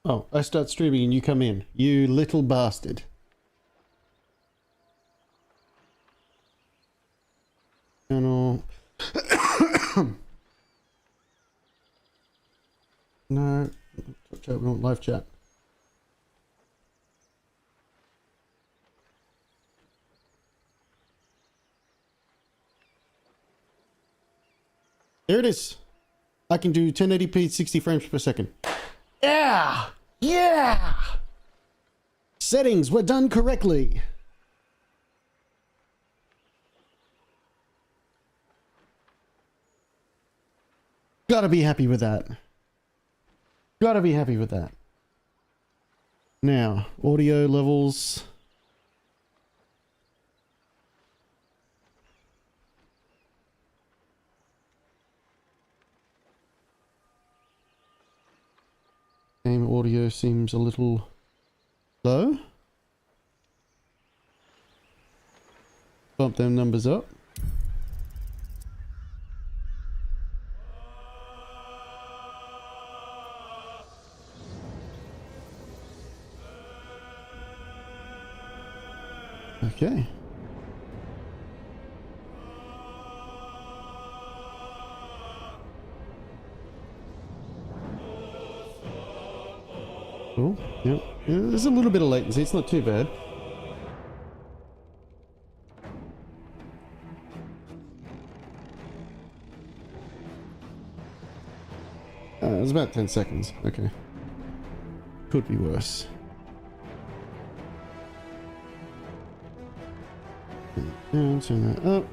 Oh, I start streaming and you come in. You little bastard. Channel. No. Chat, we want live chat. There it is. I can do 1080p 60 frames per second. Yeah! Yeah! Settings were done correctly. Gotta be happy with that. Gotta be happy with that. Now, audio levels. Game audio seems a little low. Bump them numbers up. Okay. Cool. Yep. Yeah, there's a little bit of latency. It's not too bad. It was about 10 seconds. Okay. Could be worse. And turn that up.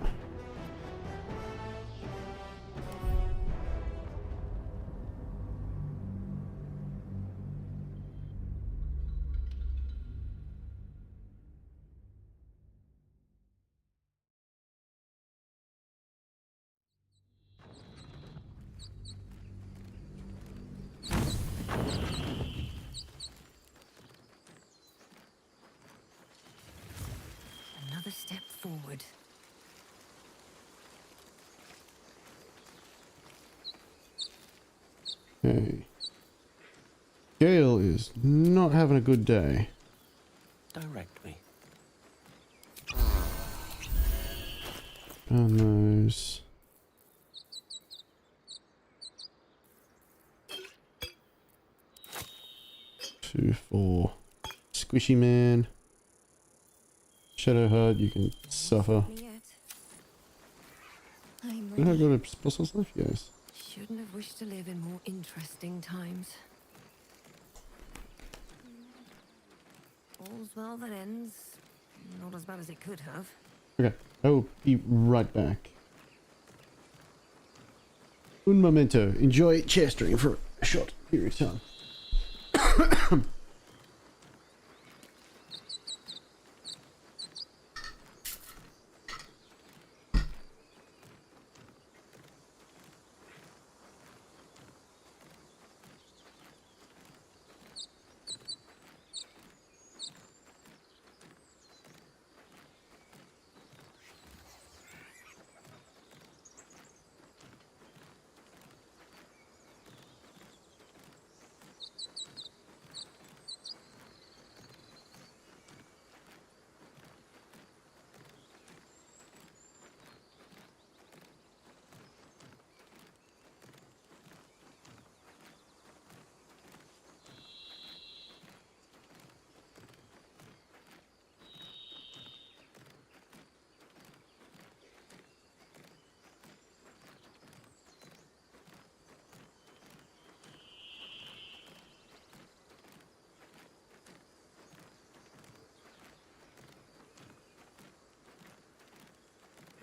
Another step forward. Okay. Gale is not having a good day. Direct me. On those. Two, four. Squishy man. Shadow Heart, you can suffer. I'm Did I ready. got a sponsors left? Yes. Shouldn't have wished to live in more interesting times. All's well that ends. Not as bad as it could have. Okay, I will be right back. Un momento. Enjoy chair stream for a short period of time.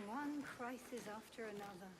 One crisis after another.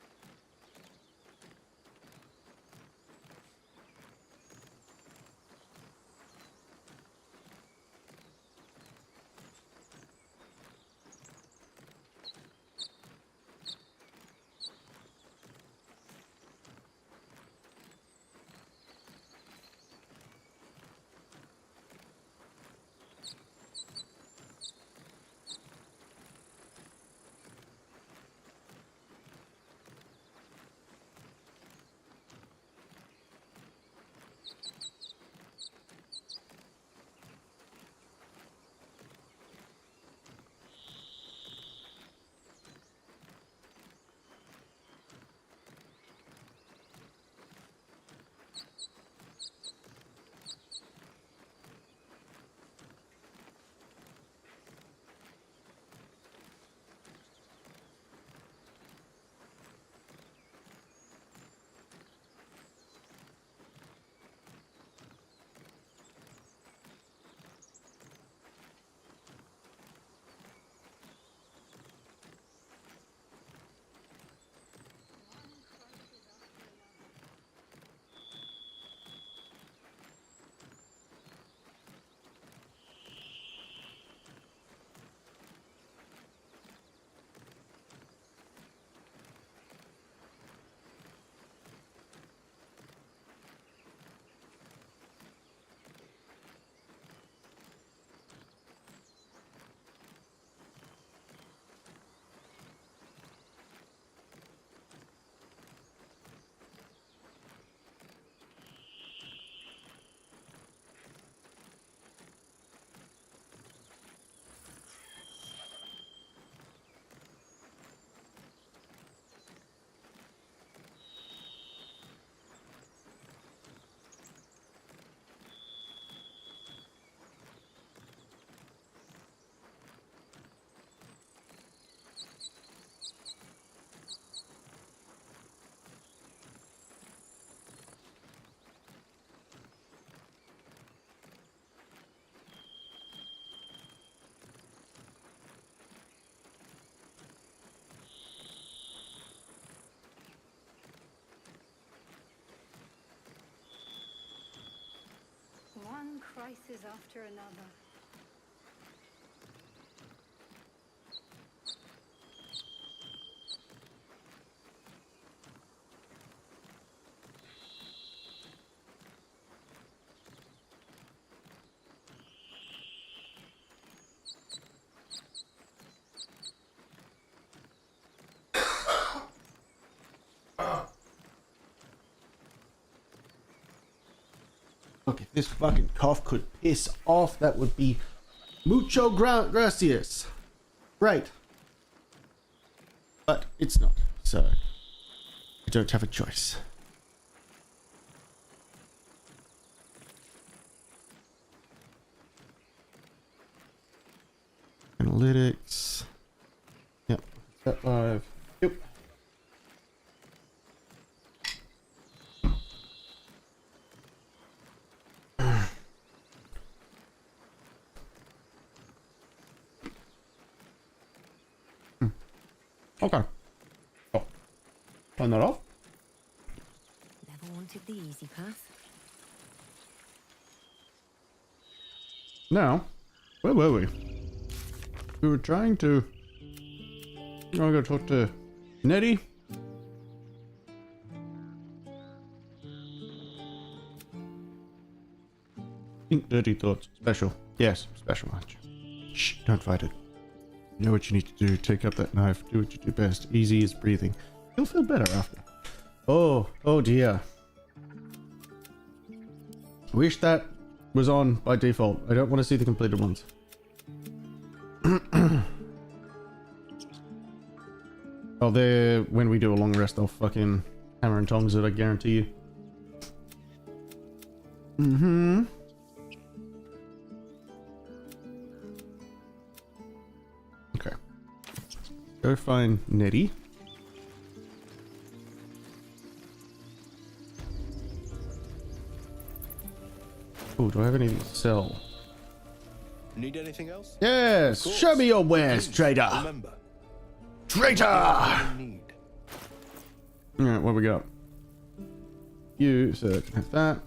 crisis after another. Look, if this fucking cough could piss off, that would be mucho gracias. Right. But it's not, so I don't have a choice. Analytics. Yep. That live. Yep. Okay. Oh. Turn that off. Never wanted the easy path. Now, where were we? We were trying to... I'm gonna talk to Nettie. Think dirty thoughts. Special. Yes, special match. Shh, don't fight it. You know what you need to do. Take up that knife. Do what you do best. Easy as breathing. You'll feel better after. Oh dear. Wish that was on by default. I don't want to see the completed ones. Oh, there. When we do a long rest, I'll fucking hammer and tongs it, I guarantee you. Mm-hmm. Okay. Go find Nettie. Oh, do I have anything to sell? Need anything else? Yes! Show me your wares, trader! Remember, Traitor! you need. Alright, what we got? You, so I can have that.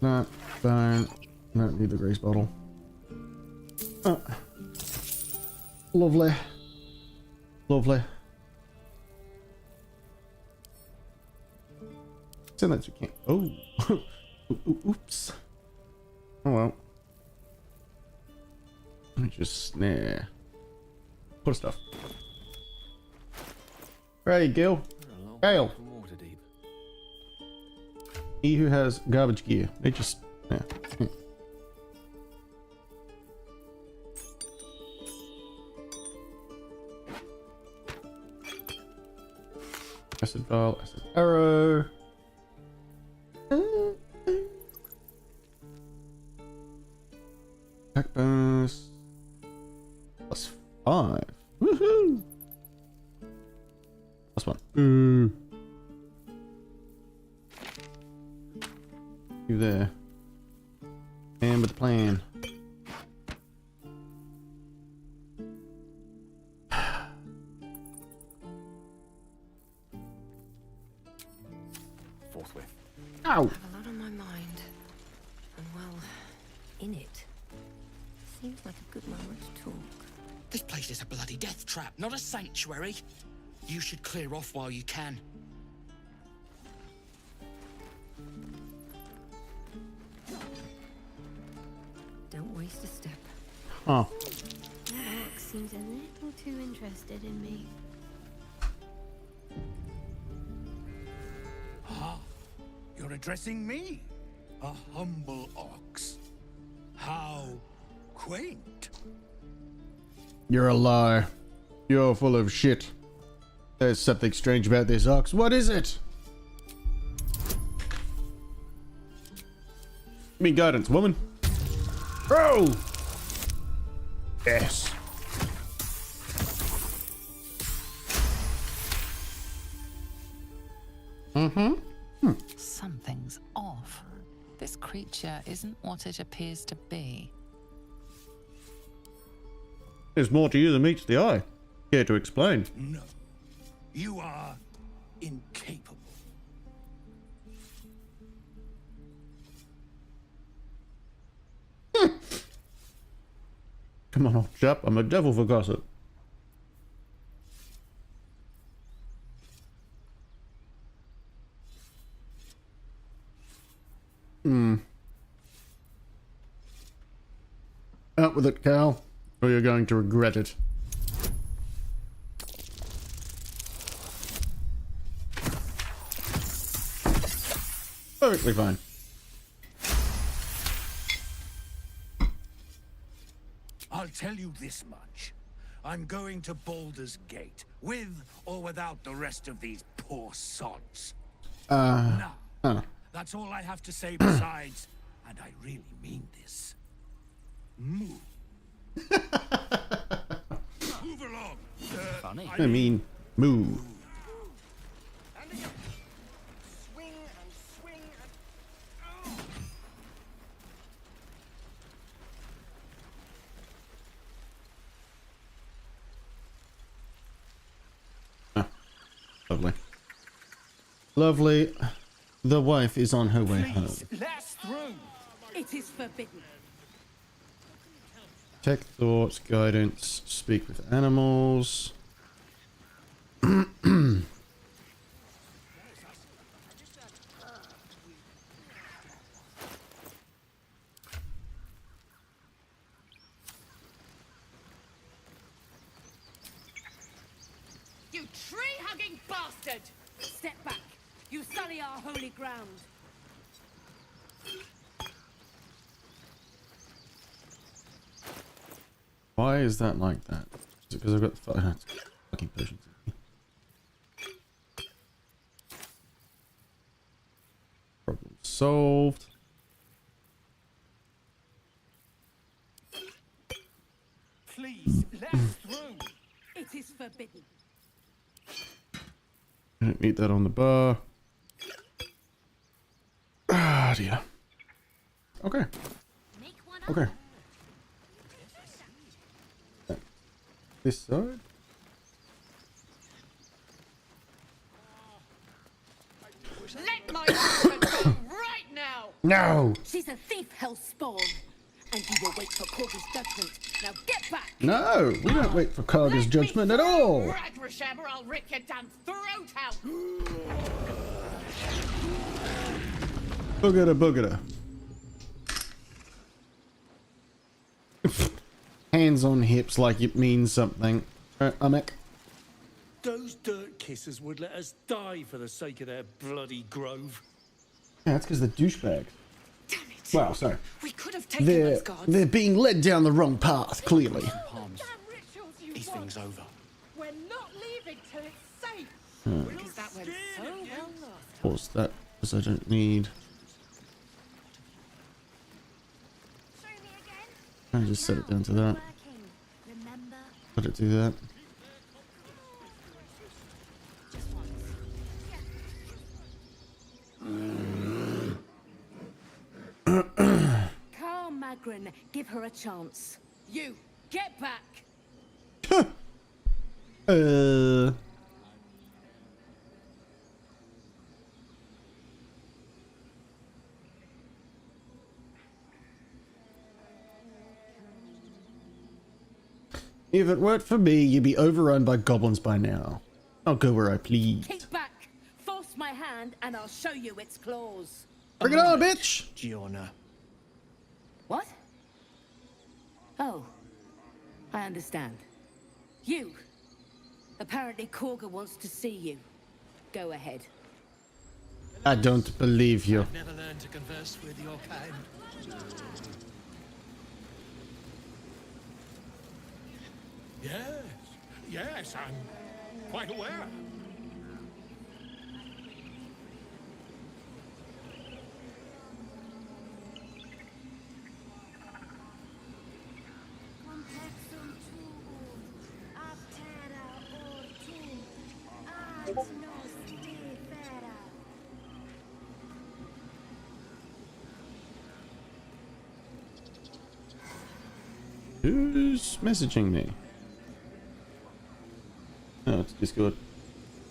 That, bone. Don't need the grease bottle. Lovely. Lovely. Send that to camp. Oh. Oops. Oh well. Let me just snare. Put stuff. Hey, Gil. Gale. Water deep. He who has garbage gear. They just. Yeah. Acid vial, acid arrow. Attack bonus. +5. Woohoo! +1. Ooh. You there. And with the plan. Forthwith. Ow! I have a lot on my mind. And well, in it. Seems like a good moment to talk. This place is a bloody death trap, not a sanctuary. You should clear off while you can. Don't waste a step. Oh. That orc seems a little too interested in me. You're addressing me, a humble ox. How quaint. You're a liar. You're full of shit. There's something strange about this ox. What is it? Give me guidance, woman. Oh! Yes. Something's off. This creature isn't what it appears to be. There's more to you than meets the eye. Care to explain? No, you are incapable. Come on, old chap. I'm a devil for gossip. Out with it, Cal, or you're going to regret it. Perfectly fine. I'll tell you this much. I'm going to Baldur's Gate, with or without the rest of these poor sods. Now, that's all I have to say besides, and I really mean this. Move. Move along. Funny. I mean, move. Swing and swing and... Lovely. Lovely. The wife is on her way home. Let's through. It is forbidden. Tech thoughts, guidance, speak with animals. You tree-hugging bastard! Step back. You sully our holy ground. Why is that like that? Is it because I've got the fucking potions in me? Problem solved. Please, let's through. It is forbidden. I don't need that on the bar. Ah, dear. Okay. Okay. This side? Let my daughter go right now! No! She's a thief, hellspawn. And you will wait for Corgis' judgment. Now get back! No! We don't wait for Karga's judgment at all! Ragrasham, or I'll rip your damn throat out! Boogada boogada. Hands on hips like it means something. Umek. Those dirt kissers would let us die for the sake of their bloody grove. Yeah, that's because they're douchebags. Damn it! Well, sorry. We could have taken They're, those guards. they're being led down the wrong path, clearly. Palms. These things over. We're not leaving till it's safe. Because that went so well last. Pause that, because I don't need... Show me again. I just set it down to that. Working. Remember? Let it do that. Carl Magrin, give her a chance. You, get back! If it weren't for me, you'd be overrun by goblins by now. I'll go where I please. Keep back! Force my hand and I'll show you its claws. Bring it on, bitch! Giorna. What? Oh, I understand. You. Apparently Korga wants to see you. Go ahead. I don't believe you. Never learned to converse with your kind. Yes, I'm quite aware. Complexum tuum. Aptera ortum. Ad nos defera. Who's messaging me? Oh, it's Discord.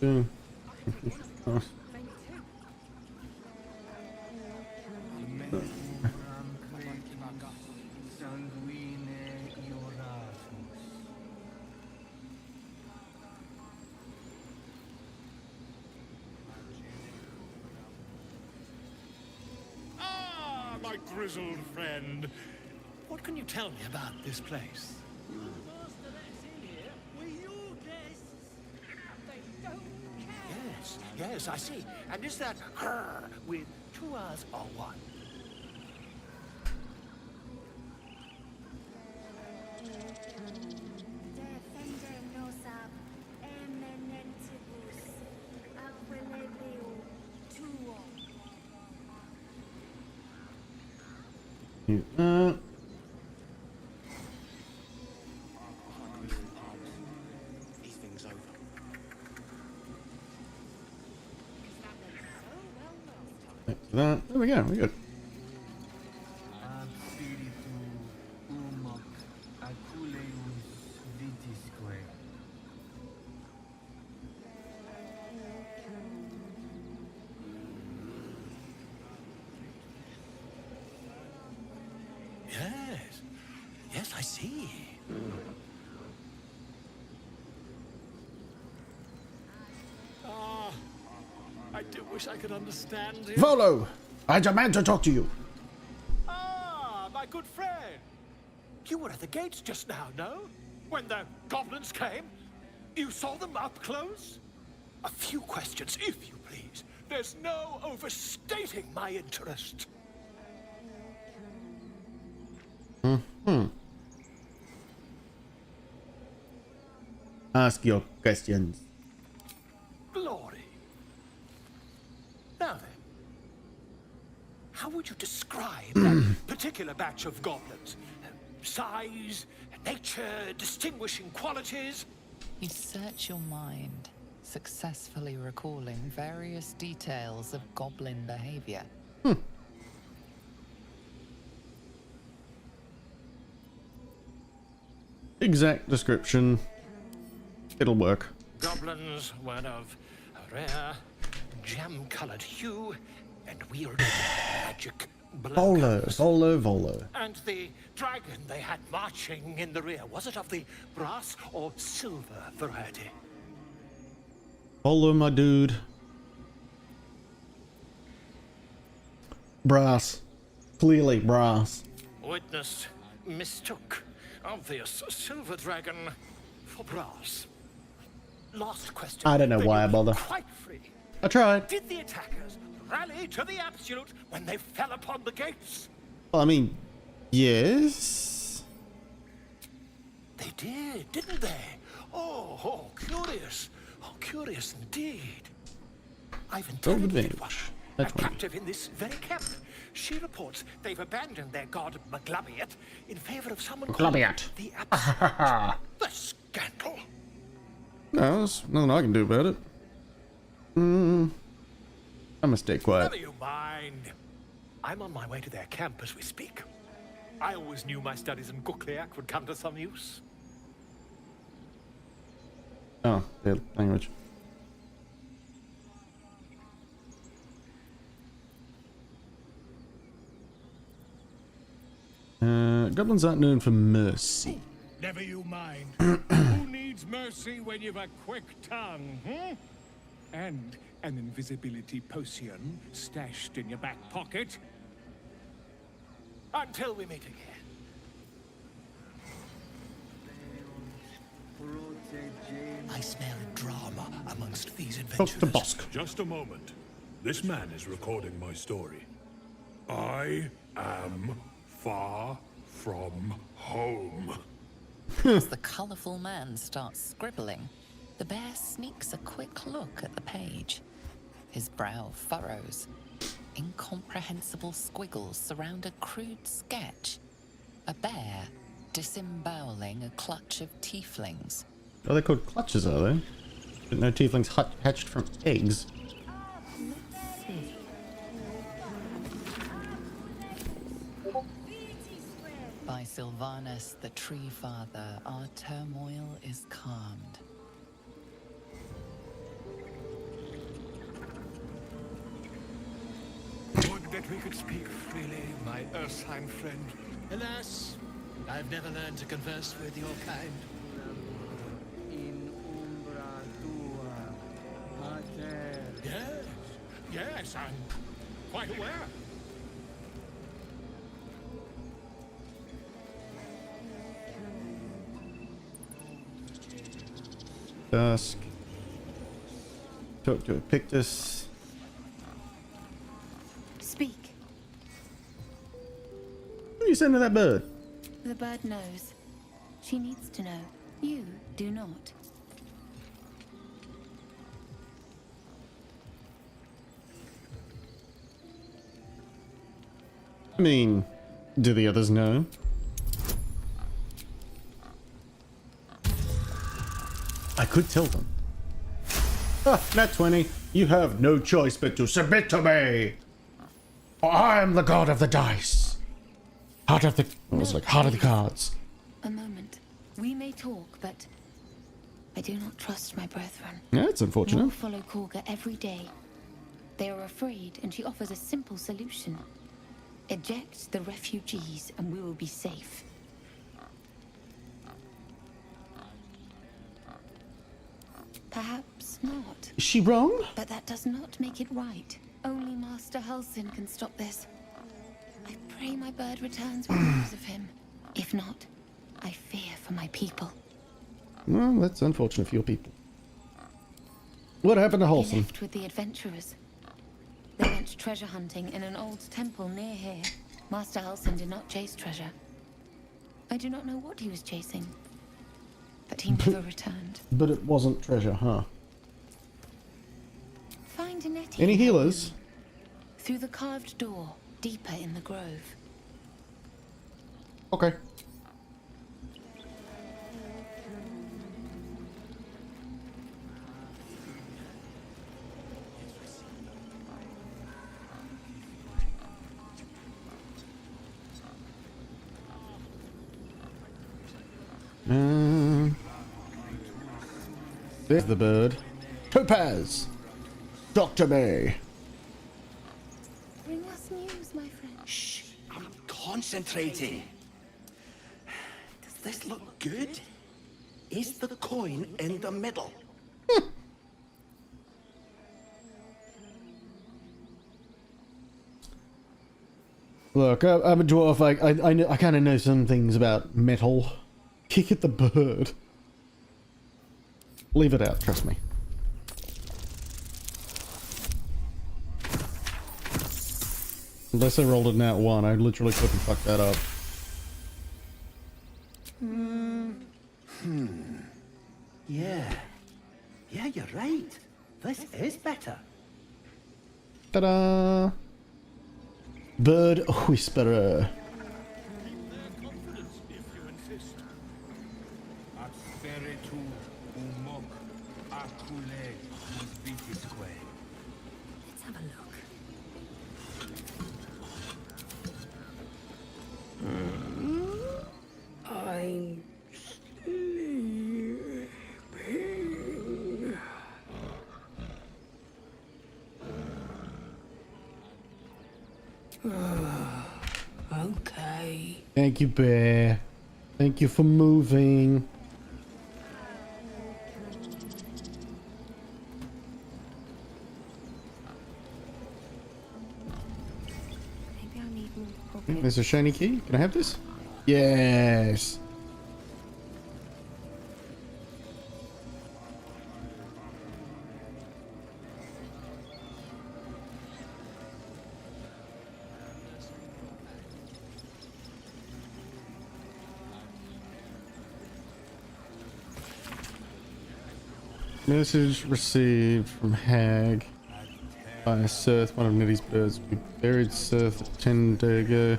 Oh. grizzled friend. What can you tell me about this place? Yes, I see. And is that her with 2 R's or 1? These things over. There we go. We're good. Yes, I see. I do wish I could understand you. Volo! I demand to talk to you. Ah, my good friend. You were at the gates just now, no? When the goblins came? You saw them up close? A few questions, if you please. There's no overstating my interest. Ask your questions. Glory. Now then, how would you describe that particular batch of goblins? Size, nature, distinguishing qualities? You search your mind, successfully recalling various details of goblin behavior. Exact description. It'll work. Goblins were of a rare, jam-colored hue and wielded magic blowguns. Volo. And the dragon they had marching in the rear, was it of the brass or silver variety? Volo, my dude. Brass. Clearly brass. Witness mistook obvious silver dragon for brass. Last question. I don't know Then why I you're bother. Quite free. I tried. Did the attackers rally to the absolute when they fell upon the gates? Well, I mean, yes. They did, didn't they? Oh, curious. Oh, curious indeed. I've Roll interrogated one, advantage. a That's one. captive in this very camp. She reports they've abandoned their god Maglabiat in favor of someone Maglabiat. called the Absolute. The scandal. No, there's nothing I can do about it. I'm gonna stay quiet. Never you mind. I'm on my way to their camp as we speak. I always knew my studies in Gukliak would come to some use. Oh, their language. Goblins aren't known for mercy. Never you mind. Who needs mercy when you've a quick tongue, hmm? And an invisibility potion stashed in your back pocket? Until we meet again. I smell drama amongst these adventurers. Dr. Bosk. Just a moment. This man is recording my story. I am far from home. As the colourful man starts scribbling, the bear sneaks a quick look at the page. His brow furrows. Incomprehensible squiggles surround a crude sketch. A bear disemboweling a clutch of tieflings. Are they called clutches, are they? Didn't know tieflings hatched from eggs. By Sylvanus, the Tree Father, our turmoil is calmed. Would that we could speak freely, my Ursine friend. Alas, I've never learned to converse with your kind. In umbra tua, Tater. Yes, I'm quite aware. Dusk. Talk to Epictus. Speak. Who are you sending that bird? The bird knows. She needs to know. You do not. I mean, do the others know? I could tell them. Ah, nat 20. You have no choice but to submit to me. For I am the god of the dice. Heart of the... What was it like? Heart of the cards. A moment. We may talk, but I do not trust my brethren. Yeah, it's unfortunate. More follow Korga every day. They are afraid, and she offers a simple solution. Eject the refugees, and we will be safe. Perhaps not. Is she wrong? But that does not make it right. Only Master Halsin can stop this. I pray my bird returns with news of him. If not, I fear for my people. Well, that's unfortunate for your people. What happened to He Halsin? left with the adventurers. They went treasure hunting in an old temple near here. Master Halsin did not chase treasure. I do not know what he was chasing, but he never returned. But it wasn't treasure, huh? Find Nettie. Any healers? Through the carved door, deeper in the grove. Okay. There's the bird. Topaz! Dr. May! Bring us news, my friend. Shh, I'm concentrating. Does this look good? Is the coin in the middle? Look, I'm a dwarf. I kind of know some things about metal. Kick at the bird. Leave it out, trust me. Unless I rolled it nat 1, I literally couldn't fuck that up. Yeah. Yeah, you're right. This is better. Ta-da! Bird Whisperer. Let's have a look. I'm sleeping. Okay. Thank you, Bear. Thank you for moving. Maybe I need more pockets. There's a shiny key. Can I have this? Yes. Message received from Hag by Sirth, one of Nettie's birds. We buried Sirth 10 days ago.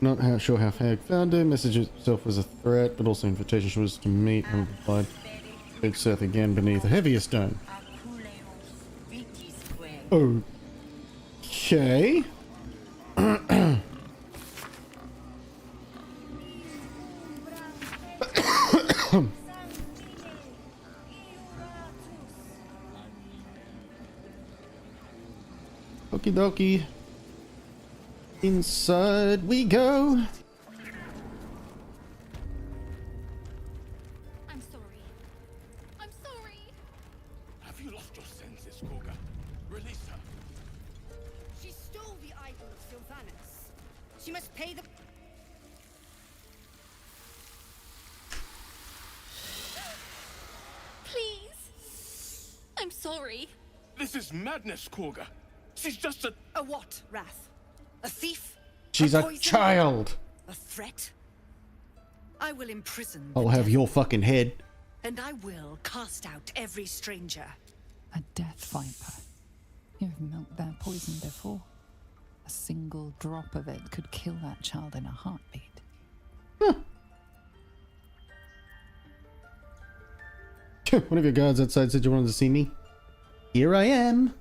Not sure how Hag found him. Message itself was a threat, but also invitation was to meet and replied. Buried Sirth again beneath a heavier stone. Okay. Okie dokie. Inside we go. I'm sorry. I'm sorry. Have you lost your senses, Korga? Release her. She stole the idol of Sylvanus. She must pay the... Please, I'm sorry. This is madness, Korga. She's just a... A what, Wrath? A thief? She's a poison? child. A threat? I will imprison I'll the have devil, your fucking head. and I will cast out every stranger. A death viper. You've milked their poison before. A single drop of it could kill that child in a heartbeat. One of your guards outside said you wanted to see me. Here I am.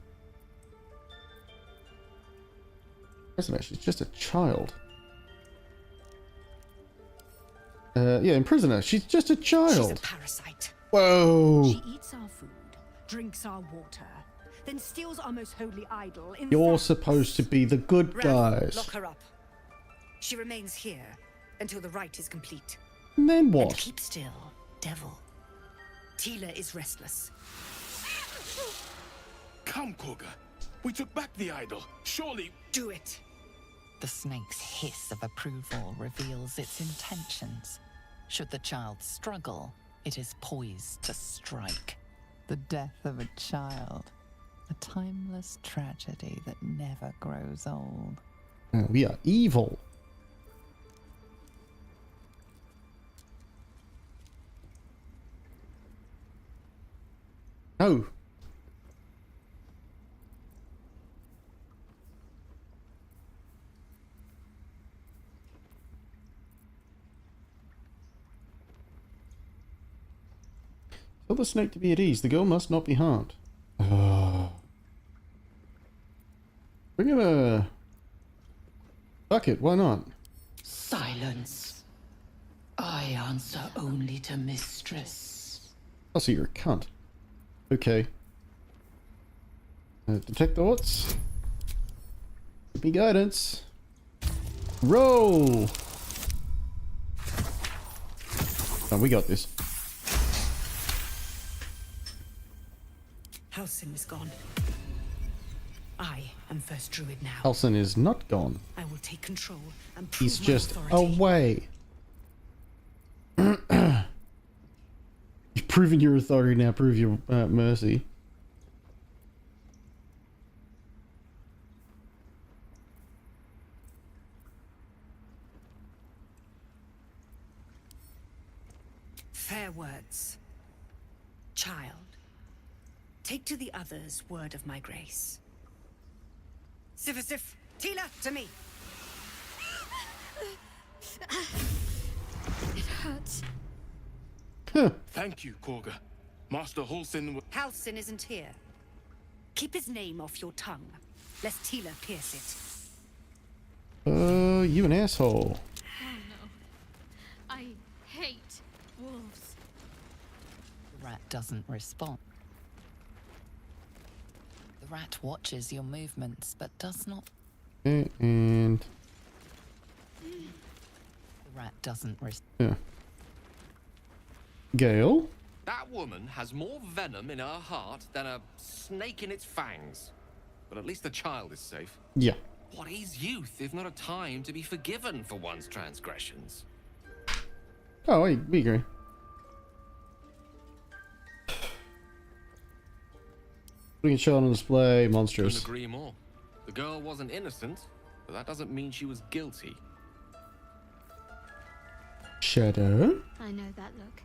Isn't it? She's just a child. Yeah, imprison her. She's just a child. She's a parasite. Whoa. She eats our food, drinks our water, then steals our most holy idol. You're supposed to be the good Wrath, guys. lock her up. She remains here until the rite is complete. And then And what? keep still, devil. Tila is restless. Come, Korga. We took back the idol. Surely... Do it. The snake's hiss of approval reveals its intentions. Should the child struggle, it is poised to strike. The death of a child. A timeless tragedy that never grows old. We are evil. No. Tell the snake to be at ease. The girl must not be harmed. Bring him a bucket. Why not? Silence. I answer only to mistress. I'll see you're a cunt. Okay. Detect thoughts. Give me guidance. Roll! Oh, we got this. Halsin is gone. I am first druid now. Halsin is not gone. I will take control and prove He's my just authority. away. You've proven your authority, now prove your mercy. Fair words. Child, take to the others word of my grace. Sif, Tila, to me. It hurts. Thank you, Korga. Master Halsin... Halsin isn't here. Keep his name off your tongue, lest Tila pierce it. You an asshole. Oh no. I hate wolves. The rat doesn't respond. The rat watches your movements, but does not. And... The rat doesn't respond. yeah. Gale? That woman has more venom in her heart than a snake in its fangs. But at least the child is safe. Yeah. What is youth if not a time to be forgiven for one's transgressions? Oh, we agree. Putting a child on display, monstrous. Couldn't agree more. The girl wasn't innocent, but that doesn't mean she was guilty. Shadow? I know that look.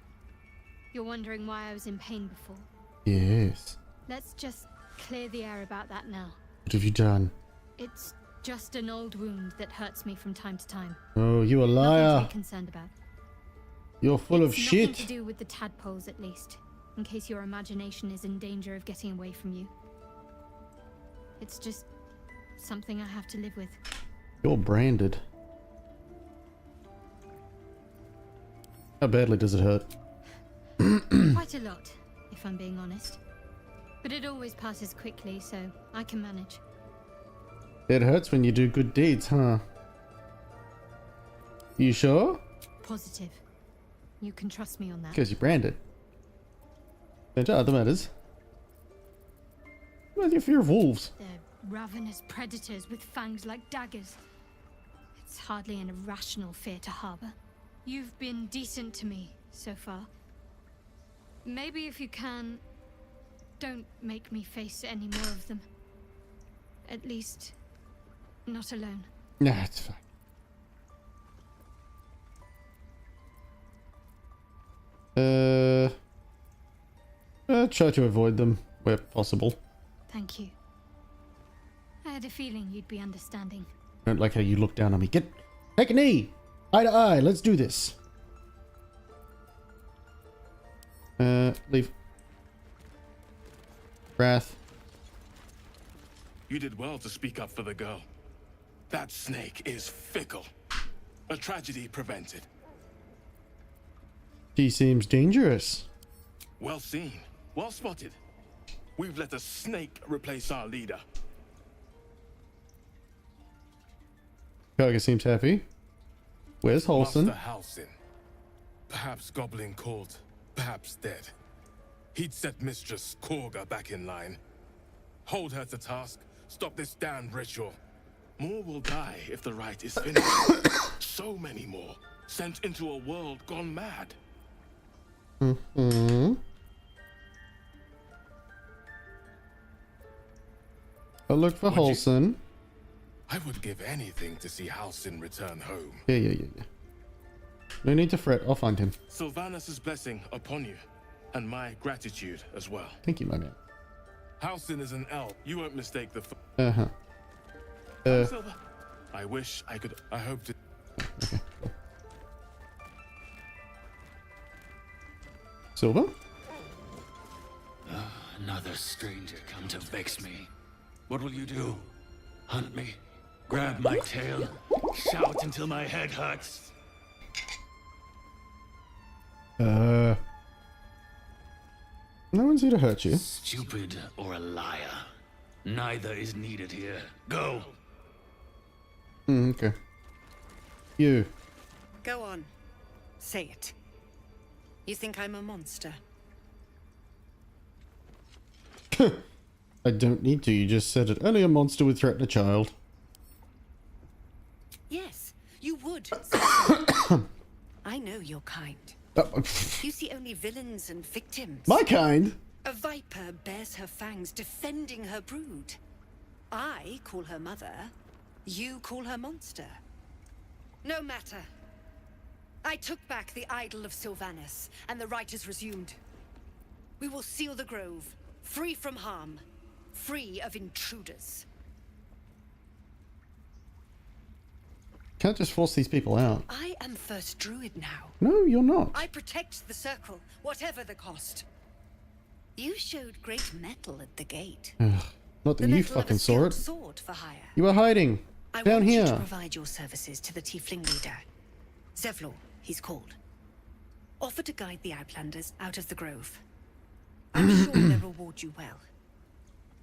You're wondering why I was in pain before. Yes. Let's just clear the air about that now. What have you done? It's just an old wound that hurts me from time to time. Oh, you a Nothing liar. to be concerned about. You're full of It's shit. nothing to do with the tadpoles, at least. In case your imagination is in danger of getting away from you. It's just something I have to live with. You're branded. How badly does it hurt? Quite a lot, if I'm being honest. But it always passes quickly, so I can manage. It hurts when you do good deeds, huh? You sure? Positive. You can trust me on that. Because you're branded. Don't you? That matters. What's your fear of wolves? They're ravenous predators with fangs like daggers. It's hardly an irrational fear to harbor. You've been decent to me so far. Maybe if you can, Don't make me face any more of them. At least, not alone. Nah, it's fine. Try to avoid them where possible. Thank you. I had a feeling you'd be understanding. I don't like how you look down on me. Take a knee! Eye to eye, let's do this. Leave. Wrath. You did well to speak up for the girl. That snake is fickle. A tragedy prevented. She seems dangerous. Well seen. Well spotted. We've let a snake replace our leader. Karga seems happy. Where's Halsin? Master Halsin. Perhaps goblin called, perhaps dead. He'd set Mistress Korga back in line. Hold her to task, stop this damned ritual. More will die if the rite is finished. So many more, sent into a world gone mad. Mm-hmm. I'll look for Halsin. I would give anything to see Halsin return home. Yeah. No need to fret, I'll find him. Sylvanus' blessing upon you, and my gratitude as well. Thank you, my man. Halsin is an elf. You won't mistake the... Silver. I wish I could... I hope to... Okay, cool. Silver? Another stranger come to vex me. What will you do? Hunt me? Grab my tail? Shout until my head hurts? No one's here to hurt you. Stupid or a liar. Neither is needed here. Go! Okay. You. Go on. Say it. You think I'm a monster? I don't need to, you just said it. Only a monster would threaten a child. Yes, you would. I know your kind. You see only villains and victims. My kind? A viper bears her fangs defending her brood. I call her mother. You call her monster. No matter. I took back the idol of Sylvanus, and the rite is resumed. We will seal the grove, free from harm, free of intruders. Can't just force these people out. I am first druid now. No, you're not. I protect the circle, whatever the cost. You showed great mettle at the gate. Not that you fucking saw it. Sword for hire. You were hiding. I down want here. you to provide your services to the tiefling leader. Zevlor, he's called. Offer to guide the Outlanders out of the grove. I'm sure they'll reward you well.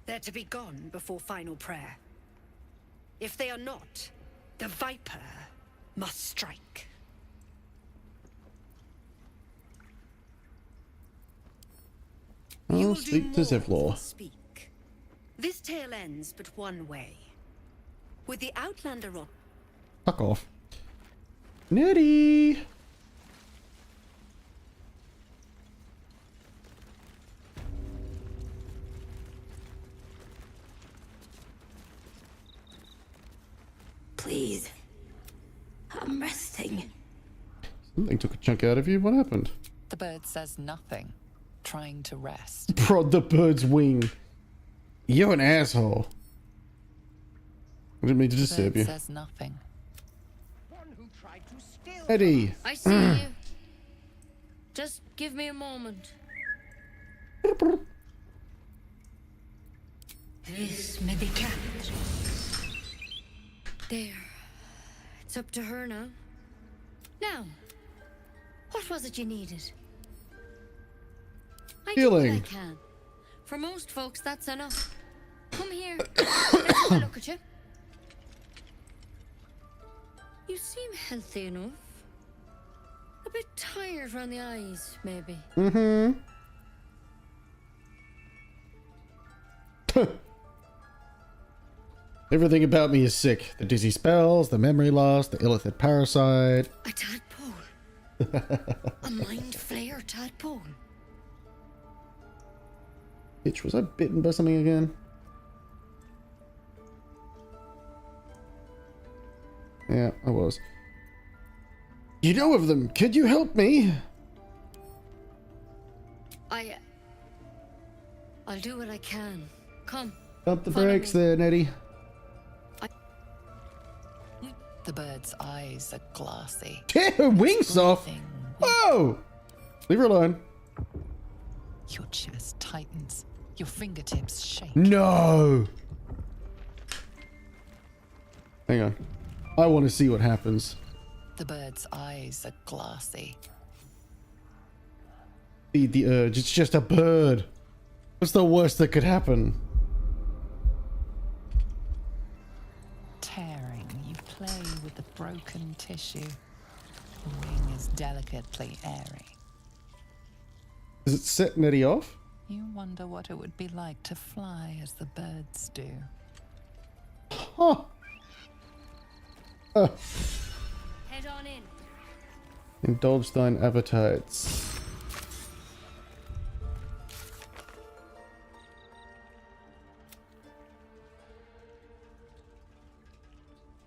They're to be gone before final prayer. If they are not, the Viper must strike. I'll speak to Zevlor. Speak. This tale ends but one way. With the Outlander on... Fuck off. Nettie! Please. I'm resting. Something took a chunk out of you. What happened? The bird says nothing, trying to rest. Prod the bird's wing. You're an asshole. I didn't mean to disturb you. The bird says nothing. Eddie. I see you. Just give me a moment. This may be kept. There. It's up to her now. Now, what was it you needed? I do what I Healing. can. For most folks, that's enough. Come here. Let's have a look at you. You seem healthy enough. A bit tired around the eyes, maybe. Mm-hmm. Everything about me is sick. The dizzy spells, the memory loss, the illithid parasite. A tadpole. A mind flayer tadpole. Bitch, was I bitten by something again? Yeah, I was. You know of them. Could you help me? I'll do what I can. Come. Pump the brakes there, Nettie. The bird's eyes are glassy. Tear her wings off! Whoa! Leave her alone. Your chest tightens. Your fingertips shake. No! Hang on. I want to see what happens. The bird's eyes are glassy. Feed the urge. It's just a bird. What's the worst that could happen? Tearing, you play with the broken tissue. The wing is delicately airy. Does it set Nettie off? You wonder what it would be like to fly as the birds do. Huh. Head on in. Indulge thine appetites.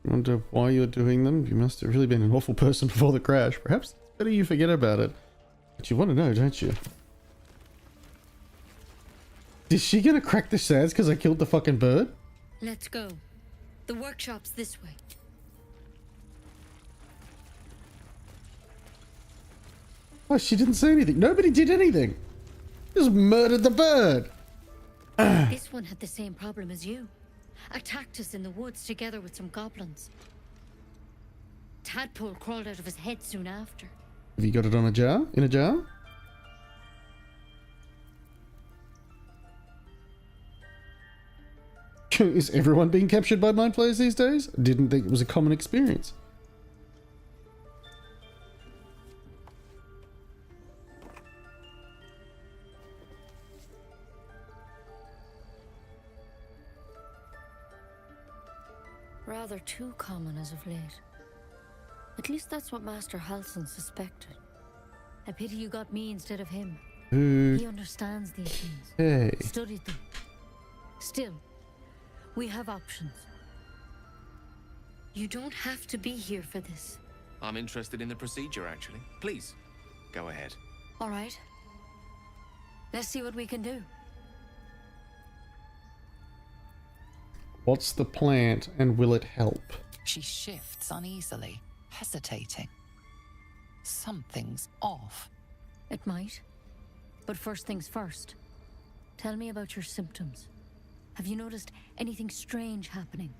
Wonder why you're doing them. You must have really been an awful person before the crash. Perhaps it's better you forget about it. But you want to know, don't you? Is she gonna crack the sads because I killed the fucking bird? Let's go. The workshop's this way. Oh, she didn't say anything. Nobody did anything. Just murdered the bird. This one had the same problem as you. Attacked us in the woods together with some goblins. Tadpole crawled out of his head soon after. Have you got it on a jar? In a jar? Is everyone being captured by mind flayers these days? Didn't think it was a common experience. Rather too common as of late. At least that's what Master Halsin suspected. A pity you got me instead of him. He understands these things. Hey. Studied them. Still, we have options. You don't have to be here for this. I'm interested in the procedure, actually. Please, go ahead. All right. Let's see what we can do. What's the plant and will it help? She shifts uneasily, hesitating. Something's off. It might. But first things first. Tell me about your symptoms. Have you noticed anything strange happening?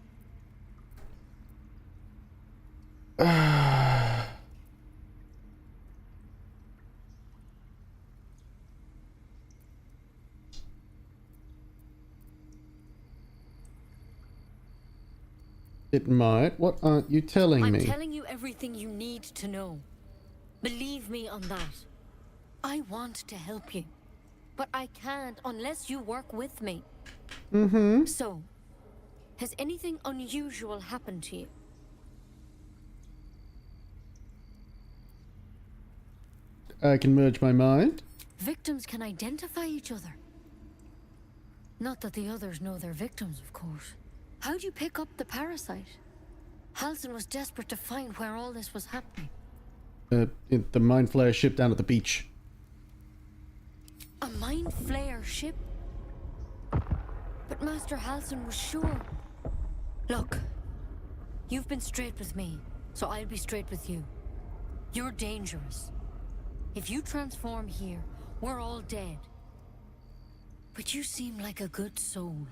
It might. What aren't you telling me? I'm telling you everything you need to know. Believe me on that. I want to help you, but I can't unless you work with me. Mm-hmm. So, has anything unusual happened to you? I can merge my mind. Victims can identify each other. Not that the others know they're victims, of course. How'd you pick up the parasite? Halsin was desperate to find where all this was happening. The mind flayer ship down at the beach. A mind flayer ship? But Master Halsin was sure. Look, you've been straight with me, so I'll be straight with you. You're dangerous. If you transform here, we're all dead. But you seem like a good soul.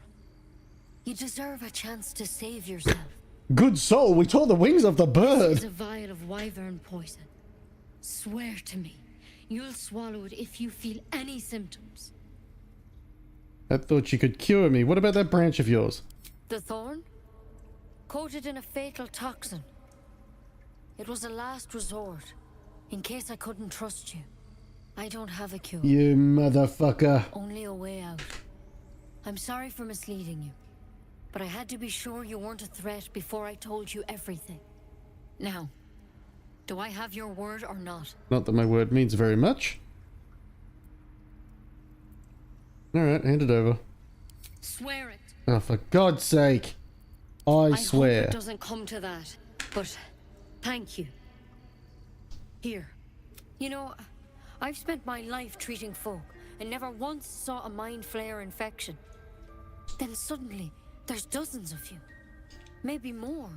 You deserve a chance to save yourself. Good soul, we tore the wings off the bird. This is a vial of wyvern poison. Swear to me, you'll swallow it if you feel any symptoms. I thought you could cure me. What about that branch of yours? The thorn? Coated in a fatal toxin. It was a last resort, in case I couldn't trust you. I don't have a cure. You motherfucker. Only a way out. I'm sorry for misleading you, but I had to be sure you weren't a threat before I told you everything. Now, do I have your word or not? Not that my word means very much. Alright, hand it over. Swear it. Oh, for God's sake. I swear. Hope it doesn't come to that, but thank you. Here. You know, I've spent my life treating folk and never once saw a mind flare infection. Then suddenly, there's dozens of you. Maybe more.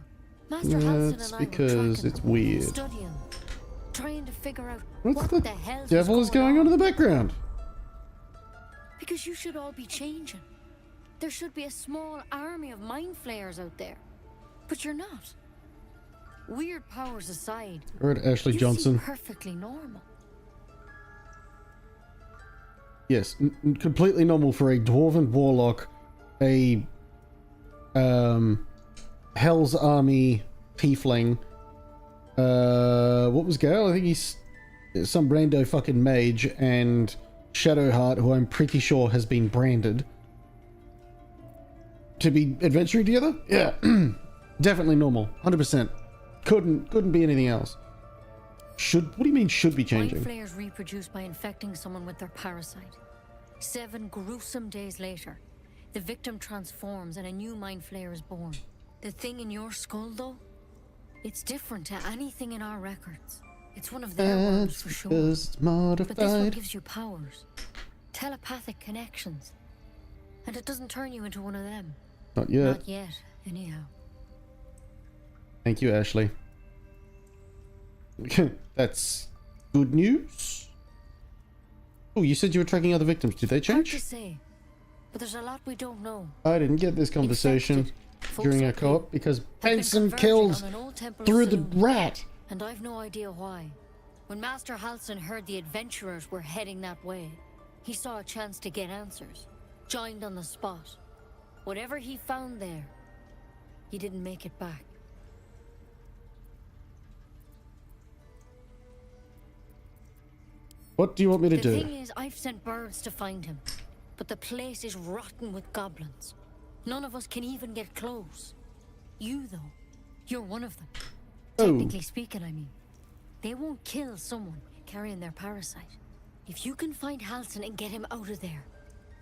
Master Halsin That's and I because were tracking it's them, weird. studying, trying to figure out What the hell devil is going on in the background? Because you should all be changing. There should be a small army of mind flayers out there. But you're not. Weird powers aside, Right, Ashley you Johnson. seem perfectly normal. Yes, completely normal for a dwarven warlock, a Hell's Army tiefling. What was Gale? I think he's some rando fucking mage, and Shadowheart, who I'm pretty sure has been branded to be adventuring together. Yeah, definitely normal, 100%. Couldn't be anything else. What do you mean should be changing? Mind flayers reproduce by infecting someone with their parasite. 7 gruesome days later, the victim transforms and a new mind flayer is born. The thing in your skull, though, it's different to anything in our records. It's one of their worlds for sure. It's modified. But this one gives you powers, telepathic connections, and it doesn't turn you into one of them. Not yet. Not yet, anyhow. Thank you, Ashley. That's good news. Oh, you said you were tracking other victims. Did they Hard change? to say, but there's a lot we don't know. I didn't get this conversation during our co-op because Benson killed through the rat. And I've no idea why. When Master Halsin heard the adventurers were heading that way, he saw a chance to get answers. Joined on the spot. Whatever he found there, he didn't make it back. What do you want me to do? The thing is, I've sent birds to find him, but the place is rotten with goblins. None of us can even get close. You, though, you're one of them. Technically speaking, I mean. They won't kill someone carrying their parasite. If you can find Halsin and get him out of there,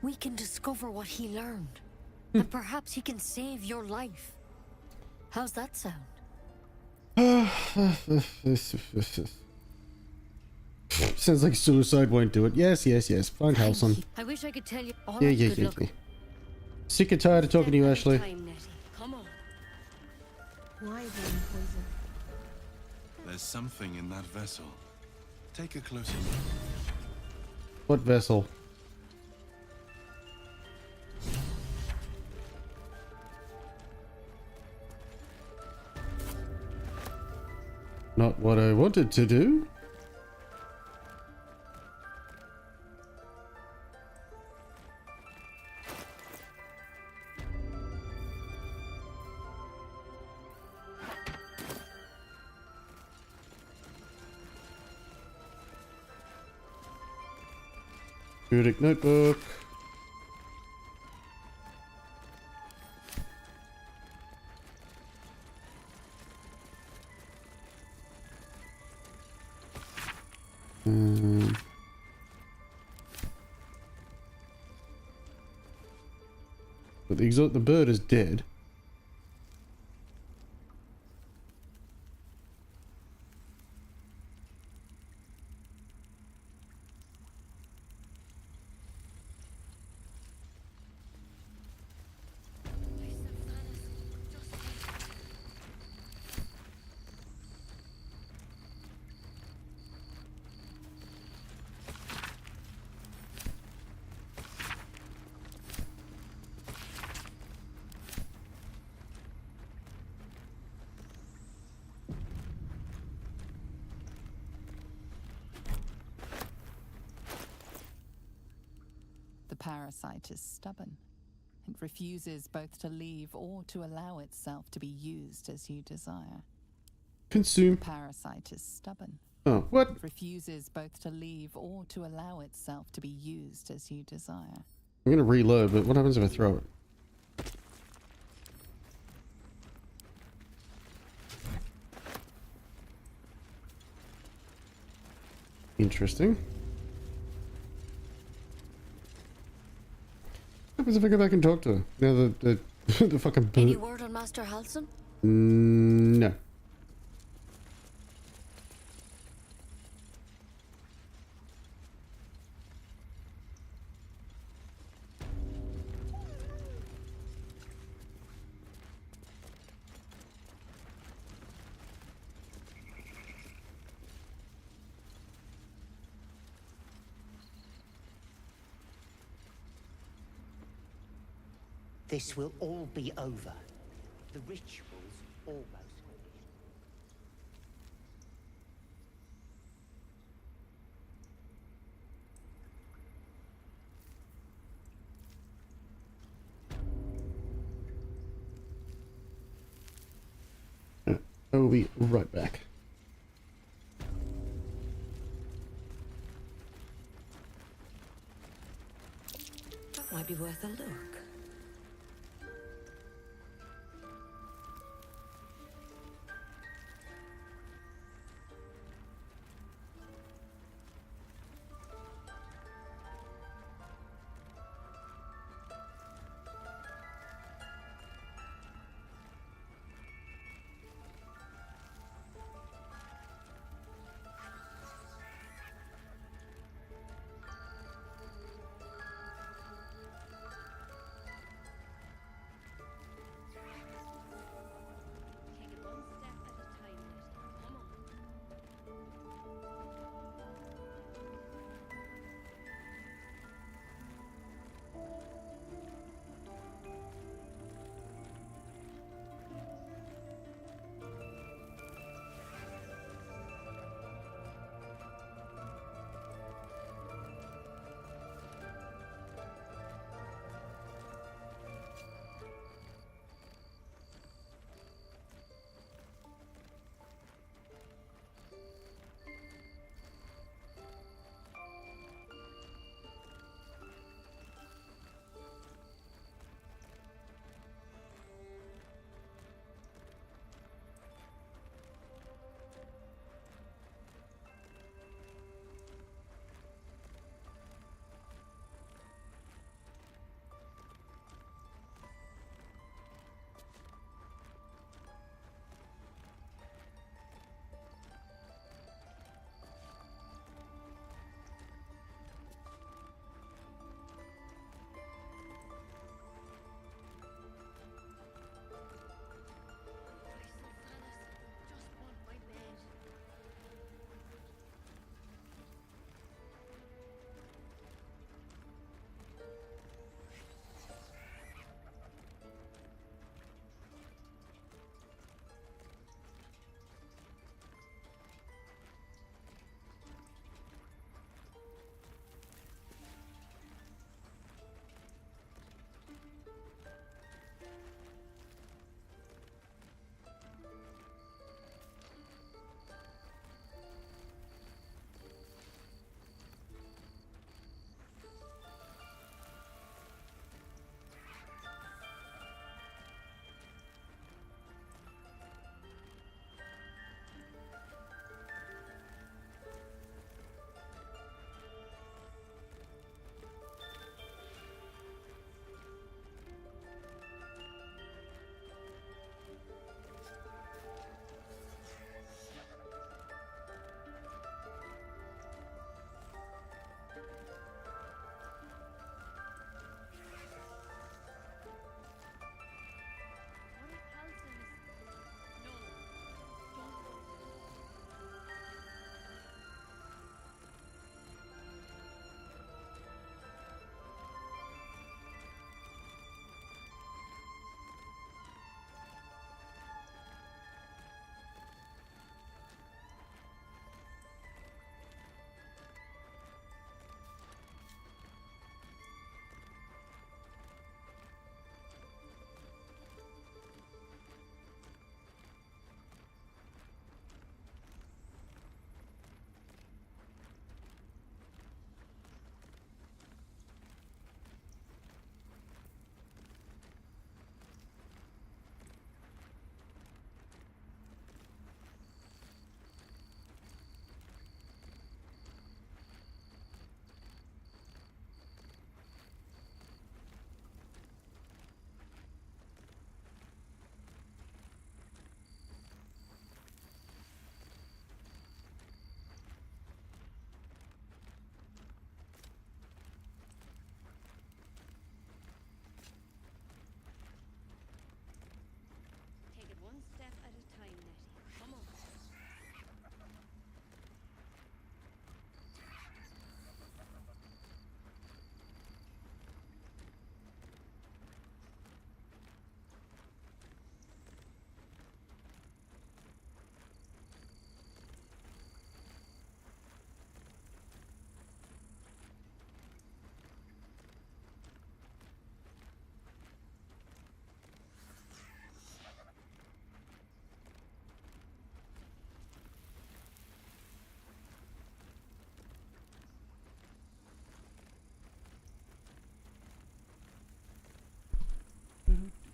we can discover what he learned. And perhaps he can save your life. How's that sound? Sounds like suicide won't do it. Yes. Find Halsin. I wish I could tell you all Yeah. Sick and tired of talking to you, Ashley. Come on. Why then poison? There's something in that vessel. Take a closer look. What vessel? Not what I wanted to do. Periodic notebook. But the bird is dead. The parasite is stubborn. It refuses both to leave or to allow itself to be used as you desire. Consume. The parasite is stubborn. Oh, what? It refuses both to leave or to allow itself to be used as you desire. I'm gonna reload, but what happens if I throw it? Interesting. happens if I go back and talk to her? Now the the fucking... Any word on Master Halsin? No. This will all be over. The ritual's almost finished. I will be right back. That might be worth a look.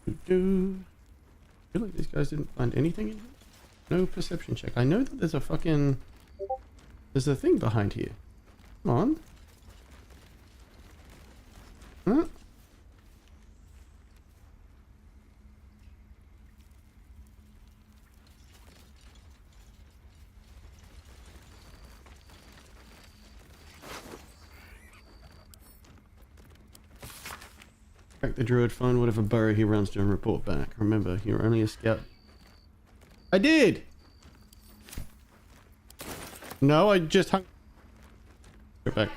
I feel like these guys didn't find anything in here. No perception check. I know that there's a fucking... There's a thing behind here. Come on. Huh? Track the druid, find whatever burrow he runs to and report back. Remember, you're only a scout. I did! No, I just hung... Go back.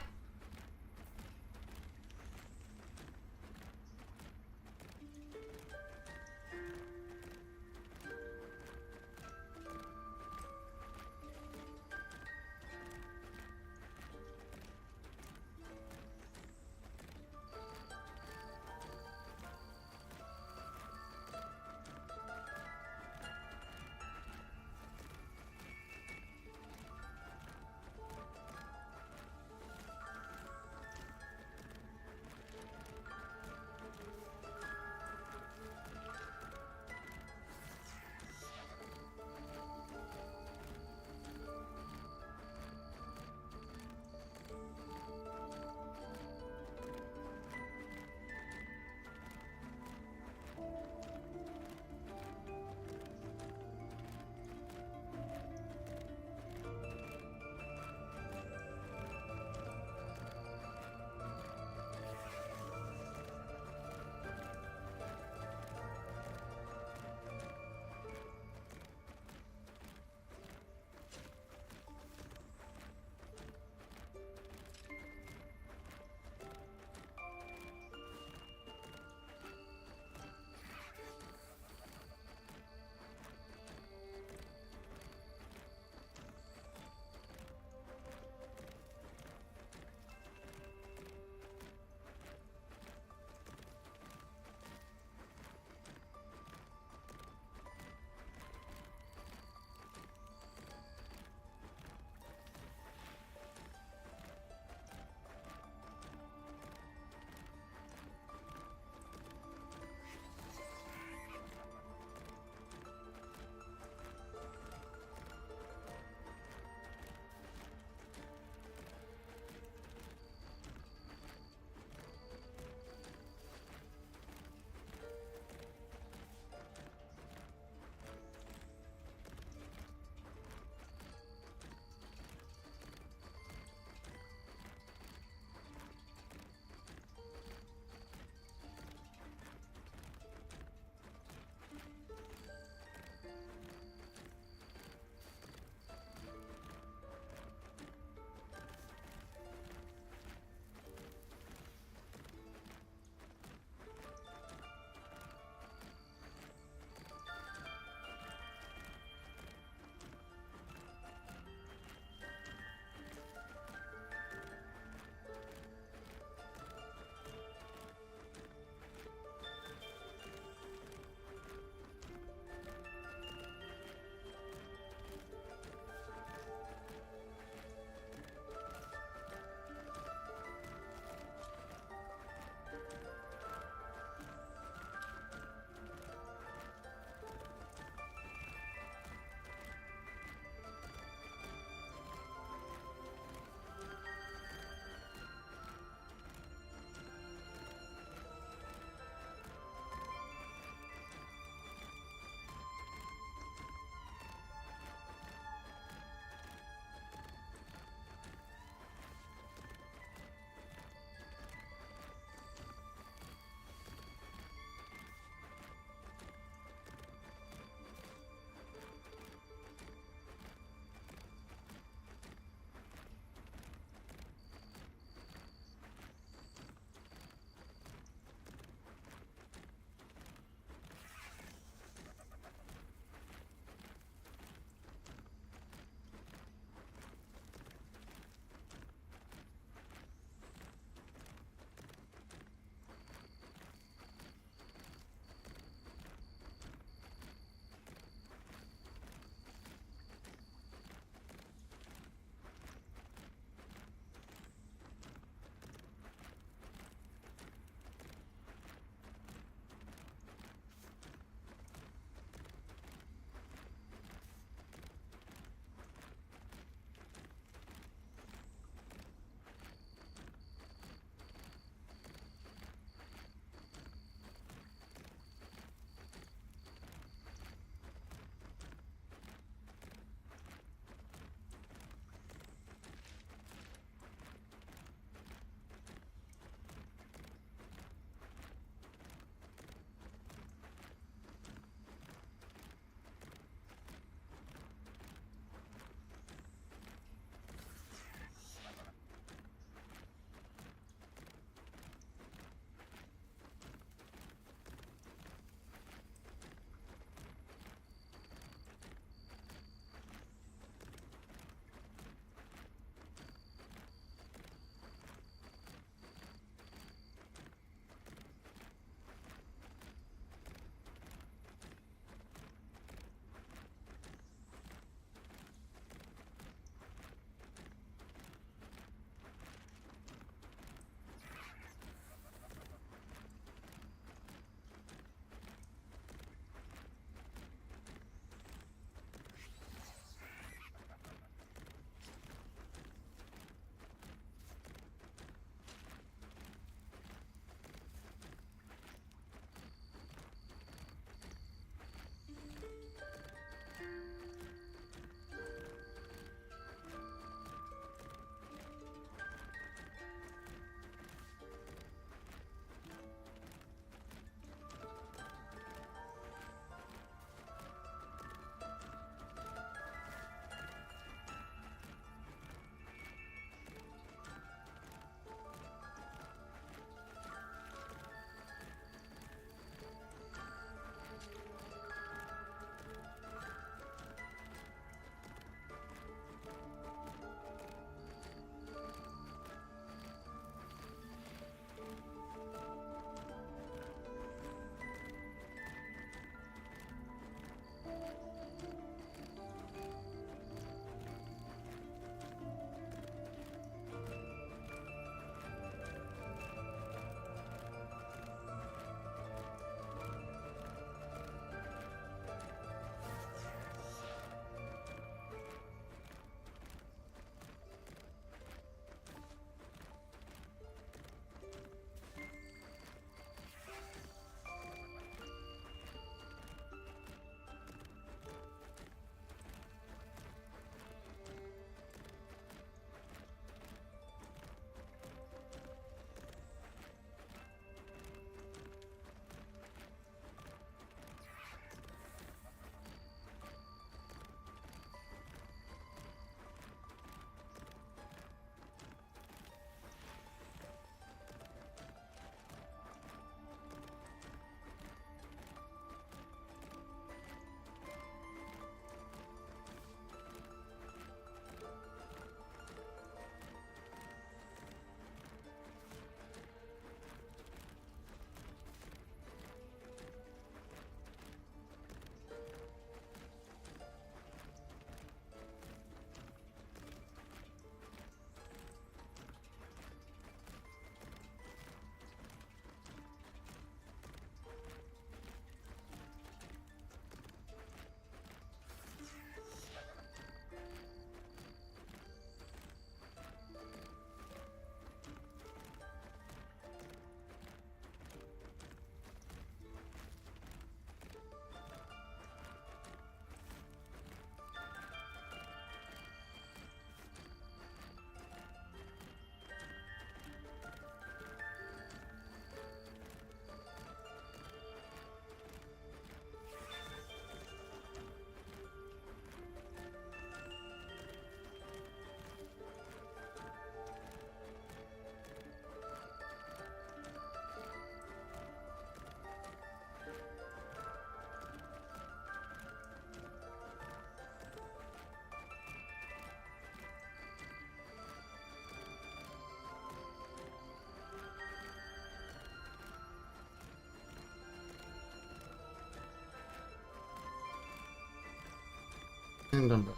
And I'm back.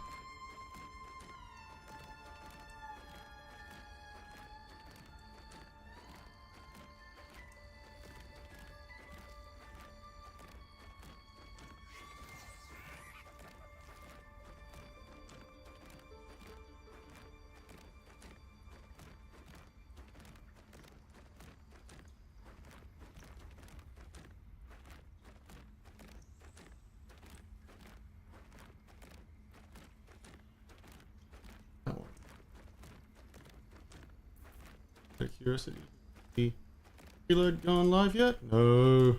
Curiosity. The reload gone live yet? No.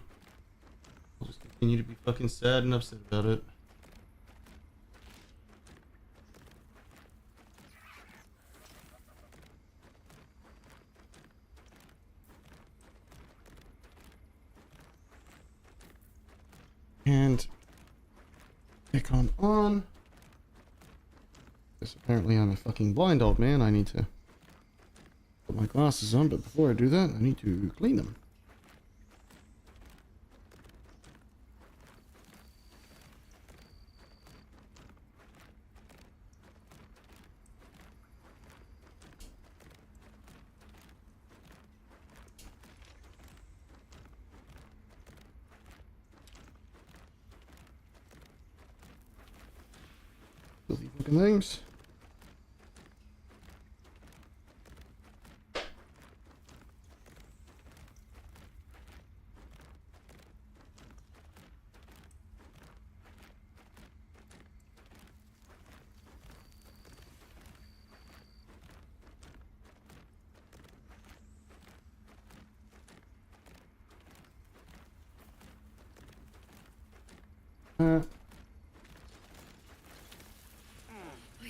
I'll just continue to be fucking sad and upset about it. And click on. Because apparently I'm a fucking blind old man. I need to put my glasses on, but before I do that, I need to clean them. Filthy fucking things. I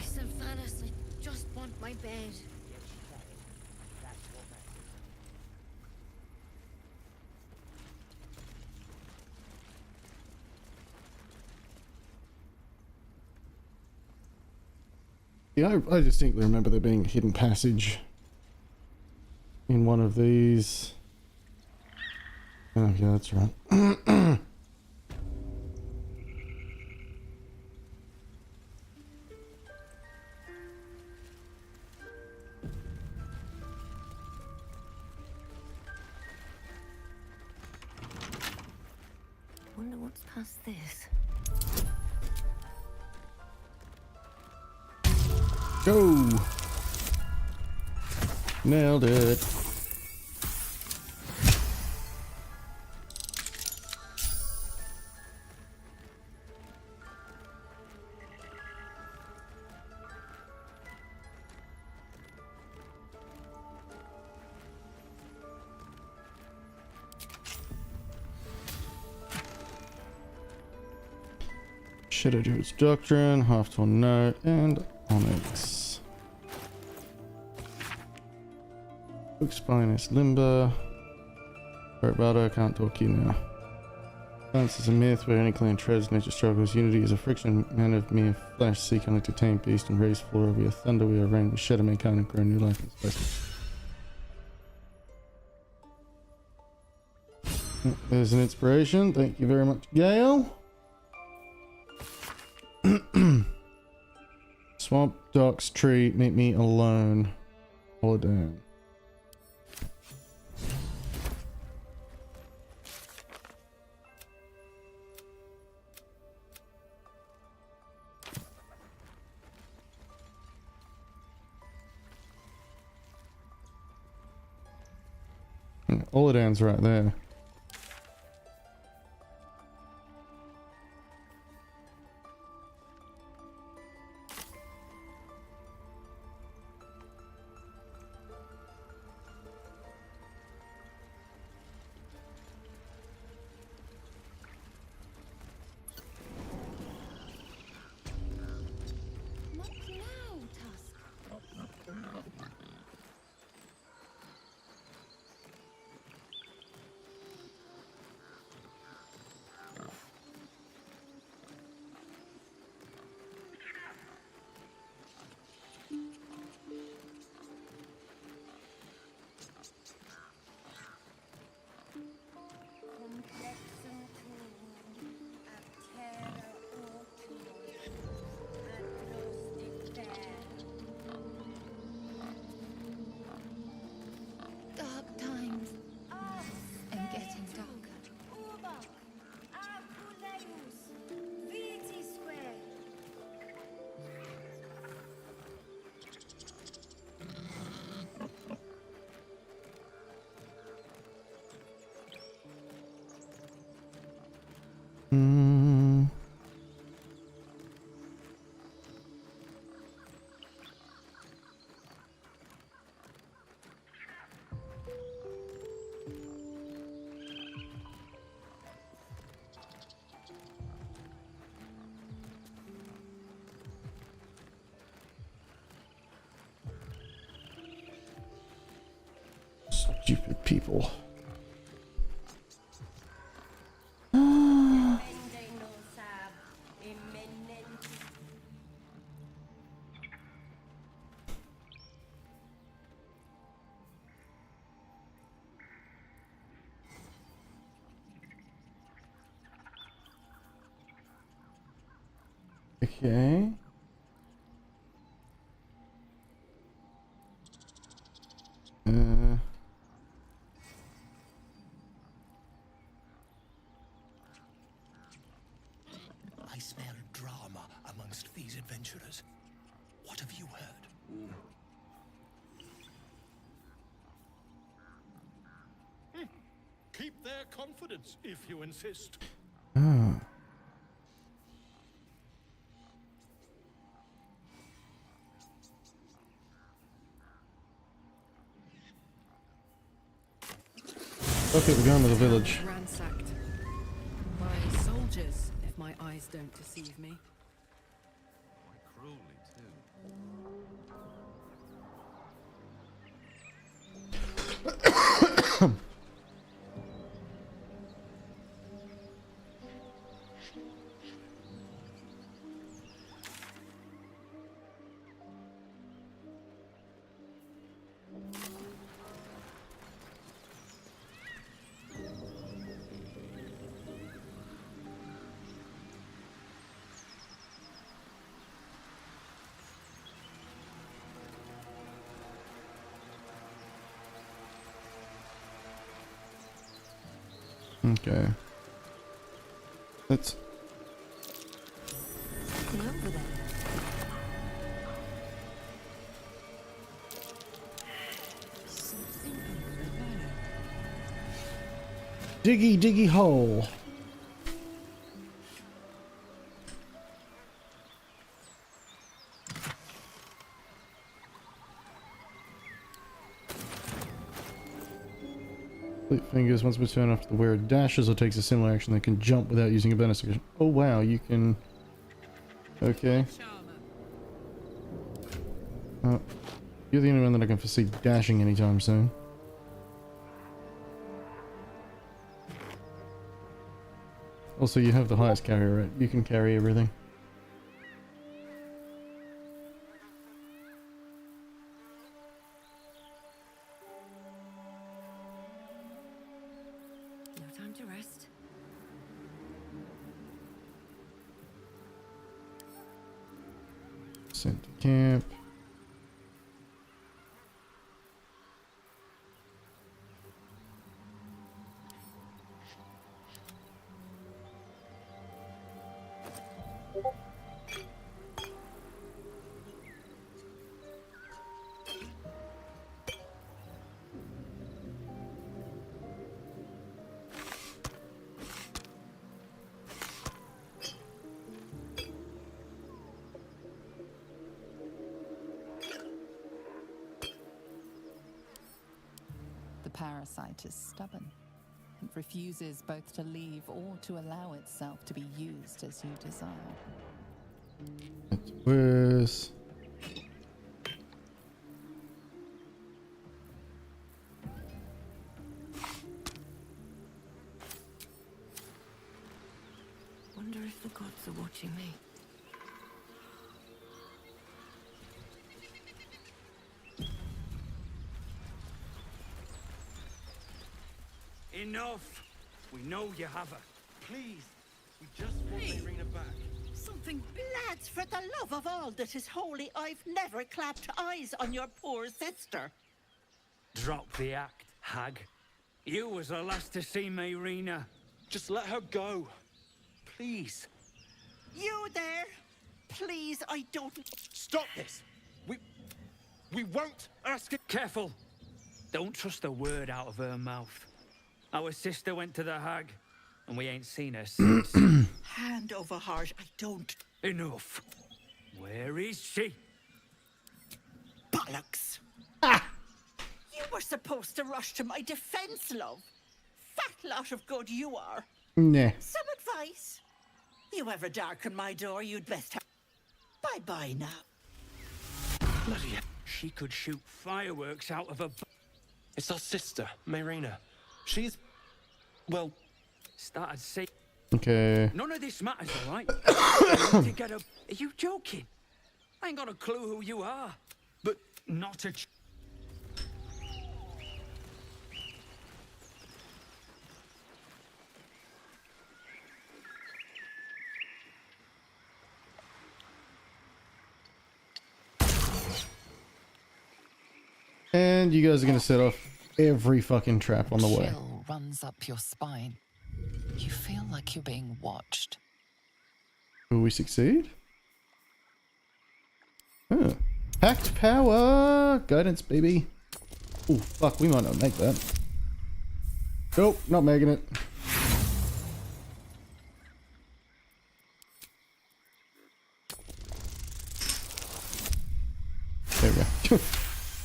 Sylvanas, I just want my bed. Yeah, I distinctly remember there being a hidden passage in one of these. Oh yeah, that's right. Wonder what's past this. Go! Nailed it. Shadow Druid's Doctrine, Half-Torn Note, and Onyx. Book's Finest Limber. Alright, Baldur, I can't talk to you now. Balance is a myth where any clan treads nature struggles. Unity is a friction. Men of mere flesh seek only to tame beast and raise flora. We are thunder, we are rain, we shadow mankind and grow new life in space. There's an inspiration. Thank you very much, Gale. Swamp, docks, tree, meet me alone. Hold down. Oladan's right there. Stupid people. Okay. I smell drama amongst these adventurers. What have you heard? Keep their confidence, if you insist. Ah. Okay, we're going to the village. Ransacked by soldiers, if my eyes don't deceive me. Quite cruelly, too. Okay. Let's. Over there. Diggy, diggy hole. Fleet fingers once per turn after the wearer dashes or takes a similar action that can jump without using a bonus action. Oh wow, you can. Okay. You're the only one that I can foresee dashing anytime soon. Also, you have the highest carrier rate. You can carry everything. No time to rest. Sent to camp. The parasite is stubborn. It refuses both to leave or to allow itself to be used as you desire. It's worse. Wonder if the gods are watching me. Enough! We know you have her. Please, we just want Irina back. Something, lads, for the love of all that is holy, I've never clapped eyes on your poor sister. Drop the act, hag. You was the last to see Irina. Just let her go. Please. You there? Please, I don't... Stop this! We won't ask it. Careful. Don't trust a word out of her mouth. Our sister went to the hag. and we ain't seen her since. Hand over heart, I don't. Enough. Where is she? Bollocks! You were supposed to rush to my defense, love. Fat lot of good you are. Nah. Some advice? You ever darken my door, you'd best have... Bye-bye now. Bloody hell. She could shoot fireworks out of a... It's our sister, Mayrina. She's... well... Started saying... Okay. None of this matters, all right? I need to get a... Are you joking? I ain't got a clue who you are. But not a... And you guys are gonna set off every fucking trap on the way. Chill runs up your spine. You feel like you're being watched. Will we succeed? Huh. Packed power! Guidance, baby. Oh, fuck, we might not make that. Nope, not making it. There we go.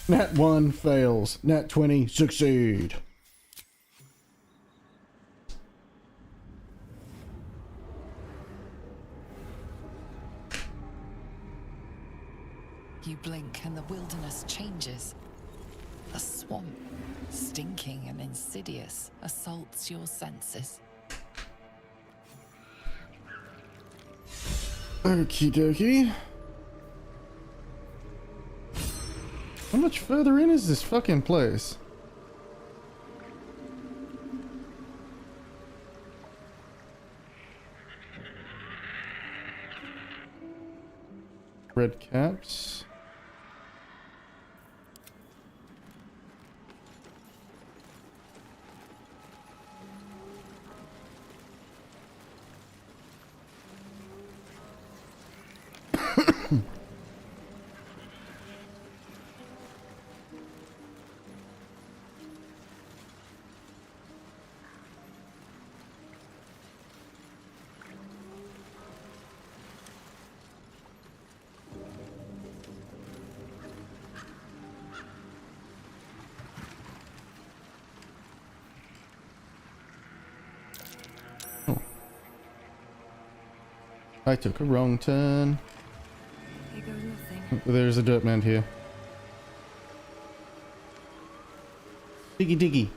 Nat 1 fails. Nat 20 succeed. You blink and the wilderness changes. A swamp, stinking and insidious, assaults your senses. Okie dokie. How much further in is this fucking place? Red caps. I took a wrong turn. Here goes nothing. There's a dirt mound here. Diggy diggy.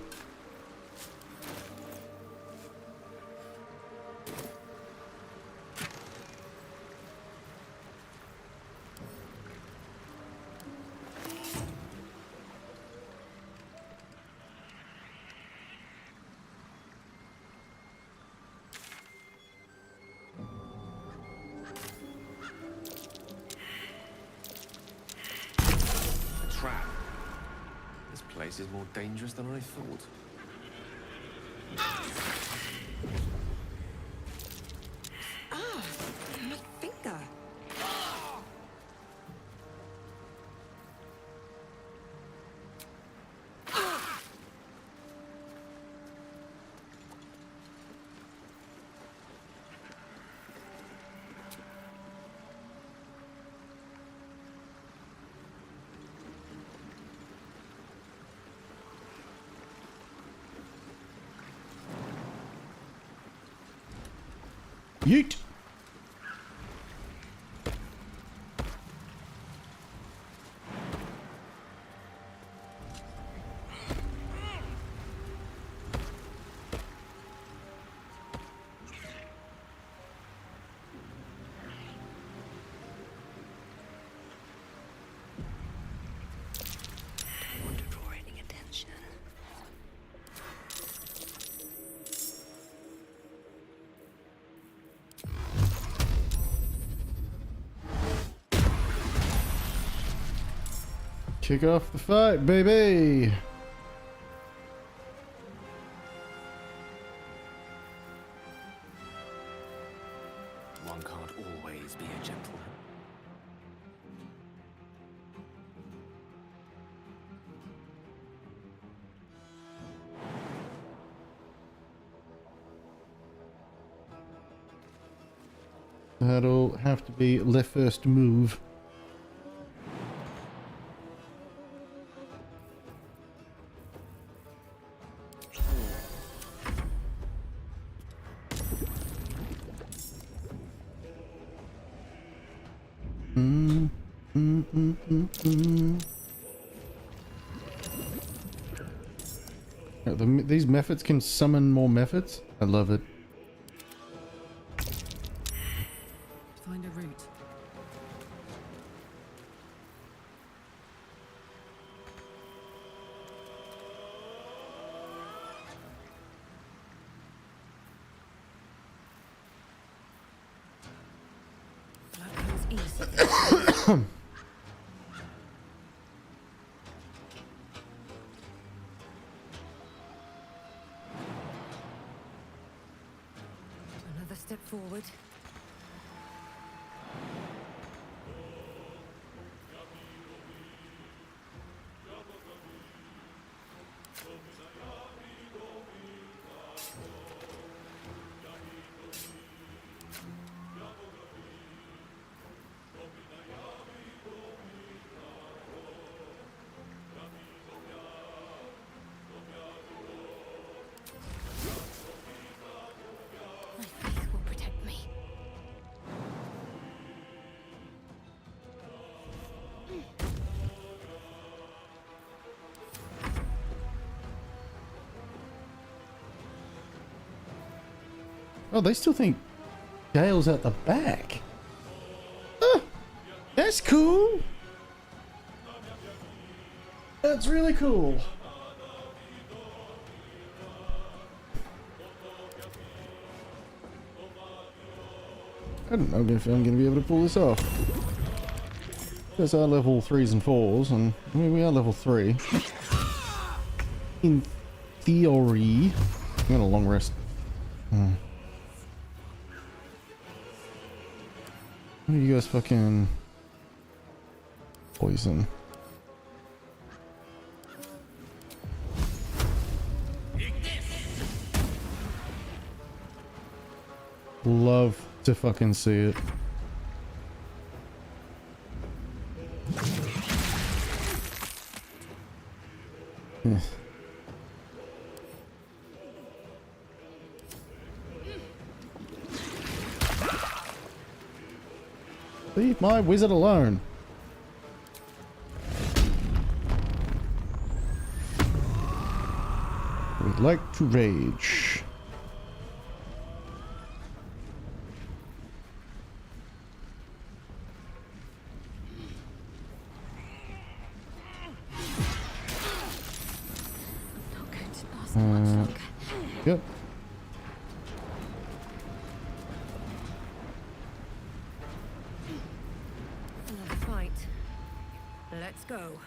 Trap. This place is more dangerous than I thought. Ah, my finger. Yeet. Want to draw any attention. Kick off the fight, baby. One can't always be a gentleman. That'll have to be the first move. These methods can summon more methods? I love it. Find a route. That was easy. Another step forward. My faith will protect me. Oh, they still think Gale's at the back. Oh, that's cool. That's really cool. I don't know if I'm going to be able to pull this off. Because our level 3s and 4s, and I mean, we are level 3. In theory. I'm going to long rest. What are you guys fucking poison? Love to fucking see it. Yeah. Leave my wizard alone. We'd like to rage. Yep. Another fight. Let's go.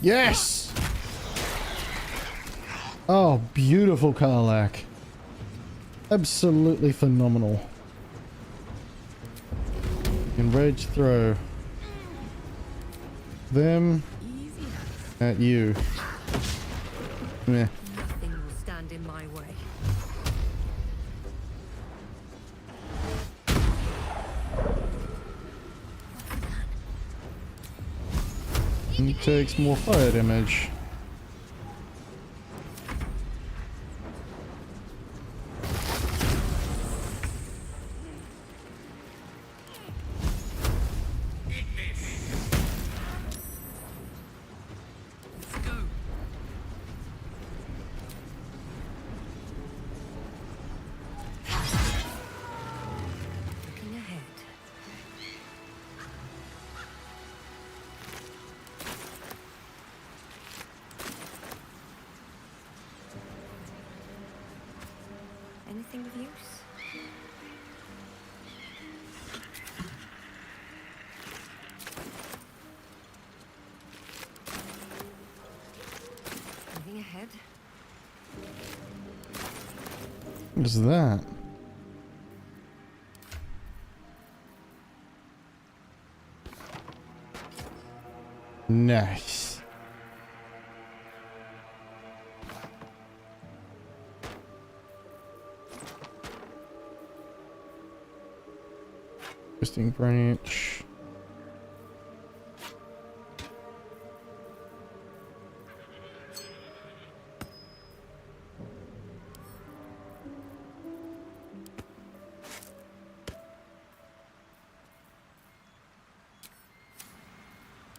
Yes! Oh, beautiful Karlak. Absolutely phenomenal. Enrage throw them at you. Meh. Nothing will stand in my way. He takes more fire damage. Looking ahead. Anything of use? Moving ahead. What is that? Nice. Twisting branch.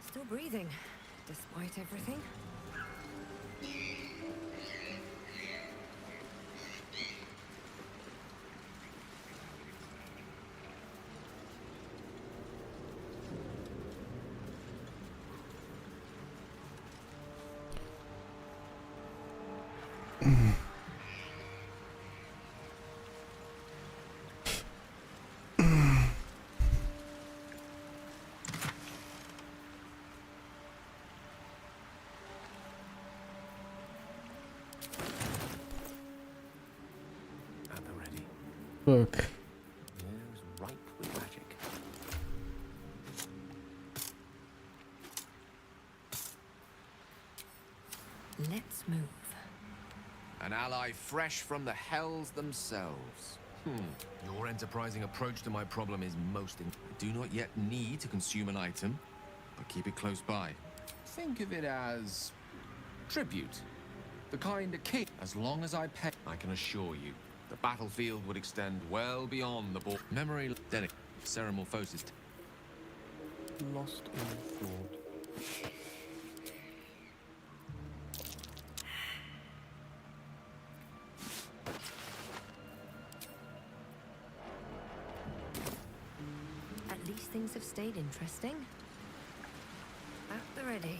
Still breathing, despite everything. Book. Years ripe with magic. Let's move. An ally fresh from the hells themselves. Your enterprising approach to my problem is most I do not yet need to consume an item, but keep it close by. Think of it as tribute. The kind a king. As long as I pay, I can assure you, the battlefield would extend well beyond the border. Memory dedicated. Ceremorphosis. Lost in thought. At least things have stayed interesting. At the ready.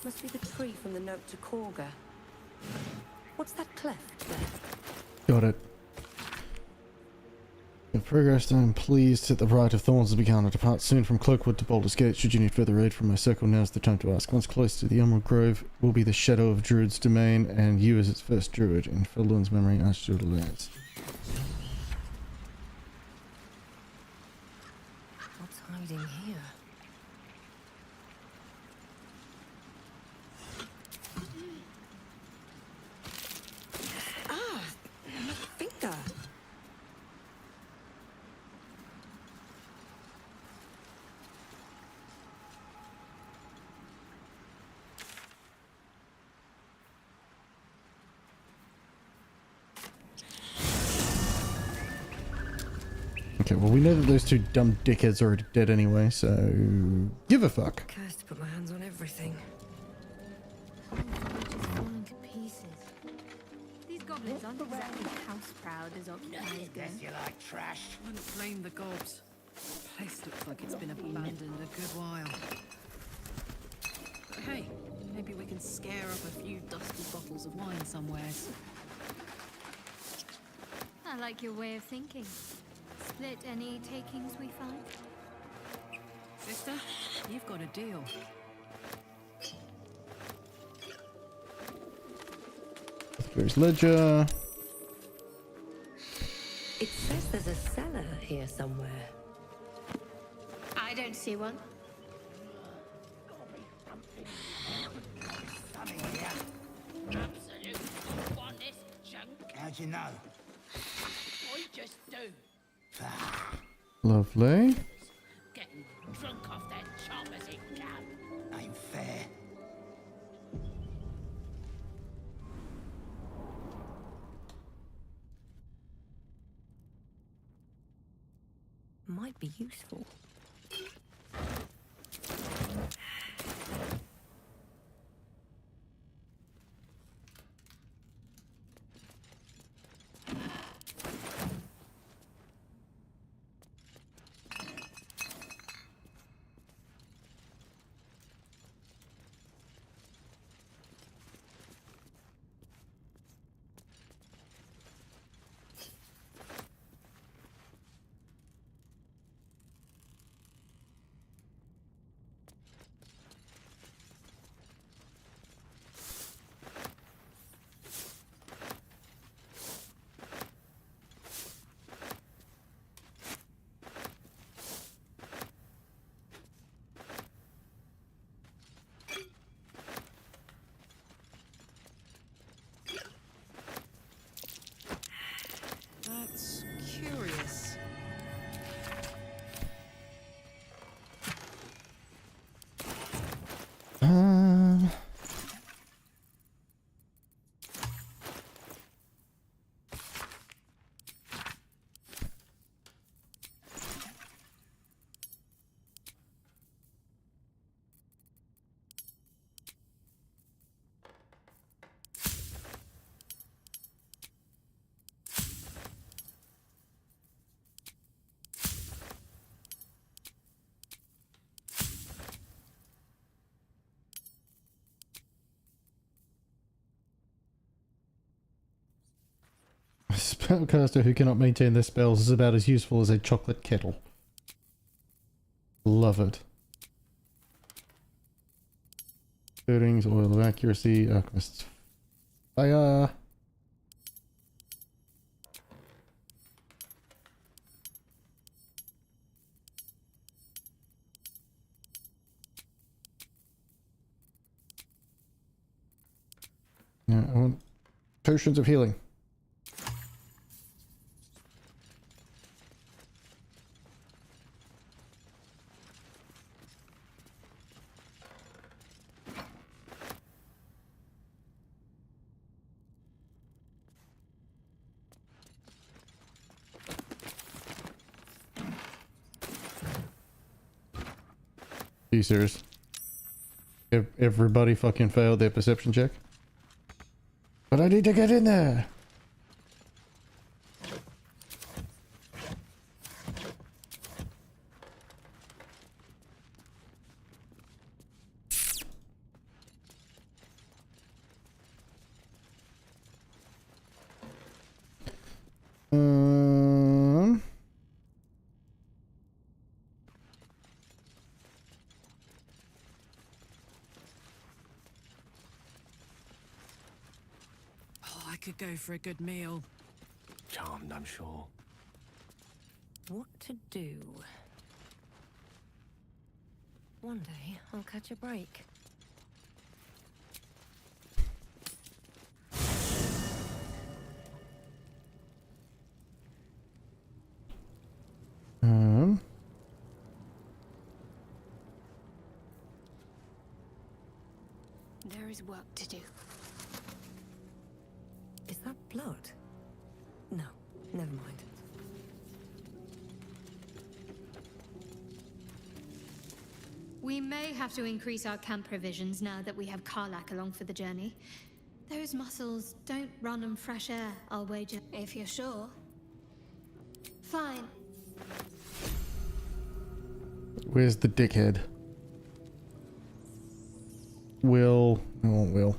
Must be the tree from the note to Korga. What's that cleft there? Got it. In progress, I am pleased that the Bright of Thorns has begun to depart soon from Cloakwood to Baldur's Gate. Should you need further aid from my circle, now's the time to ask. Once close to the Emerald Grove will be the Shadow of Druid's domain, and you as its first druid. In Felduin's memory, Archdruid Alliance. What's hiding here? Ah! My finger! Okay, well we know that those two dumb dickheads are already dead anyway, so give a fuck. Cursed to put my hands on everything. Just falling to pieces. These goblins aren't exactly house proud as occupiers go. You like trash? Wouldn't blame the gobs. Place looks like it's been abandoned a good while. But hey, maybe we can scare up a few dusty bottles of wine somewheres. I like your way of thinking. Split any takings we find? Sister, you've got a deal. There's ledger. It says there's a cellar here somewhere. I don't see one. Absolute honest junk. How'd you know? I just do. Lovely. Getting drunk off their choppers in camp. Ain't fair. Might be useful. That's curious. A spellcaster who cannot maintain their spells is about as useful as a chocolate kettle. Love it. Coatings, oil of accuracy, alchemist's fire. Yeah, I want potions of healing. Are you serious? Everybody fucking failed their perception check? But I need to get in there! Oh, I could go for a good meal. Charmed, I'm sure. What to do? One day, I'll catch a break. There is work to do. Is that blood? No, never mind. We may have to increase our camp provisions now that we have Karlak along for the journey. Those muscles don't run on fresh air, I'll wager. If you're sure. Fine. Where's the dickhead? Will. Oh, Will.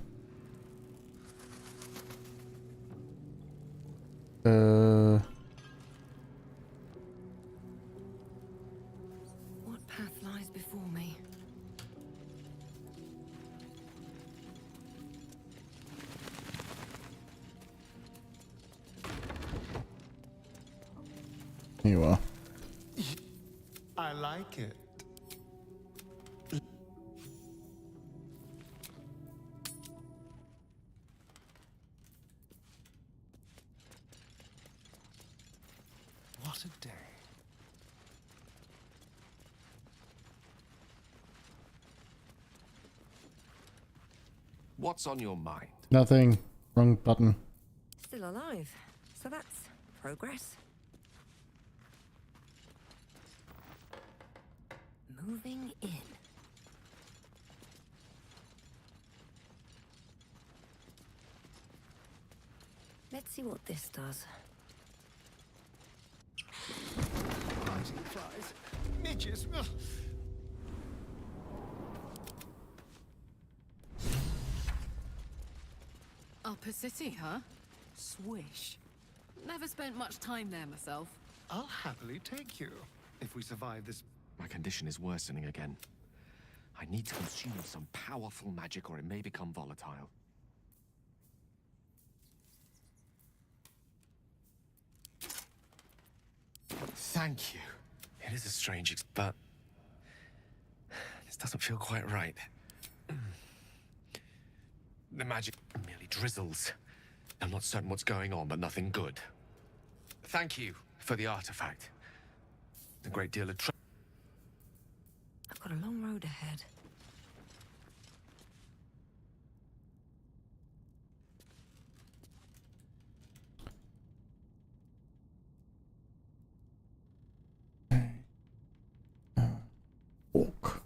What path lies before me? Here you are. I like it. What a day. What's on your mind? Nothing. Wrong button. Still alive, so that's progress. Moving in. Let's see what this does. Rising flies. Midges. Ugh. Upper City, huh? Swish. Never spent much time there myself. I'll happily take you if we survive this. My condition is worsening again. I need to consume some powerful magic or it may become volatile. Thank you. It is a strange but this doesn't feel quite right. The magic merely drizzles. I'm not certain what's going on, but nothing good. Thank you for the artifact. A great deal of I've got a long road ahead. Walk.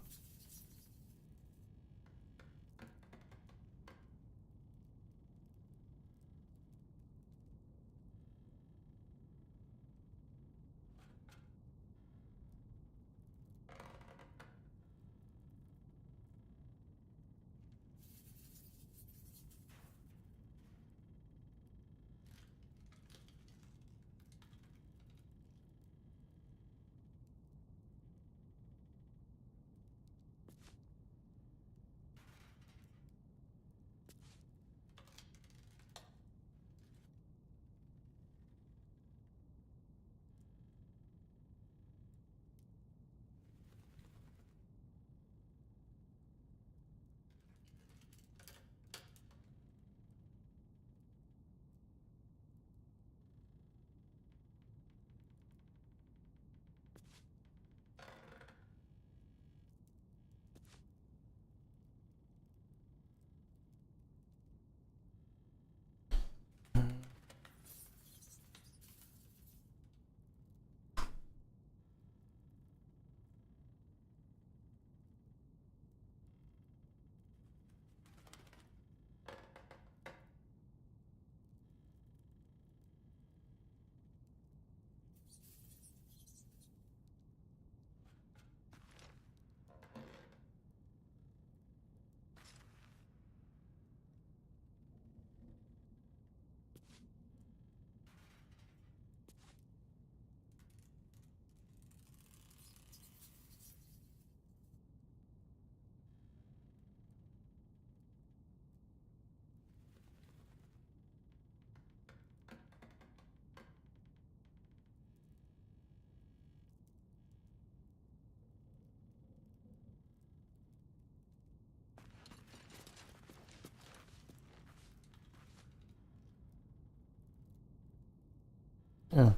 Yeah.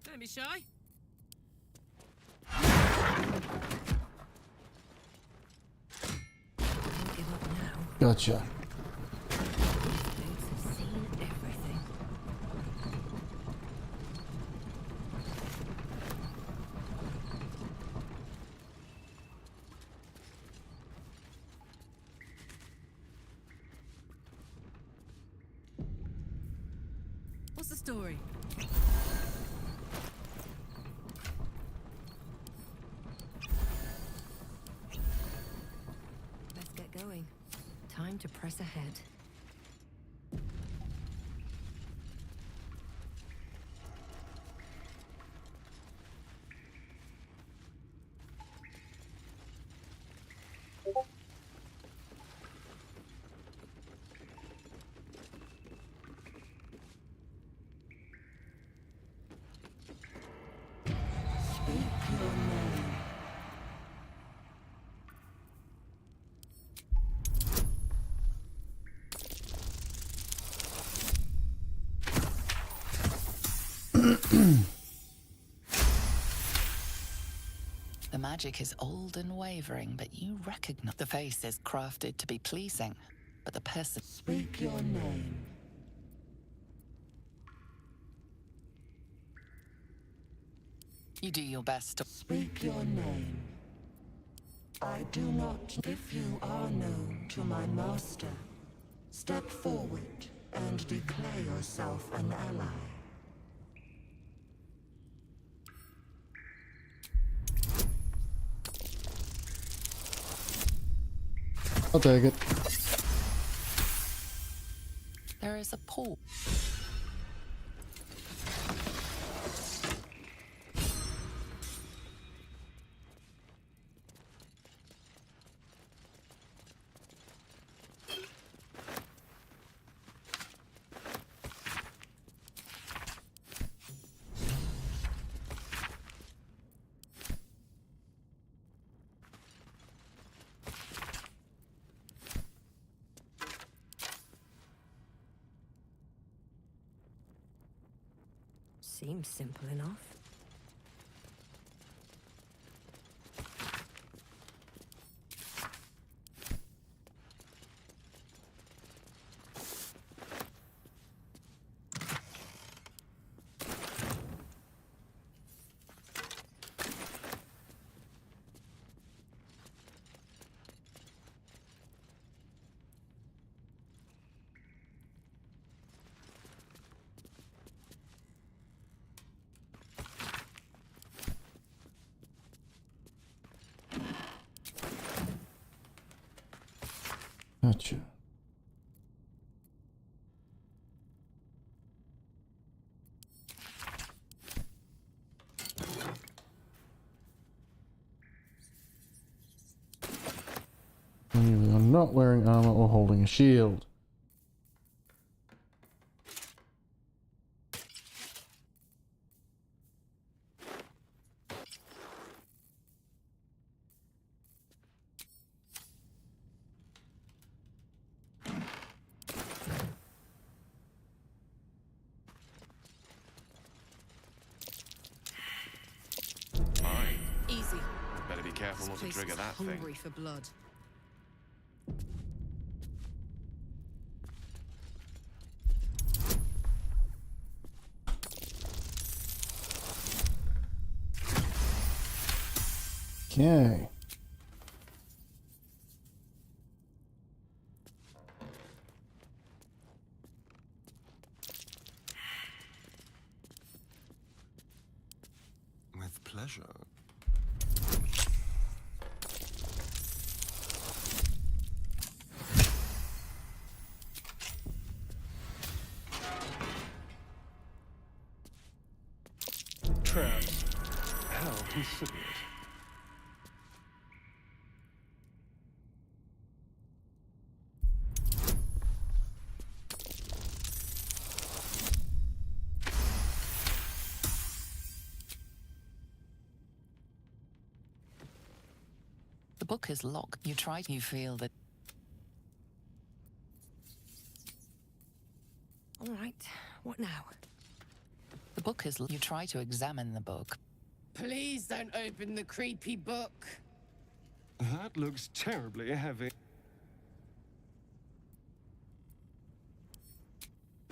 Don't be shy. Gotcha. What's the story? Let's get going. Time to press ahead. your name. The magic is old and wavering, but you recognize the face is crafted to be pleasing, but the person... Speak your name. You do your best to... Speak your name. I do not. If you are known to my master, step forward and declare yourself an ally. I'll take it. There is a pool. Seems simple enough. Gotcha. You are not wearing armor or holding a shield. Easy. Better be careful not to trigger that thing. Hungry for blood. Okay. With pleasure. Trap. How considerate. The book is locked. You feel that... All right, what now? The book is... You try to examine the book. Please don't open the creepy book. That looks terribly heavy.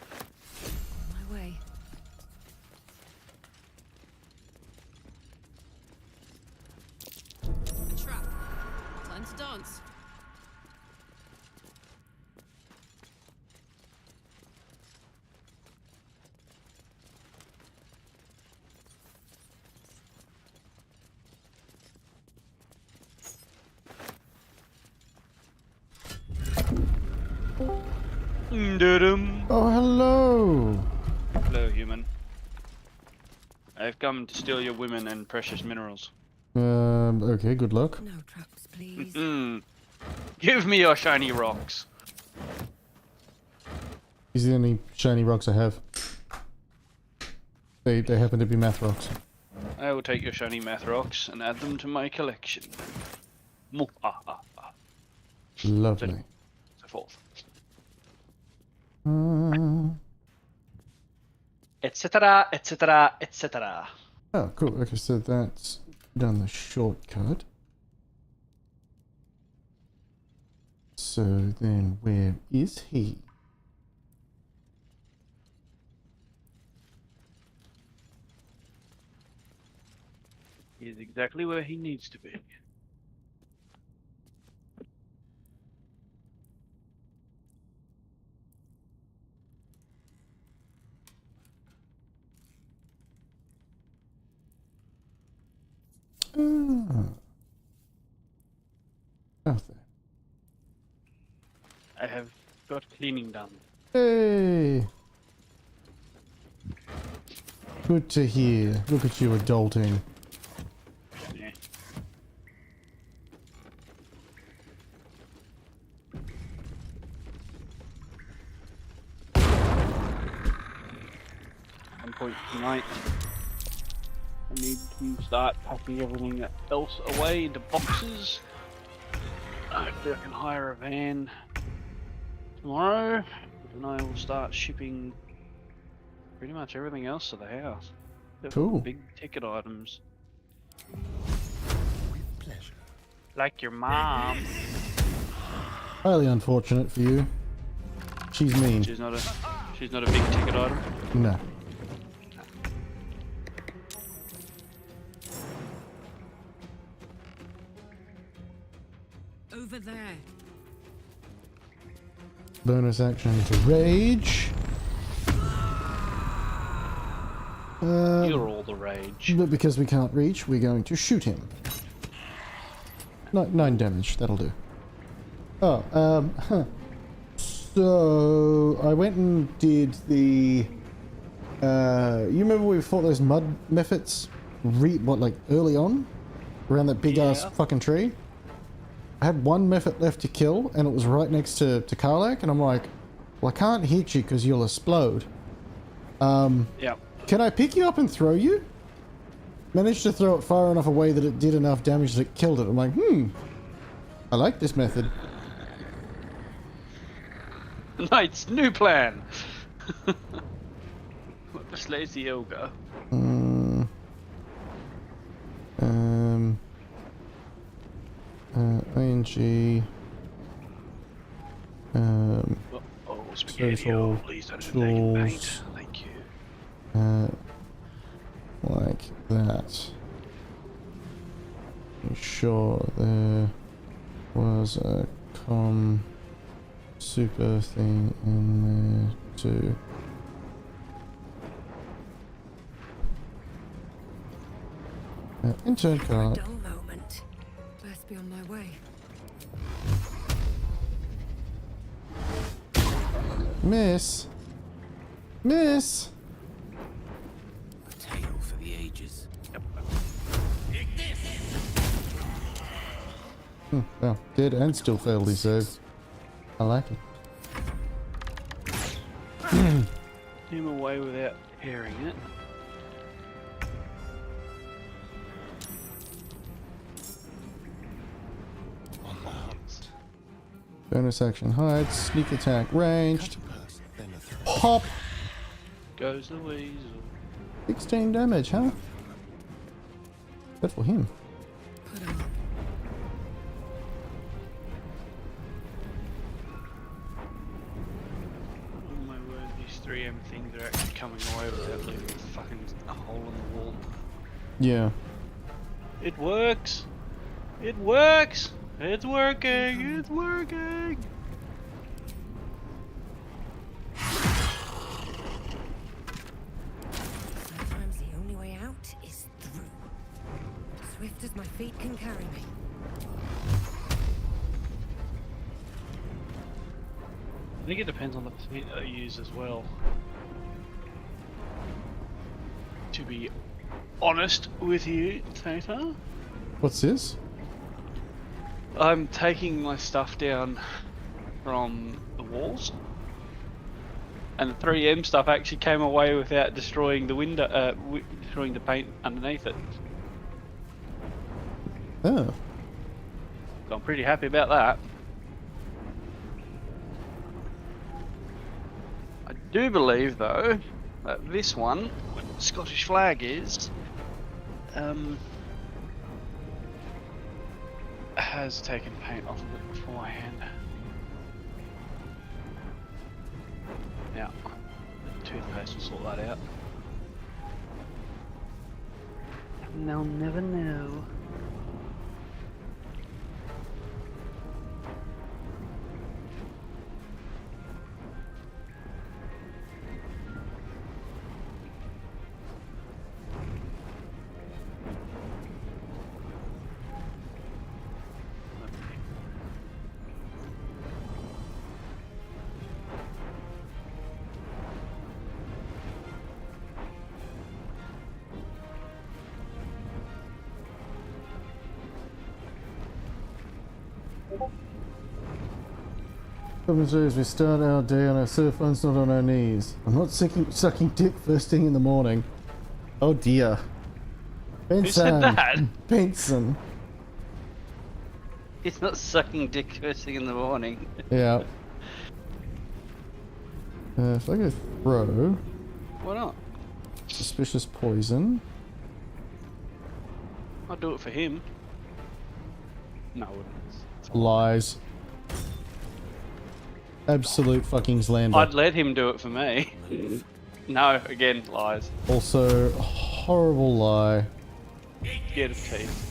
On my way. A trap. Time to dance. Oh, hello! Hello, human. I've come to steal your women and precious minerals. Okay, good luck. No traps, please. Give me your shiny rocks. These are the only shiny rocks I have. They happen to be math rocks. I will take your shiny math rocks and add them to my collection. Lovely. It's a fourth. Etc. Etc. Etc. Oh, cool. Okay, so that's done the shortcut. So then, where is he? He is exactly where he needs to be. Ah. Out there. I have got cleaning done. Hey! Good to hear. Look at you adulting. Yeah. One point tonight. I need to start packing everything else away into boxes. Hopefully I can hire a van tomorrow, and I will start shipping pretty much everything else to the house. Cool. Big ticket items. With pleasure. Like your mom. Highly unfortunate for you. She's mean. She's not a big ticket item. No. Over there. Bonus action to rage. You're all the rage. But because we can't reach, we're going to shoot him. 9 damage, that'll do. Oh, So, I went and did the... you remember we fought those mud mephits? Like, early on? Around that big-ass fucking tree? I had one mephit left to kill, and it was right next to Karlach, and I'm like, well, I can't hit you because you'll explode. Yeah. Can I pick you up and throw you? Managed to throw it far enough away that it did enough damage that it killed it. I'm like, I like this method. Nice, new plan. What the lazy ogre? ING. Spaghetti. Social Please don't tools. Thank you. Like that. I'm sure there was a super thing in there too. Intern card. Dull moment. Best be on my way. Miss. Miss. A tale for the ages. Well, did and still failed his save. I like it. Him away without hearing it. Bonus action hide, sneak attack ranged. Pop! Goes the weasel. 16 damage, huh? Good for him. Oh my word, these 3M things are actually coming away without leaving a fucking hole in the wall. Yeah. It works! It works! It's working! It's working! Sometimes the only way out is through. Swift as my feet can carry me. I think it depends on the paint I use as well. To be honest with you, Tater. What's this? I'm taking my stuff down from the walls, and the 3M stuff actually came away without destroying the window, screwing the paint underneath it. Oh. So I'm pretty happy about that. I do believe, though, that this one, where the Scottish flag is, has taken paint off of it beforehand. Now, the toothpaste will sort that out. And they'll never know. Problem is, we start our day on our cell phones, not on our knees. I'm not sucking dick first thing in the morning. Oh dear. Benson. Who said that? Benson. He's not sucking dick first thing in the morning. Yeah. If I go throw... Why not? Suspicious poison. I'll do it for him. No, I wouldn't. Lies. Absolute fucking slander. I'd let him do it for me. No, again, lies. Also, horrible lie. Get of teeth.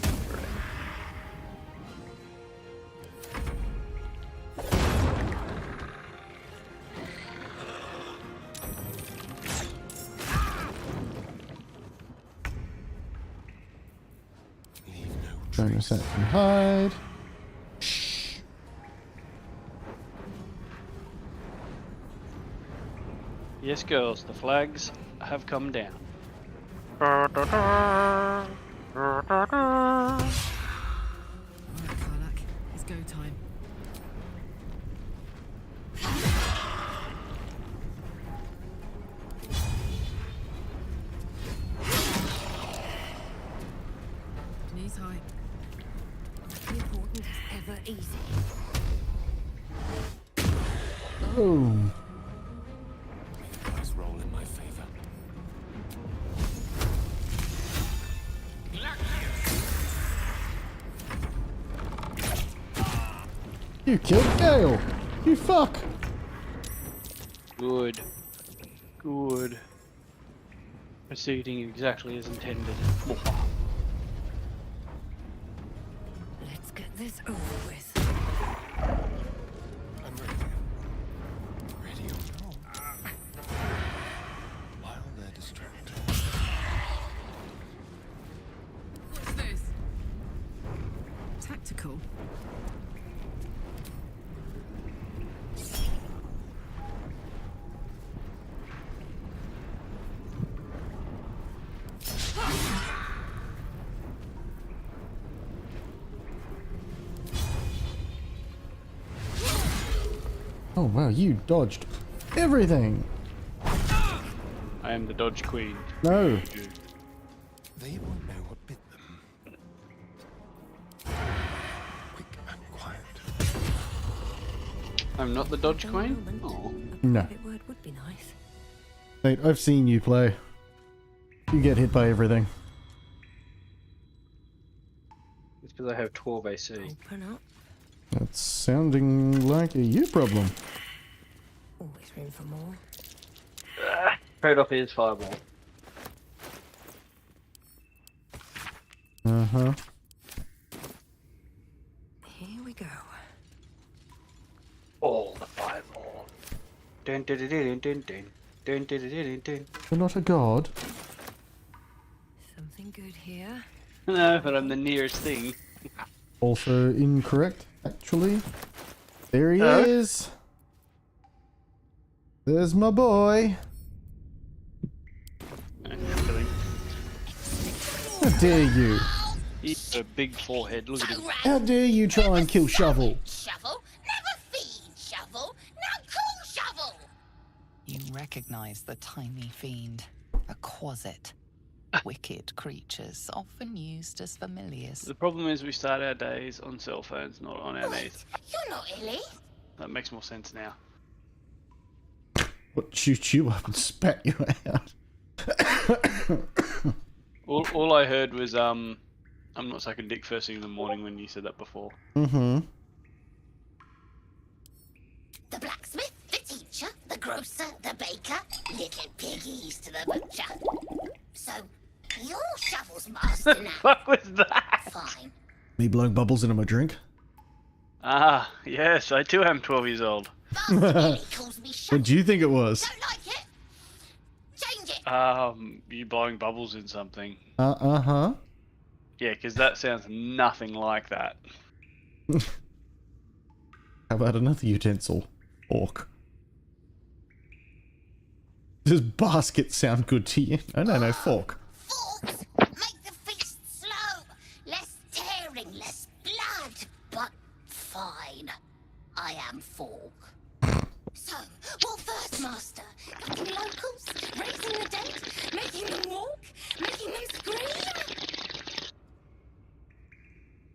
Trying to set and hide. Yes, girls, the flags have come down. Alright, Karlak. It's go time. Knees high. Important as ever easy. Oh. Dice roll in my favor. You killed Gale! You fuck! Good. Good. Proceeding exactly as intended. Let's get this over with. I'm ready. Ready or not. While they're distracted. What's this? Tactical. Oh wow, you dodged everything! I am the Dodge Queen. No! They won't know what bit them. Quick and quiet. I'm not the Dodge Queen? Oh. No. Private word would be nice. Mate, I've seen you play. You get hit by everything. It's because I have 12 AC. Open up. That's sounding like a you problem. Always room for more. Trade-off is fireball. Uh-huh. Here we go. All the fireball. Dun dun dun dun dun dun dun dun dun dun. You're not a god. Something good here. No, but I'm the nearest thing. Also incorrect, actually. There he Oh? is. There's my boy. How dare you? He's got a big forehead, look at him. How dare you try and kill Shovel? Shovel? Never feed Shovel. Now call Shovel. You recognize the tiny fiend, a quasit. Wicked creatures, often used as familiars. The problem is we start our days on cell phones, not on our knees. You're not Illy. That makes more sense now. What, shoot you up and spat you out? All I heard was, I'm not sucking dick first thing in the morning when you said that before. Mm-hmm. The blacksmith, the teacher, the grocer, the baker, little piggies to the butcher. So, you're Shovel's master now. What was that? Fine. Me blowing bubbles into my drink? Ah, yes, I too am 12 years old. What do you think it was? Change it. You blowing bubbles in something. Uh-huh. Yeah, because that sounds nothing like that. How about another utensil? Fork. Does basket sound good to you? No, fork. Forks make the feast slow. Less tearing, less blood. But fine. I am fork. So, what first, master? Cutting locals? Raising the dead? Making them walk? Making them scream?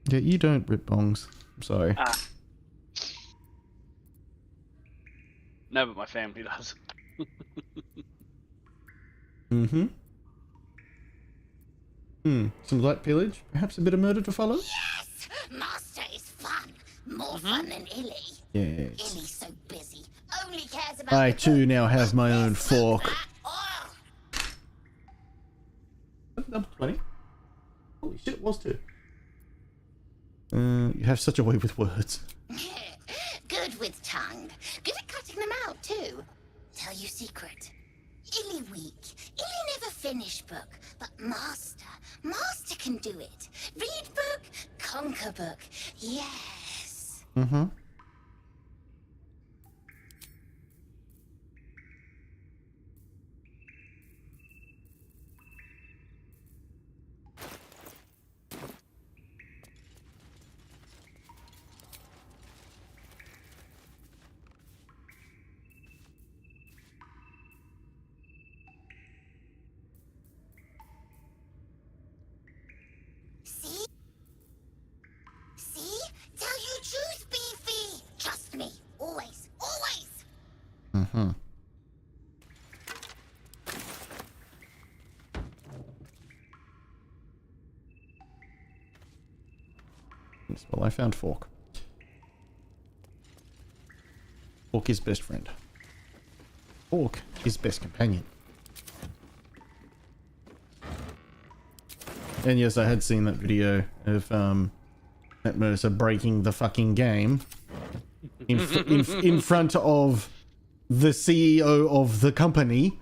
Yeah, you don't rip bongs. I'm sorry. No, but my family does. Mm-hmm. Some light pillage? Perhaps a bit of murder to follow? Yes! Master is fun. More fun than Illy. Yes. Illy's so busy. Only cares about I the too now have my own fork. Number 20. Holy shit, it was too. You have such a way with words. Good with tongue. Good at cutting them out, too. Tell you secret. Illy weak. Illy never finish book. But Master can do it. Read book, conquer book. Yes. Mm-hmm. See? Tell you truth, Beefy. Trust me. Always. Always. Mm-hmm. Yes, well, I found fork. Fork is best friend. Fork is best companion. And yes, I had seen that video of Matt Mercer breaking the fucking game in front of the CEO of the company.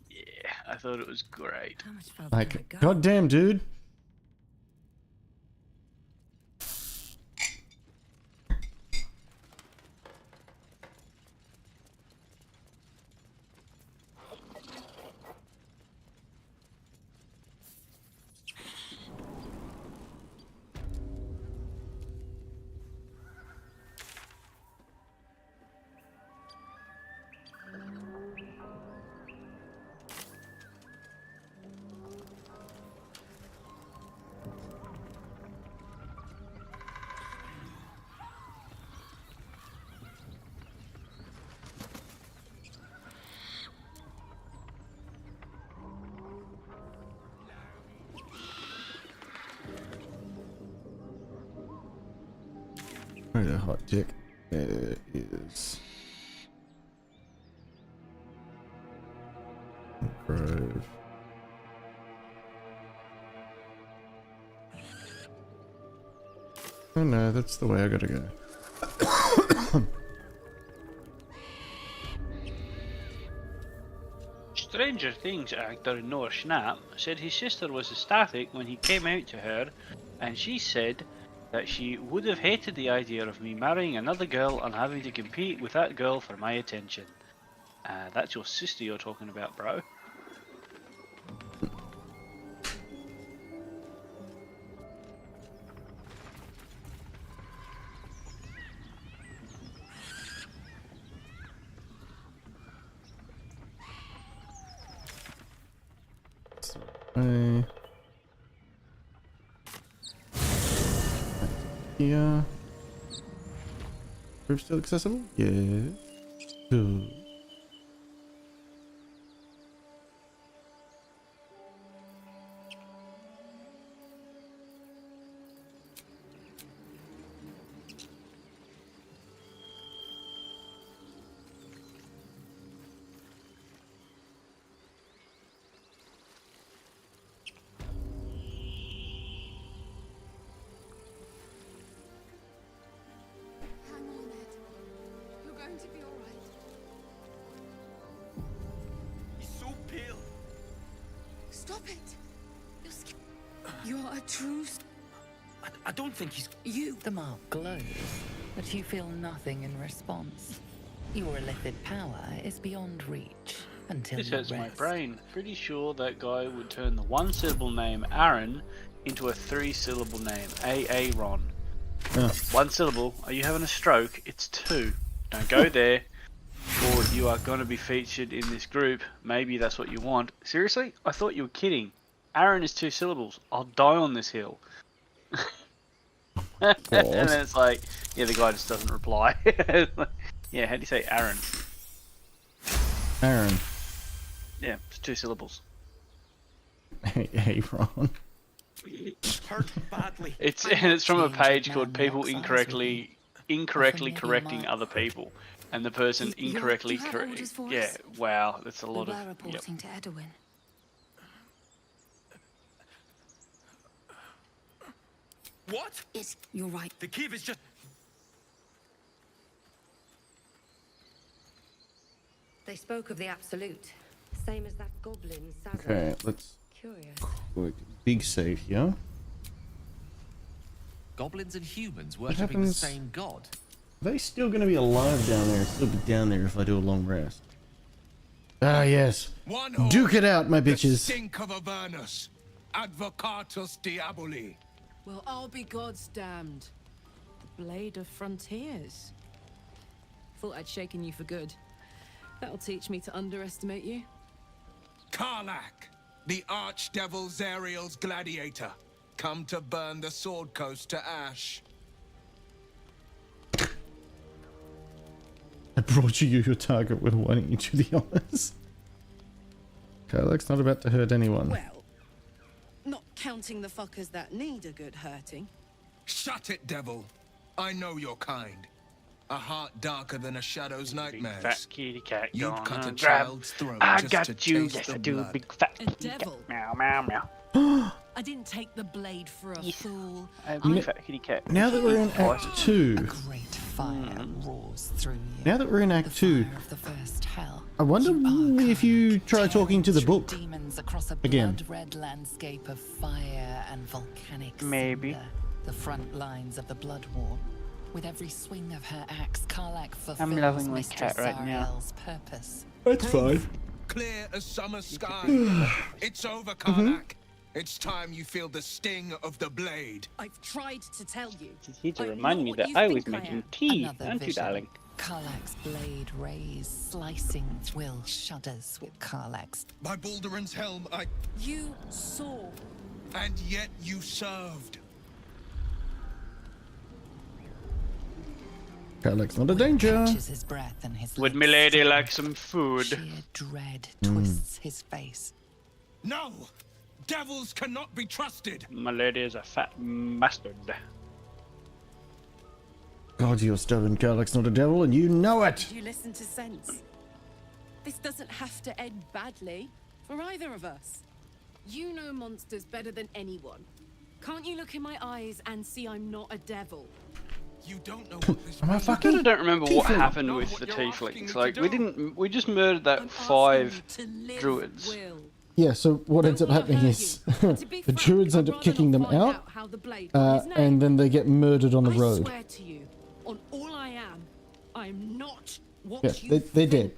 Yeah, I thought it was great. Like, goddamn, dude. Where's the hot dick? There it is. Grove. Oh no, that's the way I gotta go. Stranger Things actor Noah Schnapp said his sister was ecstatic when he came out to her, and she said that she would have hated the idea of me marrying another girl and having to compete with that girl for my attention. That's your sister you're talking about, bro. Yeah. Roof still accessible? Yeah. Good. Going to be all right. He's so pale. Stop it! You're a true. I don't think he's. You. The mark glows, but you feel nothing in response. Your illithid power is beyond reach until This you hurts my rest. brain. Pretty sure that guy would turn the one-syllable name Aaron into a three-syllable name Aaron. Yeah. One syllable. Are you having a stroke? It's two. Don't go there, or you are going to be featured in this group. Maybe that's what you want. Seriously? I thought you were kidding. Aaron is two syllables. I'll die on this hill. And then it's like, yeah, the guy just doesn't reply. Yeah, how do you say Aaron? Aaron. Yeah, it's two syllables. Hey, Ron. Hurt badly. It's from a page called People Incorrectly Correcting Other People, and the person incorrectly correct. Yeah, wow, that's a lot We of. were reporting to Edwin. What? You're right. The cave is just. They spoke of the Absolute. Same as that goblin, Sazza. Okay, let's Curious. quick big save here. Goblins and humans What worshipping the happens- same god. Are they still going to be alive down there? Still be down there if I do a long rest. Ah, yes. Duke it out, my The bitches. stink of Avernus. Advocatus Diaboli. Well, I'll be God's damned. The blade of frontiers. Thought I'd shaken you for good. That'll teach me to underestimate you. Karlach, the archdevil Zariel's gladiator. Come to burn the Sword Coast to ash. I brought you your target. Well, why don't you do the honors? Karlach's not about to hurt anyone. Well, not counting the fuckers that need a good hurting. Shut it, devil. I know your kind. A heart darker than a shadow's nightmares. Fat kitty cat You'd gonna cut a grab. child's throat I just got to you. taste Yes, the I do. blood. Big fat A kitty cat. devil. Meow meow meow. I didn't take the blade for a fool. Big fat kitty cat. Now that we're in Act 2, Great fire roars through you. now that we're in Act 2, Fire of the first hell. I wonder if you try talking to the book Demons across a again. blood-red landscape of fire and volcanic Maybe. cinder, the front lines of the blood war. With every swing of her axe, Karlach fulfills I'm loving my Mistress cat right now. Zariel's purpose. That's fine. Clear as summer sky. It's over, Mm-hmm. Karlach. It's time you feel the sting of the blade. I've tried to tell you. It's here to I'm remind not me what that you I was think I making am. tea, Another aren't you, vision. darling? Karlach's blade rays, slicing Will shudders with Karlach's. By Balduran's helm, You saw. and yet you served. Karlach's not a danger. Catches his breath and his Would lips milady stiffen. like some food? Sheer dread twists his face. No! Devils cannot be trusted! Milady is a fat bastard. God, you're stubborn. Karlach's not a devil, and you know it. Did you listen to sense? This doesn't have to end badly for either of us. You know monsters better than anyone. Can't you look in my eyes and see I'm not a devil? You don't know what this Am I I fucking? kind of don't remember what Tiefling. happened Know with what the you're asking me tieflings. to Like do. we just murdered that I'm 5 asking you to live, druids. Will. Yeah, so what ends up Don't wanna happening hurt is you. To be the frank, druids end I'd up kicking rather them not find out, how the blade got his name. and then they get murdered on the I road. swear to you, on all I am, I'm not what Yeah, you they're dead.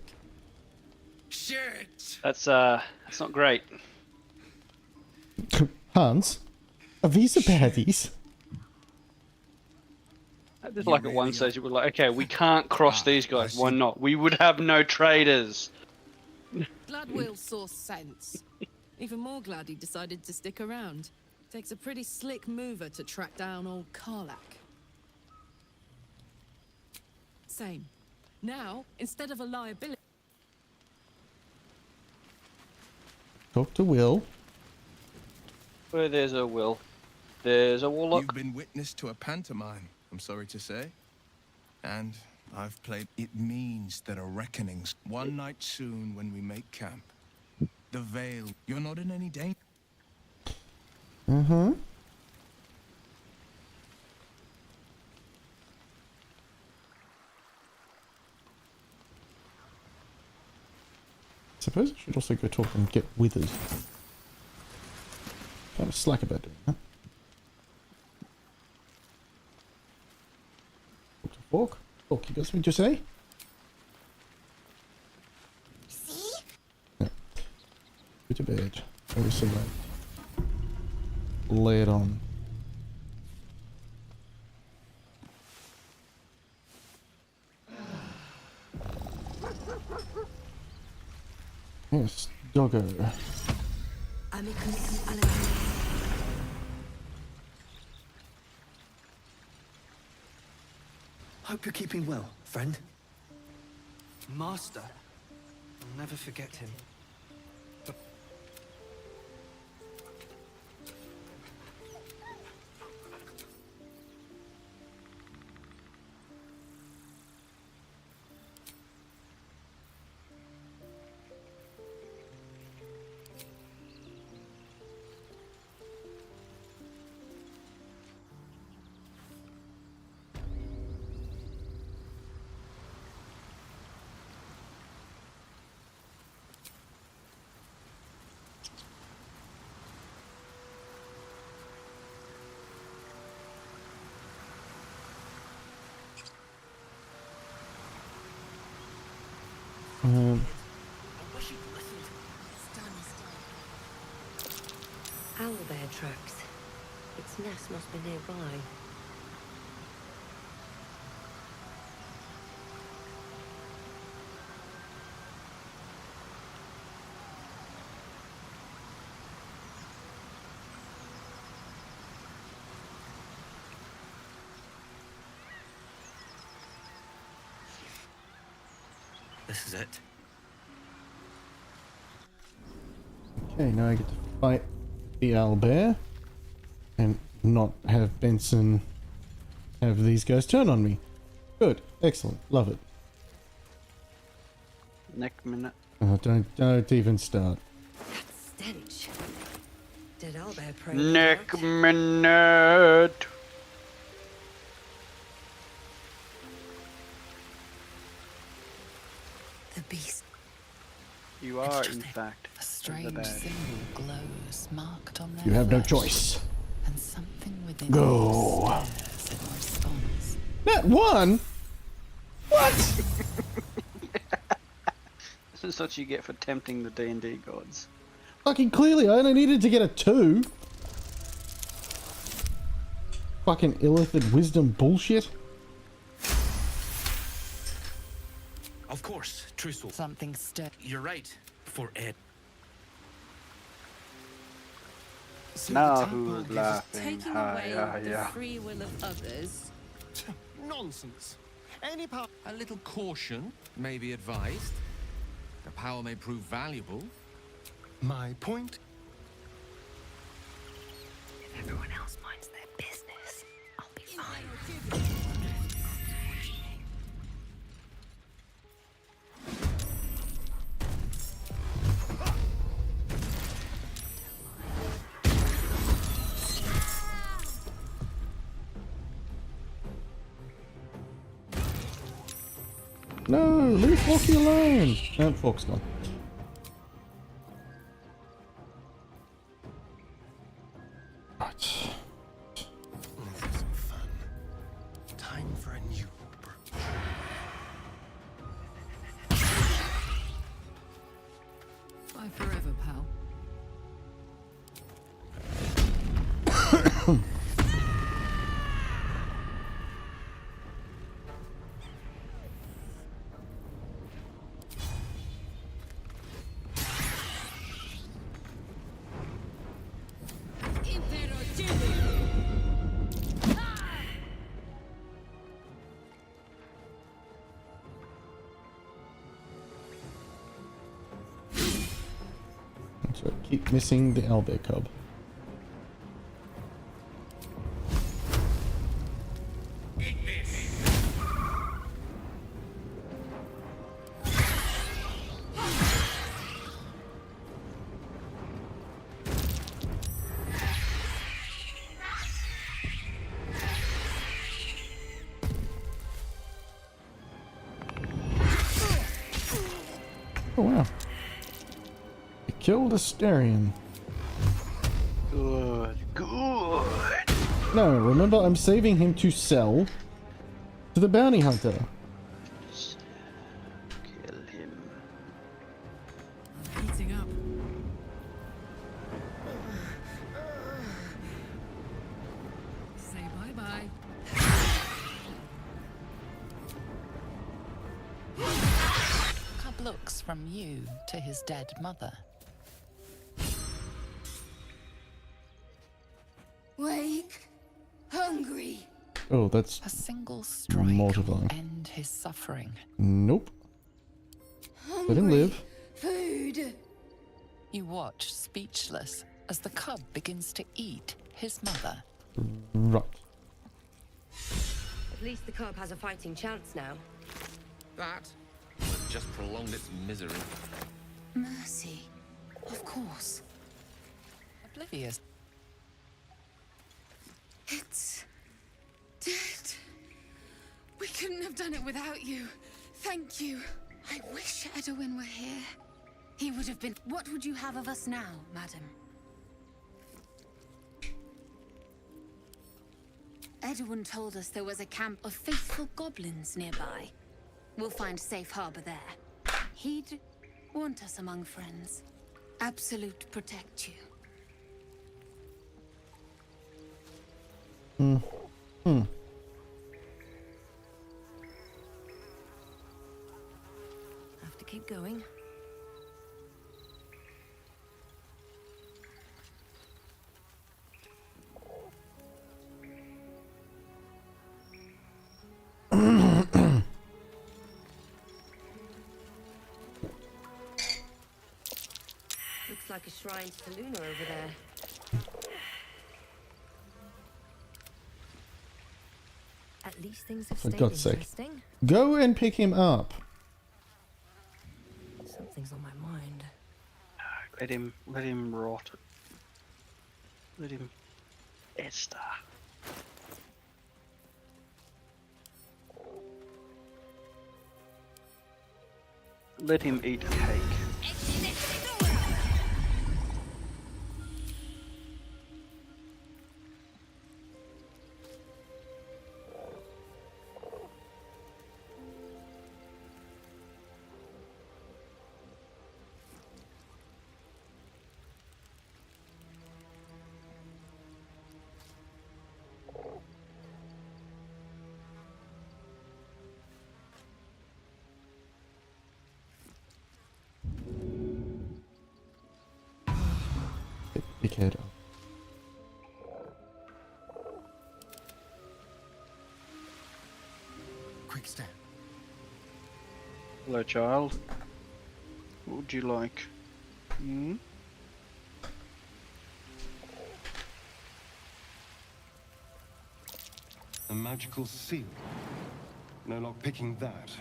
Shit! That's not great. Hans, are these the baddies? Just like at one stage, we were like, okay, we can't cross these guys. Why not? We would have no traders. Blood will saw sense. Even more glad he decided to stick around. Takes a pretty slick mover to track down old Karlach. Same. Now, instead of a liability... Talk to Will. Where there's a will, there's a warlock. You've been witness to a pantomime, I'm sorry to say. And I've played... It means there are reckonings. One night soon when we make camp. The Veil. You're not in any danger. Mm-hmm. Suppose I should also go talk and get withered. Kind of slack about doing that. Talk to Fork. Fork, you got something to say? See? No. Go to bed. Already so late. Lay it on. Yes, doggo. Hope you're keeping well, friend. Master. I'll never forget him. Owlbear tracks. Its nest must be nearby. This is it. Okay, now I get to fight the owlbear and not have Benson have these guys turn on me. Good, excellent, love it. Neck minute. Oh, don't even start. That stench. Did owlbear pray? Neck minute. The beast. You are, in fact, A strange bad. symbol glows, marked on their You have no flesh, choice. and something within Go. you stirs in response. That one? What? This is what you get for tempting the D&D gods. Fucking clearly, I only needed to get a 2. Fucking illithid wisdom bullshit. Of course, truthful. Something stir. You're right. For Ed. Now who's laughing? Taking Ah, away yeah, the yeah. free will of others. Nonsense. Any power... A little caution may be advised. The power may prove valuable. My point? If everyone else minds their business, I'll be fine. No, leave Forky alone. No, Fork's gone. Right. This is fun. Time for a new... Bye forever, pal. keep missing the owlbear cub. Oh wow. I killed a Starion. Good, good. No, remember I'm saving him to sell to the bounty hunter. Kill him. Heating up. Say bye-bye. Cub looks from you to his dead mother. Wake. Hungry. Oh, that's A single strike mortifying. will end his suffering. Nope. Hungry. Let him live. Food. You watch speechless as the cub begins to eat his mother. Right. At least the cub has a fighting chance now. That would have just prolonged its misery. Mercy. Of course. Oblivious. It's dead. We couldn't have done it without you. Thank you. I wish Edwin were here. He would have been... What would you have of us now, madam? Edwin told us there was a camp of faithful goblins nearby. We'll find safe harbor there. He'd want us among friends. Absolute protect you. Have to keep going. Looks like a shrine to Luna over there. At least things have For stayed God's sake. interesting. Go and pick him up. Something's on my mind. Let him rot. Let him Esther. Let him eat cake. Big head. Quick step. Hello, child. What would you like? Hmm? A magical seal. No luck picking that.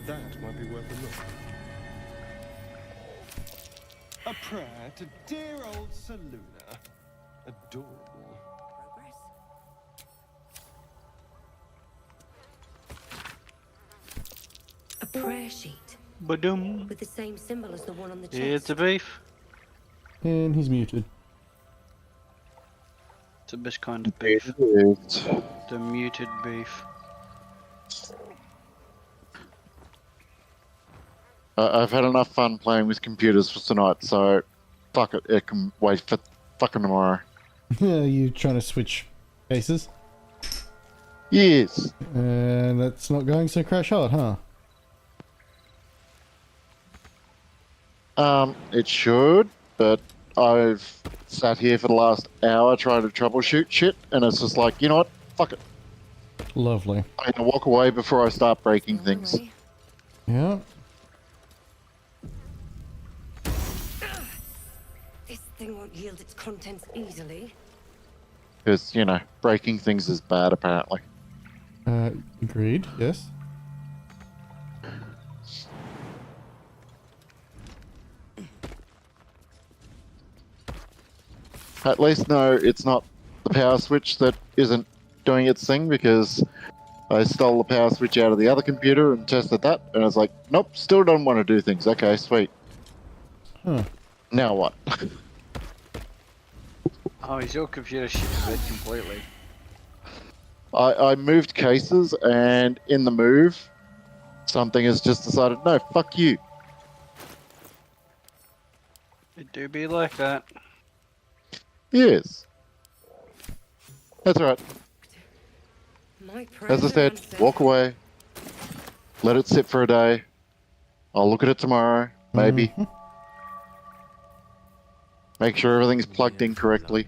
That might be worth a look. A prayer to dear old Saluna. Adorable. A prayer sheet. Badum. With the same symbol as the one on the chest. It's a beef. And he's muted. It's the best kind of beef. The muted beef. I've had enough fun playing with computers for tonight, so fuck it. It can wait for fucking tomorrow. You trying to switch cases? Yes. And that's not going so crash hard, huh? It should, but I've sat here for the last hour trying to troubleshoot shit, and it's just like, you know what? Fuck it. Lovely. I'm gonna walk away before I start breaking things. Yeah. This thing won't yield its contents easily. Because, you know, breaking things is bad, apparently. Agreed, yes. At least no, it's not the power switch that isn't doing its thing, because I stole the power switch out of the other computer and tested that, and I was like, nope, still don't want to do things. Okay, sweet. Huh. Now what? Oh, is your computer shit the bed completely? I moved cases, and in the move, something has just decided, no, fuck you. It do be like that. Yes. That's right. My As I prayers are said, answered. walk away. Let it sit for a day. I'll look at it tomorrow, maybe. Make sure everything's plugged in correctly.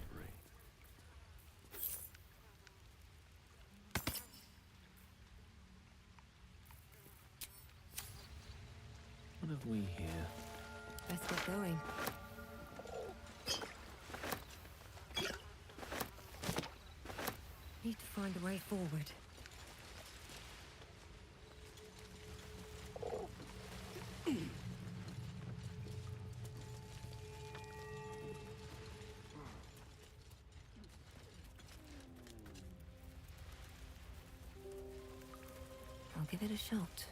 What have we here? Best get going. Need to find a way forward. I'll give it a shot.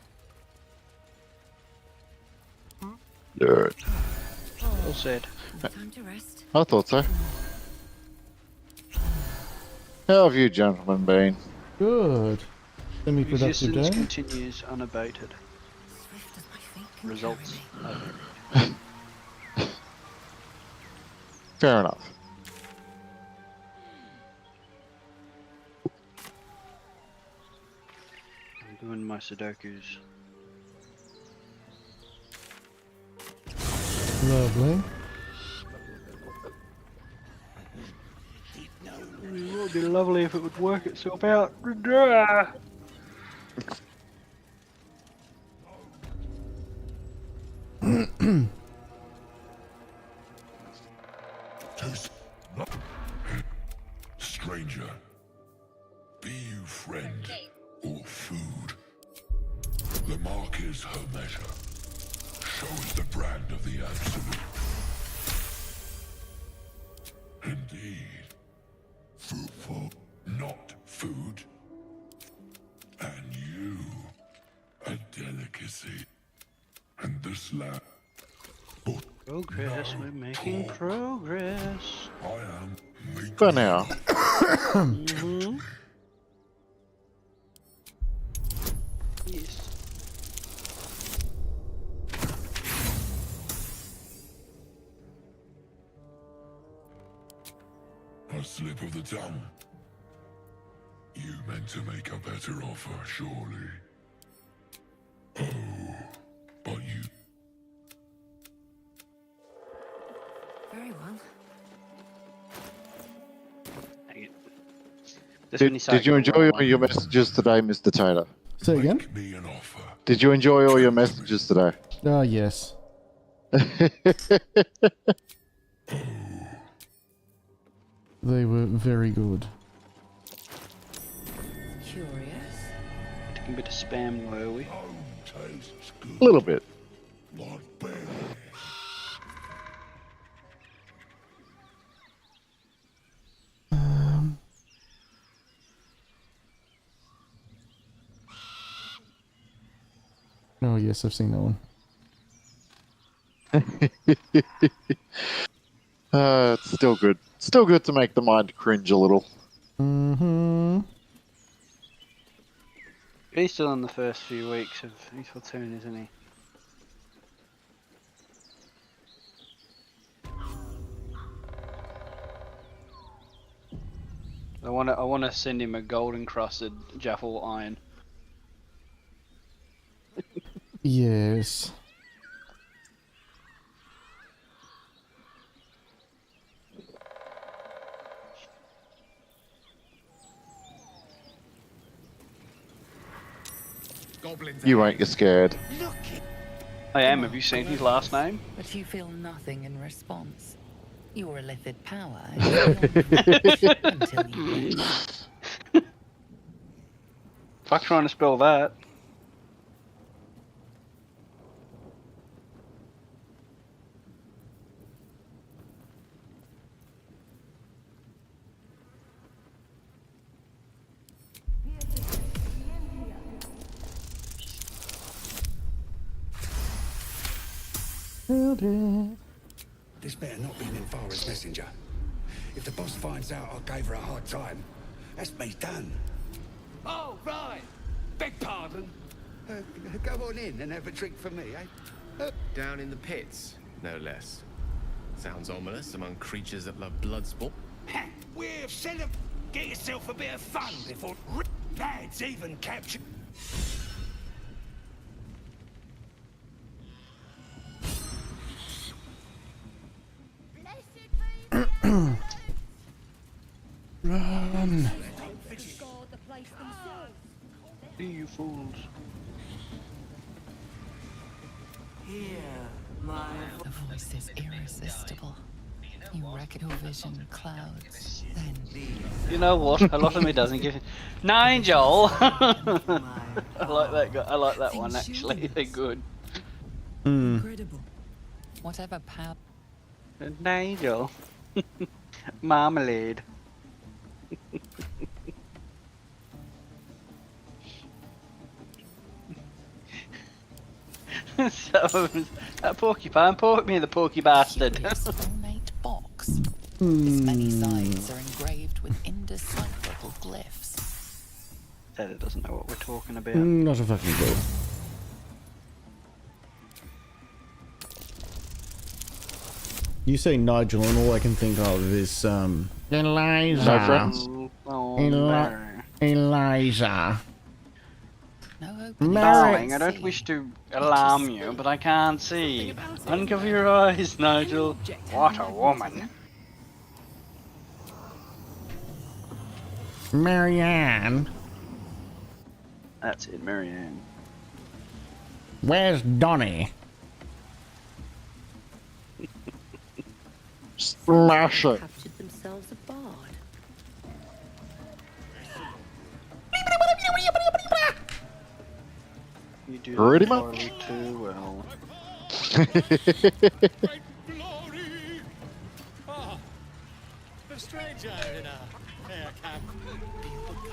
Good. Well said. Time to rest. I thought so. How have you gentlemen been? Good. Semi-productive Resistance day. continues unabated. Results. Fair enough. I'm doing my Sudokus. Lovely. It would be lovely if it would work itself out. Stranger, be you friend or food, the mark is her measure. Shows the brand of the absolute. Indeed, fruitful, not food. And you, a delicacy. And this land. Progress, we're making progress. I am making For now. Mhm. Yes. a slip of the tongue. You meant to make a better offer, surely. Oh, but you... Very well. Did you enjoy all your messages today, Mr. Tater? Say again? Did you enjoy all your messages today? Ah, yes. They were very good. Curious. Taking a bit of spam, were we? A little bit. Oh, yes, I've seen that one. It's still good. Still good to make the mind cringe a little. Mm-hmm. He's still in the first few weeks of Equaltoon, isn't he? The wanna send him a gold encrusted Jaffle iron. Yes. You won't get scared. I am. Have you seen his last name? But you feel nothing in response. Your illithid power until you rest. Fuck trying to spell that. This better not be Ninfara's messenger. If the boss finds out I gave her a hard time, that's me done. Oh, right. Beg pardon. Go on in and have a drink for me, eh? Down in the pits, no less. Sounds ominous among creatures that love blood sport. We're celebrating. Get yourself a bit of fun before lads even capture. Run. You fools. The voice is irresistible. You wreck your vision clouds, then... You know what? A lot of me doesn't give. Nigel. I like that guy. I like that one actually. They're good. Incredible. Whatever power... Nigel. Marmalade. So, that porcupine, port me the porky bastard. ornate box. Its many sides are engraved with indecipherable glyphs. Tater doesn't know what we're talking about. Not a fucking clue. You say Nigel, and all I can think of is Eliza. No friends. Eliza. Darling, I don't wish to alarm you, but I can't see. Uncover your eyes, Nigel. What a woman. Marianne. That's it, Marianne. Where's Donnie? Smash it. Captured themselves a bard. You do Pretty that much. too well. A stranger in a fair camp.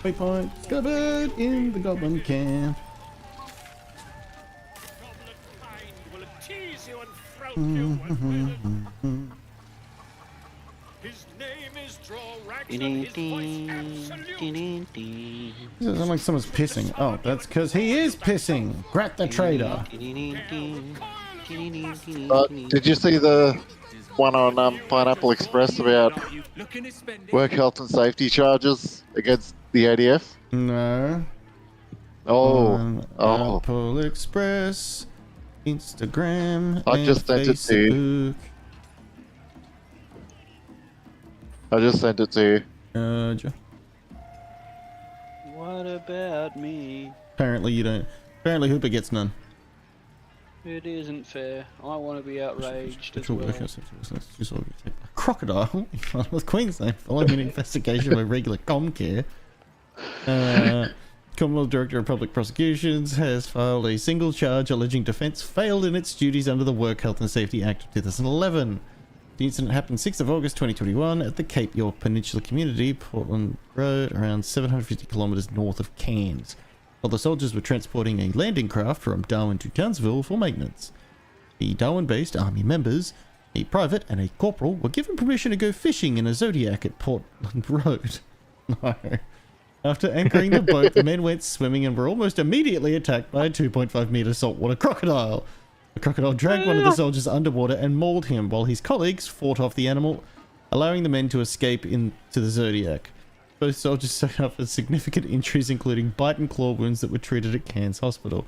Waypoint discovered in the goblin camp. Will tease you and throat you and will. His name is Drorax, his voice absolute. It sounds like someone's pissing. Oh, that's because he is pissing. Grat the trader. Did you see the one on Pineapple Express about work health and safety charges against the ADF? No. Oh. Pineapple Express, Instagram, I just and sent it to you. Facebook. I just sent it to you. What about me? Apparently you don't. Apparently Hooper gets none. It isn't fair. I want to be outraged as Virtual well. workers, a crocodile in North Queensland following an investigation by regular Comcare. Commonwealth Director of Public Prosecutions has filed a single charge alleging defence failed in its duties under the Work Health and Safety Act of 2011. The incident happened 6th of August 2021 at the Cape York Peninsula Community, Portland Road, around 750 kilometres north of Cairns, while the soldiers were transporting a landing craft from Darwin to Townsville for maintenance. The Darwin-based army members, a private and a corporal, were given permission to go fishing in a Zodiac at Portland Road. No. After anchoring the boat, the men went swimming and were almost immediately attacked by a 2.5 metre saltwater crocodile. The crocodile dragged one of the soldiers underwater and mauled him, while his colleagues fought off the animal, allowing the men to escape into the Zodiac. Both soldiers suffered significant injuries, including bite and claw wounds that were treated at Cairns Hospital.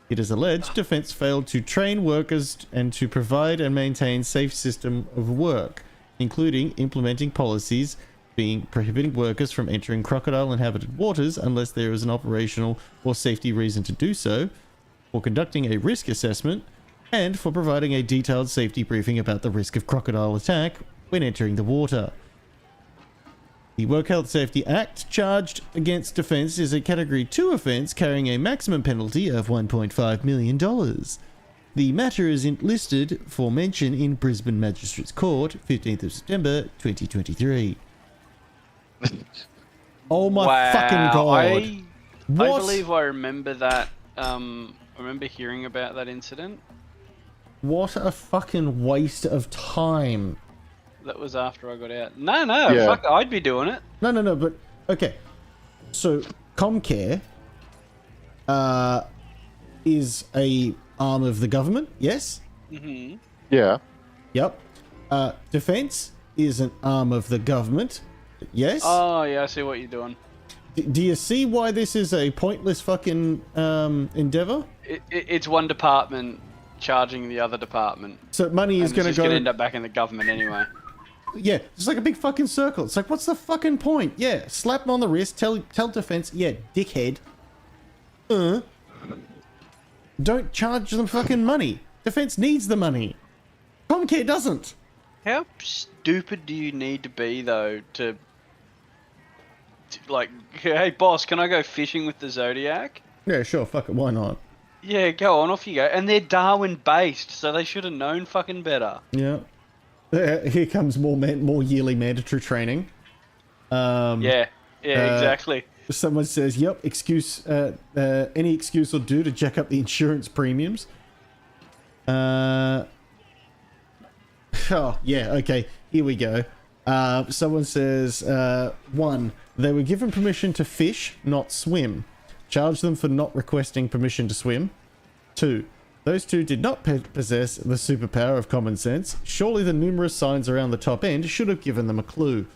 It is alleged defense failed to train workers and to provide and maintain safe system of work, including implementing policies being prohibiting workers from entering crocodile-inhabited waters unless there is an operational or safety reason to do so, for conducting a risk assessment, and for providing a detailed safety briefing about the risk of crocodile attack when entering the water. The Work Health Safety Act charged against defence is a Category 2 offence carrying a maximum penalty of $1.5 million. The matter is listed for mention in Brisbane Magistrates Court, 15th of September 2023. Oh my fucking god. I What? believe I remember that. I remember hearing about that incident. What a fucking waste of time. That was after I got out. No, Yeah. fuck, I'd be doing it. No, but okay. So Comcare is a arm of the government, yes? Mm-hmm. Yeah. Yep. Defense is an arm of the government, yes? Oh, yeah, I see what you're doing. Do you see why this is a pointless fucking endeavor? It's one department charging the other department. So money is going to go... going to end up back in the government anyway. Yeah, it's like a big fucking circle. It's like, what's the fucking point? Yeah, slap them on the wrist, tell defense, yeah, dickhead. Don't charge them fucking money. Defense needs the money. Comcare doesn't. How stupid do you need to be, though, to like, hey, boss, can I go fishing with the Zodiac? Yeah, sure, fuck it, why not? Yeah, go on, off you go. And they're Darwin-based, so they should have known fucking better. Yeah. Here comes more yearly mandatory training. Yeah, exactly. Someone says, yep, any excuse will do to jack up the insurance premiums. Oh, yeah, okay, here we go. Someone says, 1, they were given permission to fish, not swim. Charge them for not requesting permission to swim. 2, those two did not possess the superpower of common sense. Surely the numerous signs around the top end should have given them a clue.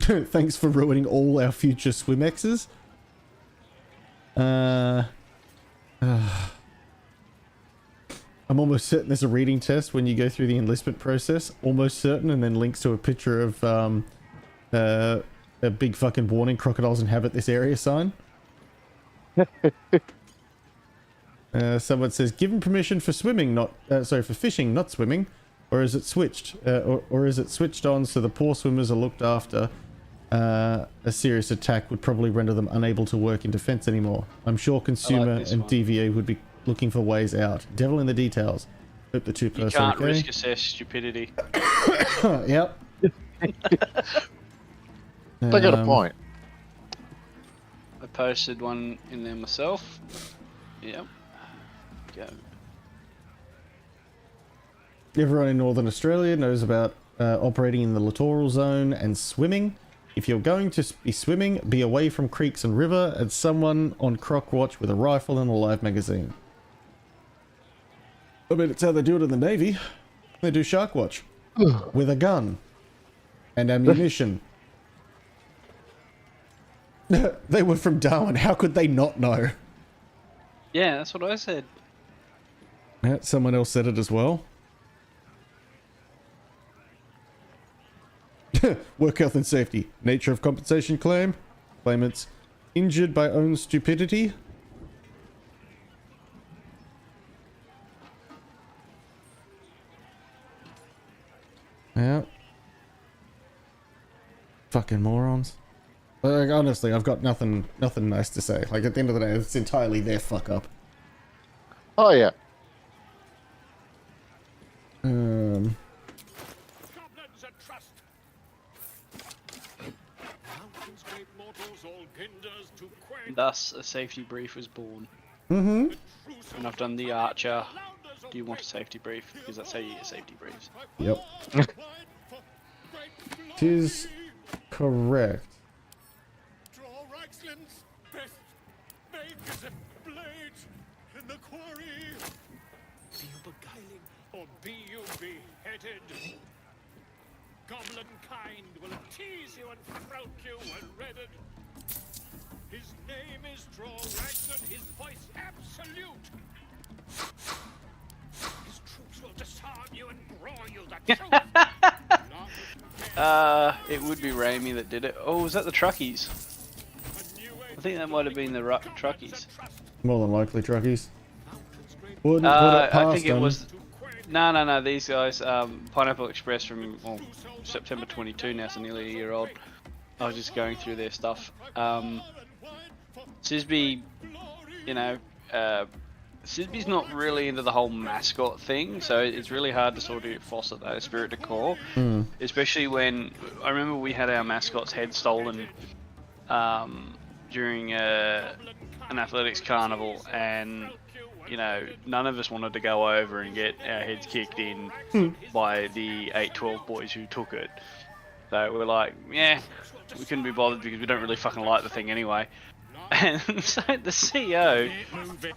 Thanks for ruining all our future swim-exes. I'm almost certain there's a reading test when you go through the enlistment process. Almost certain, and then links to a picture of a big fucking warning: crocodiles inhabit this area sign. Someone says, given permission for swimming, for fishing, not swimming, or is it switched? Or is it switched on so the poor swimmers are looked after? A serious attack would probably render them unable to work in defense anymore. I'm sure consumer and DVA would be looking for ways out. Devil in the details. Hope the two You can't risk assess stupidity. Yep. They got a point. I posted one in there myself. Yep. Go. Everyone in Northern Australia knows about operating in the littoral zone and swimming. If you're going to be swimming, be away from creeks and river, and someone on croc watch with a rifle and a live magazine. I mean, it's how they do it in the Navy. They do shark watch. With a gun. And ammunition. They were from Darwin. How could they not know? Yeah, that's what I said. Yeah, someone else said it as well. Work health and safety. Nature of compensation claim. Claimants injured by own stupidity. Yeah. Fucking morons. Like, honestly, I've got nothing nice to say. Like, at the end of the day, it's entirely their fuck up. Oh, yeah. Thus, a safety brief was born. Mm-hmm. And I've done the Archer. Do you want a safety brief? Because that's how you get safety briefs. Yep. Tis correct. or be you beheaded. Goblin kind will tease you and throat you when redded. His name is Drawrax and his voice absolute. His troops will disarm you and brawl you the truth. It would be Raimi that did it. Oh, was that the Truckies? I think that might have been the Truckies. More than likely, truckies. Wouldn't put it past I think it them. was. No. These guys, Pineapple Express from September 22 now, so nearly a year old. I was just going through their stuff. Sisby, Sisby's not really into the whole mascot thing, so it's really hard to sort of foster that spirit de corps. Especially when I remember we had our mascot's head stolen during an athletics carnival, and none of us wanted to go over and get our heads kicked in by the 8-12 boys who took it. So we're like, yeah, we couldn't be bothered because we don't really fucking like the thing anyway. And so the CEO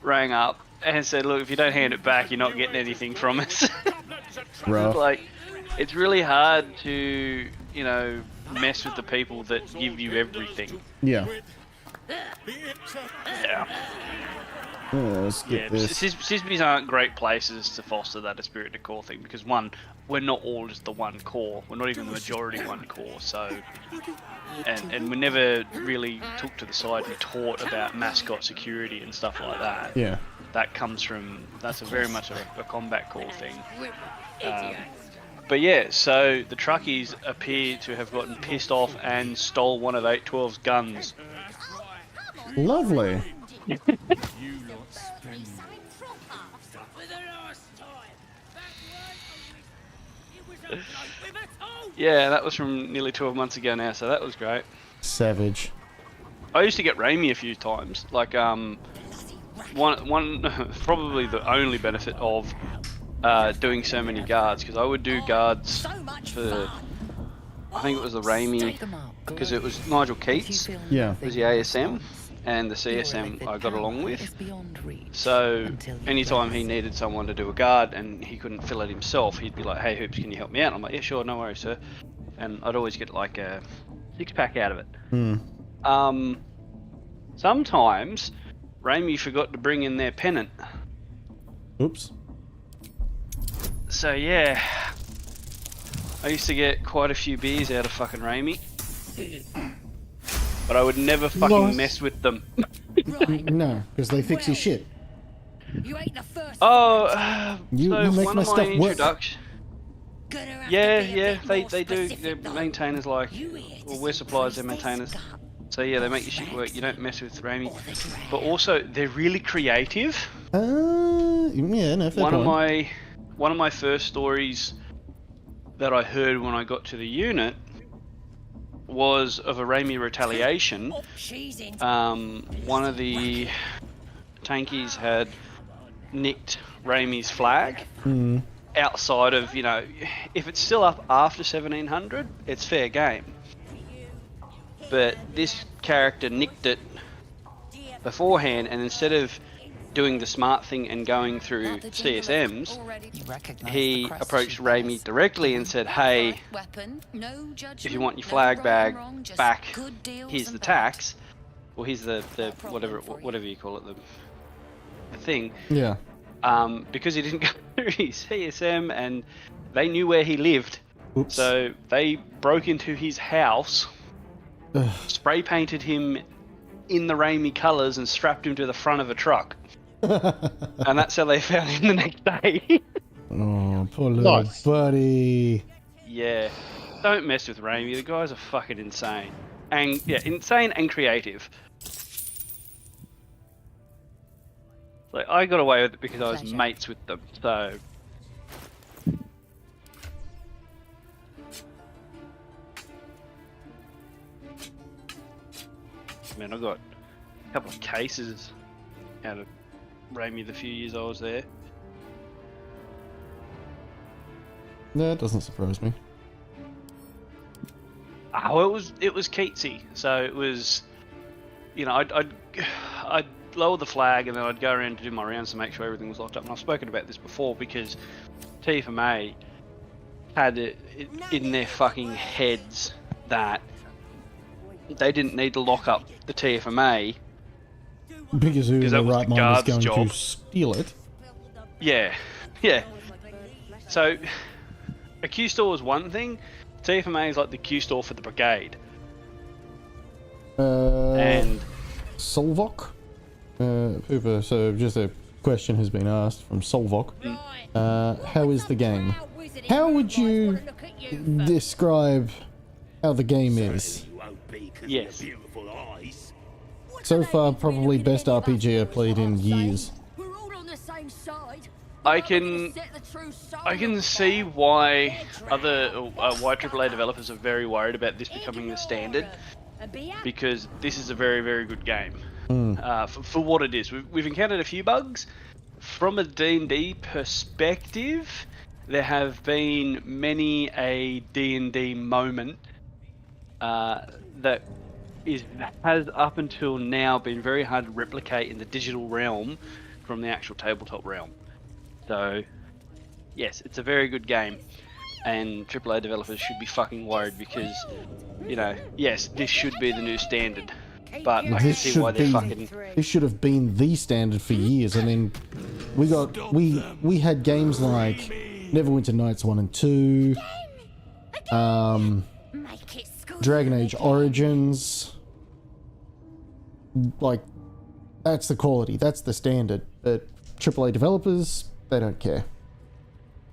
rang up and said, look, if you don't hand it back, you're not getting anything from us. Like, it's really hard to, mess with the people that give you everything. Yeah. Yeah. Let's get this. Sisbys aren't great places to foster that spirit de corps thing because, one, we're not all just the one core. We're not even the majority one core. So, and we never really took to the side and taught about mascot security and stuff like that. Yeah. That comes from, that's very much a combat core thing. But yeah, so the Truckies appear to have gotten pissed off and stole one of 8-12's guns. Lovely. Yeah, that was from nearly 12 months ago now, so that was great. Savage. I used to get Raimi a few times. Like, one probably the only benefit of doing so many guards, because I would do guards for, I think it was the Raimi, because it was Nigel Keats. Yeah. It was the ASM, and the CSM I got along with. So anytime he needed someone to do a guard and he couldn't fill it himself, he'd be like, hey Hoops, can you help me out? I'm like, yeah, sure, no worries, sir. And I'd always get like a 6-pack out of it. Sometimes Raimi forgot to bring in their pennant. Oops. So yeah, I used to get quite a few beers out of fucking Raimi. But I would never fucking mess with them. No, because they fix your shit. You you make my stuff work. Yeah, they do. They're maintainers like, well, we're suppliers, they're maintainers. So yeah, they make your shit work. You don't mess with Raimi. But also, they're really creative. Yeah, no, fair point. One of my first stories that I heard when I got to the unit was of a Raimi retaliation. One of the tankies had nicked Raimi's flag outside of, if it's still up after 1700, it's fair game. But this character nicked it beforehand, and instead of doing the smart thing and going through CSMs, he approached Raimi directly and said, hey, if you want your flag bag back, here's the tax, or here's the whatever you call it, the thing. Yeah. Because he didn't go through his CSM and they knew where he lived. Oops. So they broke into his house, spray painted him in the Raimi colours and strapped him to the front of a truck. And that's how they found him the next day. Oh, poor little buddy. Yeah. Don't mess with Raimi. The guys are fucking insane. And yeah, insane and creative. Like, I got away with it because I was mates with them, so. Man, I got a couple of cases out of Raimi the few years I was there. No, it doesn't surprise me. Oh, it was Keatsy, so it was, I'd lower the flag and then I'd go around to do my rounds to make sure everything was locked up. And I've spoken about this before because TFMA had it in their fucking heads that they didn't need to lock up the TFMA Because who in that the was right the mind is guard's going job. to steal it? Yeah, yeah. So, a Q store is one thing. TFMA is like the Q store for the brigade. And Solvok? Hoover, so just a question has been asked from Solvok. How is the game? How would you describe how the game is? Yes. So far, probably best RPG I've played in years. I can see why why AAA developers are very worried about this becoming the standard, because this is a very, very good game. For what it is. We've encountered a few bugs. From a D&D perspective, there have been many a D&D moment that has up until now been very hard to replicate in the digital realm from the actual tabletop realm. So, yes, it's a very good game, and AAA developers should be fucking worried because, you know, yes, this should be the new standard, but I can see why they're fucking... This should have been the standard for years. I mean, we had games like Neverwinter Nights 1 and 2, Dragon Age Origins. Like, that's the quality, that's the standard. But AAA developers, they don't care.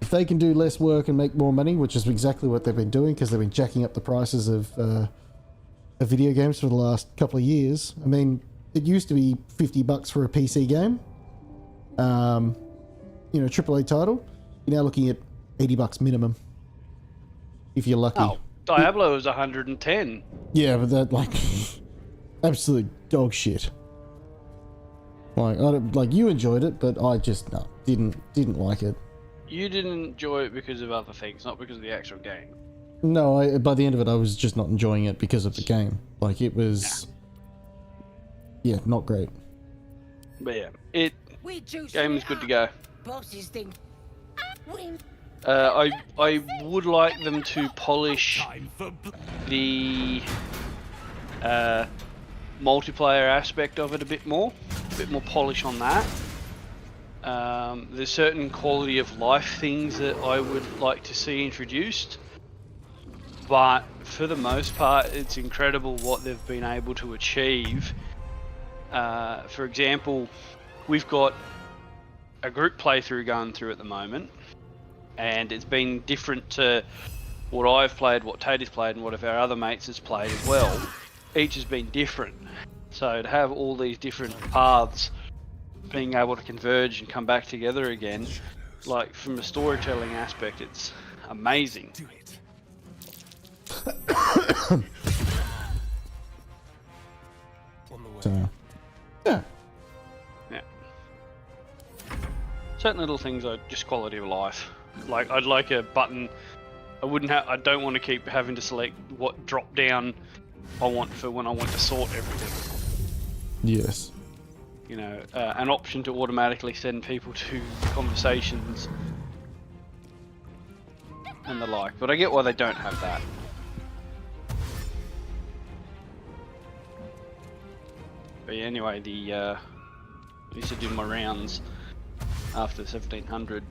If they can do less work and make more money, which is exactly what they've been doing, because they've been jacking up the prices of video games for the last couple of years. I mean, it used to be $50 for a PC game. You know, AAA title. You're now looking at $80 minimum, if you're lucky. Oh, Diablo is 110. Yeah, but that, like, absolute dog shit. Like, you enjoyed it, but I just didn't like it. You didn't enjoy it because of other things, not because of the actual game. No, by the end of it, I was just not enjoying it because of the game. Like, it was, yeah, not great. But yeah, game is good to go. I would like them to polish the multiplayer aspect of it a bit more polish on that. There's certain quality of life things that I would like to see introduced, but for the most part, it's incredible what they've been able to achieve. For example, we've got a group playthrough going through at the moment, and it's been different to what I've played, what Tater's played, and what of our other mates has played as well. Each has been different. So to have all these different paths being able to converge and come back together again, like from a storytelling aspect, it's amazing. So, yeah. Yeah. Certain little things are just quality of life. Like, I'd like a button. I don't want to keep having to select what drop down I want for when I want to sort everything. Yes. You know, an option to automatically send people to conversations and the like. But I get why they don't have that. But yeah, anyway, I used to do my rounds after 1700.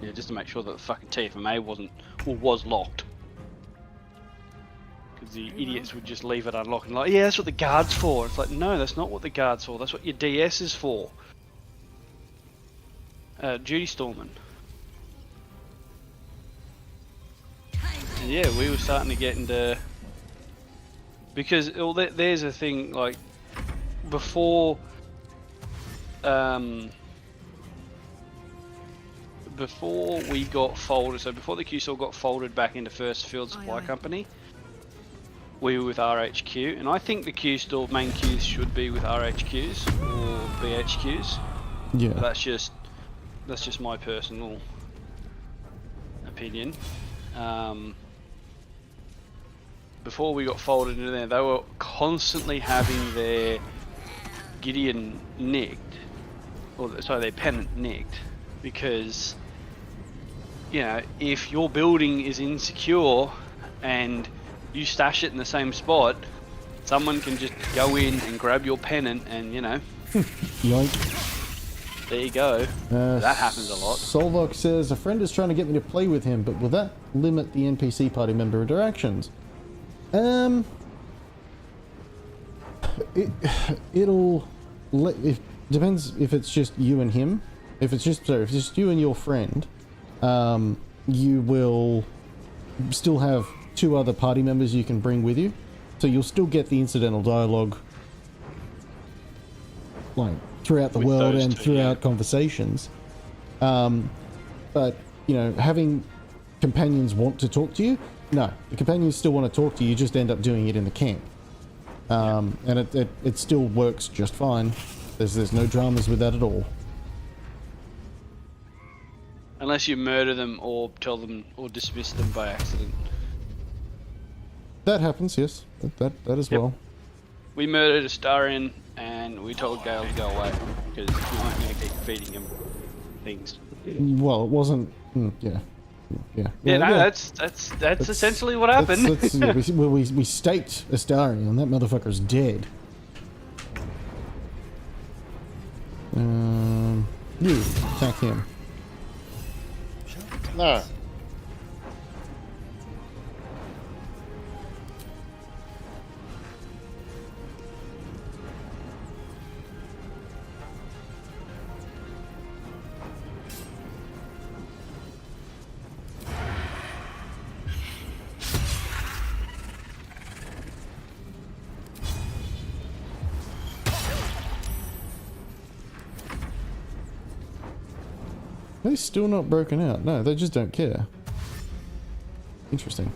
Yeah, just to make sure that the fucking TFMA was locked. Because the idiots would just leave it unlocked and like, yeah, that's what the guard's for. It's like, no, that's not what the guard's for. That's what your DS is for. Duty Storming. And yeah, we were starting to get into... Because there's a thing, like, before we got folded, so before the QSOL got folded back into First Field Supply Company, we were with RHQ, and I think the main queues should be with RHQs or BHQs. Yeah. But that's just my personal opinion. Before we got folded into there, they were constantly having their Gideon nicked, or sorry, their pennant nicked, because you know, if your building is insecure and you stash it in the same spot, someone can just go in and grab your pennant and, you know, yoink. There you go. That happens a lot. Solvok says, a friend is trying to get me to play with him, but will that limit the NPC party member interactions? It'll... It depends if it's just you and him. If it's just you and your friend, you will still have 2 other party members you can bring with you. So you'll still get the incidental dialogue, like, throughout the world and throughout conversations. But, you know, having companions want to talk to you, no. The companions still want to talk to you, you just end up doing it in the camp. And it still works just fine. There's no dramas with that at all. Unless you murder them or tell them or dismiss them by accident. That happens, yes. That as well. We murdered a Starian and we told Gale to go away because we weren't going to keep feeding him things. Well, it wasn't. Yeah. That's essentially what happened. We staked Astarion. That motherfucker's dead. You attack him. No. They're still not broken out. No, they just don't care. Interesting.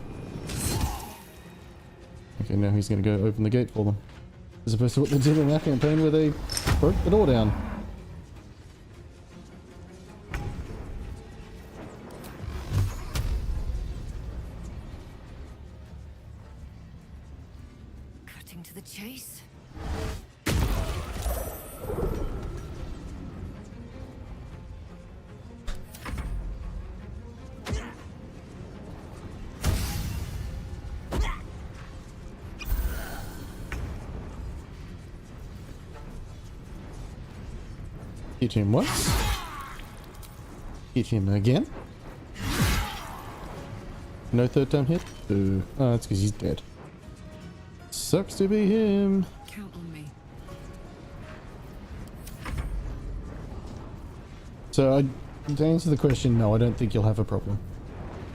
Okay, now he's going to go open the gate for them. As opposed to what they did in that campaign where they broke the door down. Cutting to the chase. Hit him once. Hit him again. No third time hit? Ooh. Oh, that's because he's dead. Sucks to be him. Count on me. So, to answer the question, no, I don't think you'll have a problem.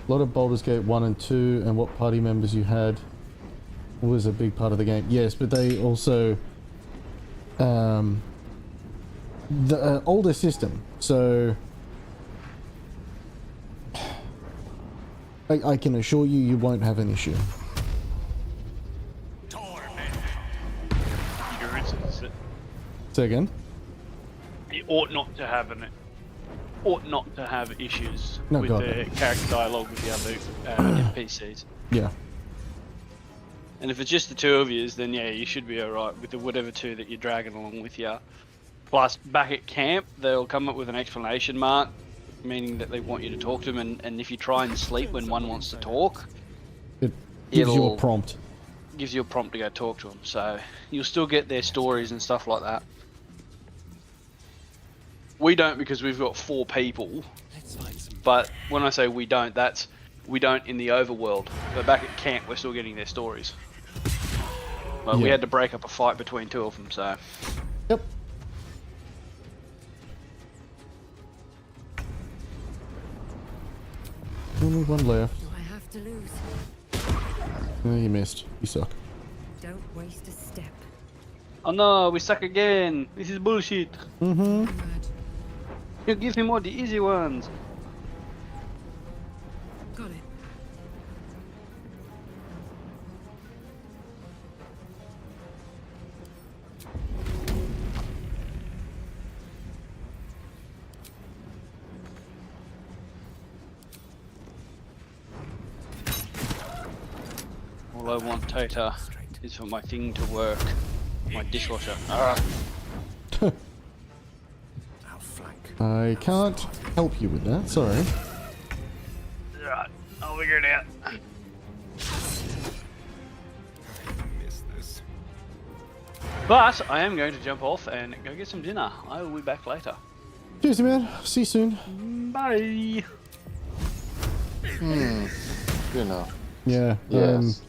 A lot of Baldur's Gate 1 and 2 and what party members you had was a big part of the game. Yes, but they also... the older system, so I can assure you, you won't have an issue. Say again? You ought not to have issues No, with God, the no. character dialogue with the other NPCs. Yeah. And if it's just the 2 of you, then yeah, you should be alright with the whatever 2 that you're dragging along with you. Plus, back at camp, they'll come up with an exclamation mark, meaning that they want you to talk to them, and if you try and sleep when one wants to talk, it gives you a prompt. Gives you a prompt to go talk to them, so you'll still get their stories and stuff like that. We don't because we've got 4 people, but when I say we don't, that's we don't in the overworld, but back at camp we're still getting their stories. But we had to break up a fight between 2 of them, so... Yep. Only one left. Do I have to lose? Oh, you missed. You suck. Don't waste a step. Oh no, we suck again! This is bullshit! Mm-hmm. You give him all the easy ones! Got it. All I want, Tater, is for my thing to work. My dishwasher. I can't help you with that, sorry. I'll figure it out. But I am going to jump off and go get some dinner. I will be back later. Cheers, man. See you soon. Bye. You know. Yeah. Yes.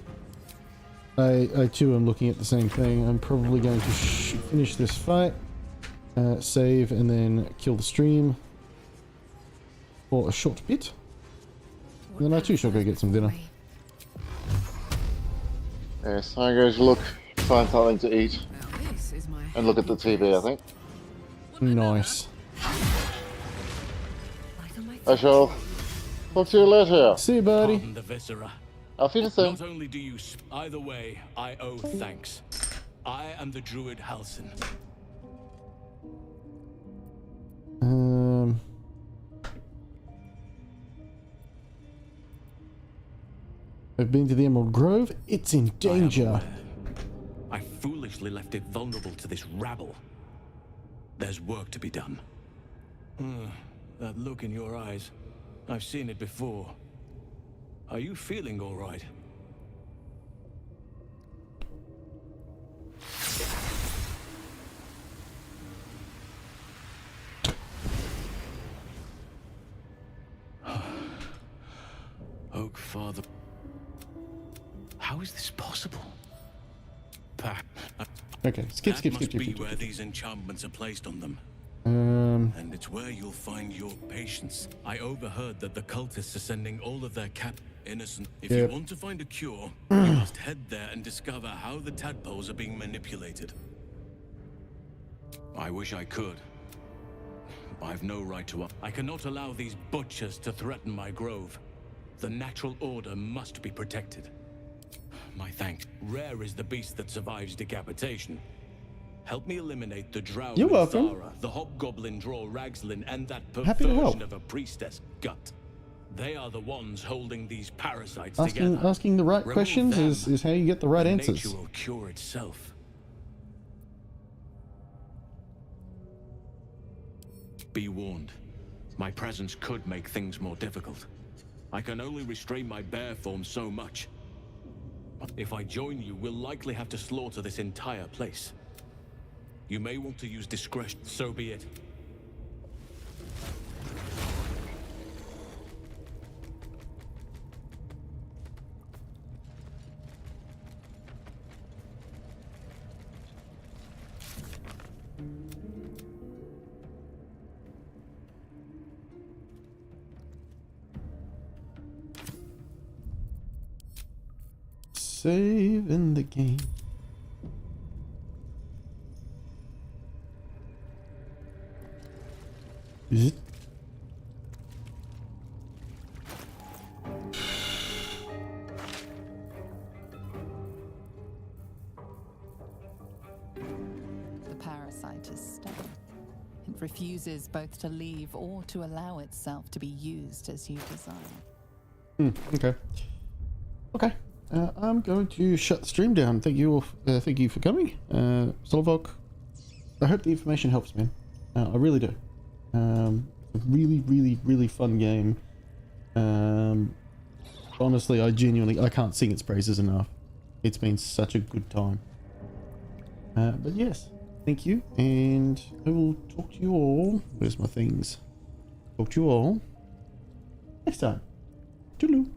I too am looking at the same thing. I'm probably going to finish this fight, save, and then kill the stream for a short bit. And then I too shall go get some dinner. Yes, I'm going to look, find something to eat, and look at the TV, I think. Nice. I shall talk to you later. See you, buddy. Pardon the viscera. Auf Wiedersehen. Not only do you... Either way, I owe thanks. I am the druid Halsin. I've been to the Emerald Grove. It's in danger. I foolishly left it vulnerable to this rabble. There's work to be done. That look in your eyes. I've seen it before. Are you feeling all right? Oak Father. How is this possible? Okay, skip. Where these enchantments are placed on them. And it's where you'll find your patience. I overheard that the cultists are sending all of their innocent. If you want to find a cure, you must head there and discover how the tadpoles are being manipulated. I wish I could. I've no right to. I cannot allow these butchers to threaten my grove. The natural order must be protected. My thanks. Rare is the beast that survives decapitation. Help me eliminate the drow. You're welcome. Thara, the hobgoblin draw Ragslin, and that Happy to help. perversion of a priestess gut. They are the ones holding these parasites together. Asking the right Remove questions them, is how you get the right and answers. Nature will cure itself. Be warned. My presence could make things more difficult. I can only restrain my bear form so much. If I join you, we'll likely have to slaughter this entire place. You may want to use discretion. So be it. Save in the game. Is it? The parasite is stubborn. It refuses both to leave or to allow itself to be used as you desire. Okay. Okay. I'm going to shut the stream down. Thank you all. Thank you for coming, Solvok. I hope the information helps, man. I really do. A really fun game. Honestly, I can't sing its praises enough. It's been such a good time. But yes, thank you, and I will talk to you all. Where's my things? Talk to you all next time. Toodaloo.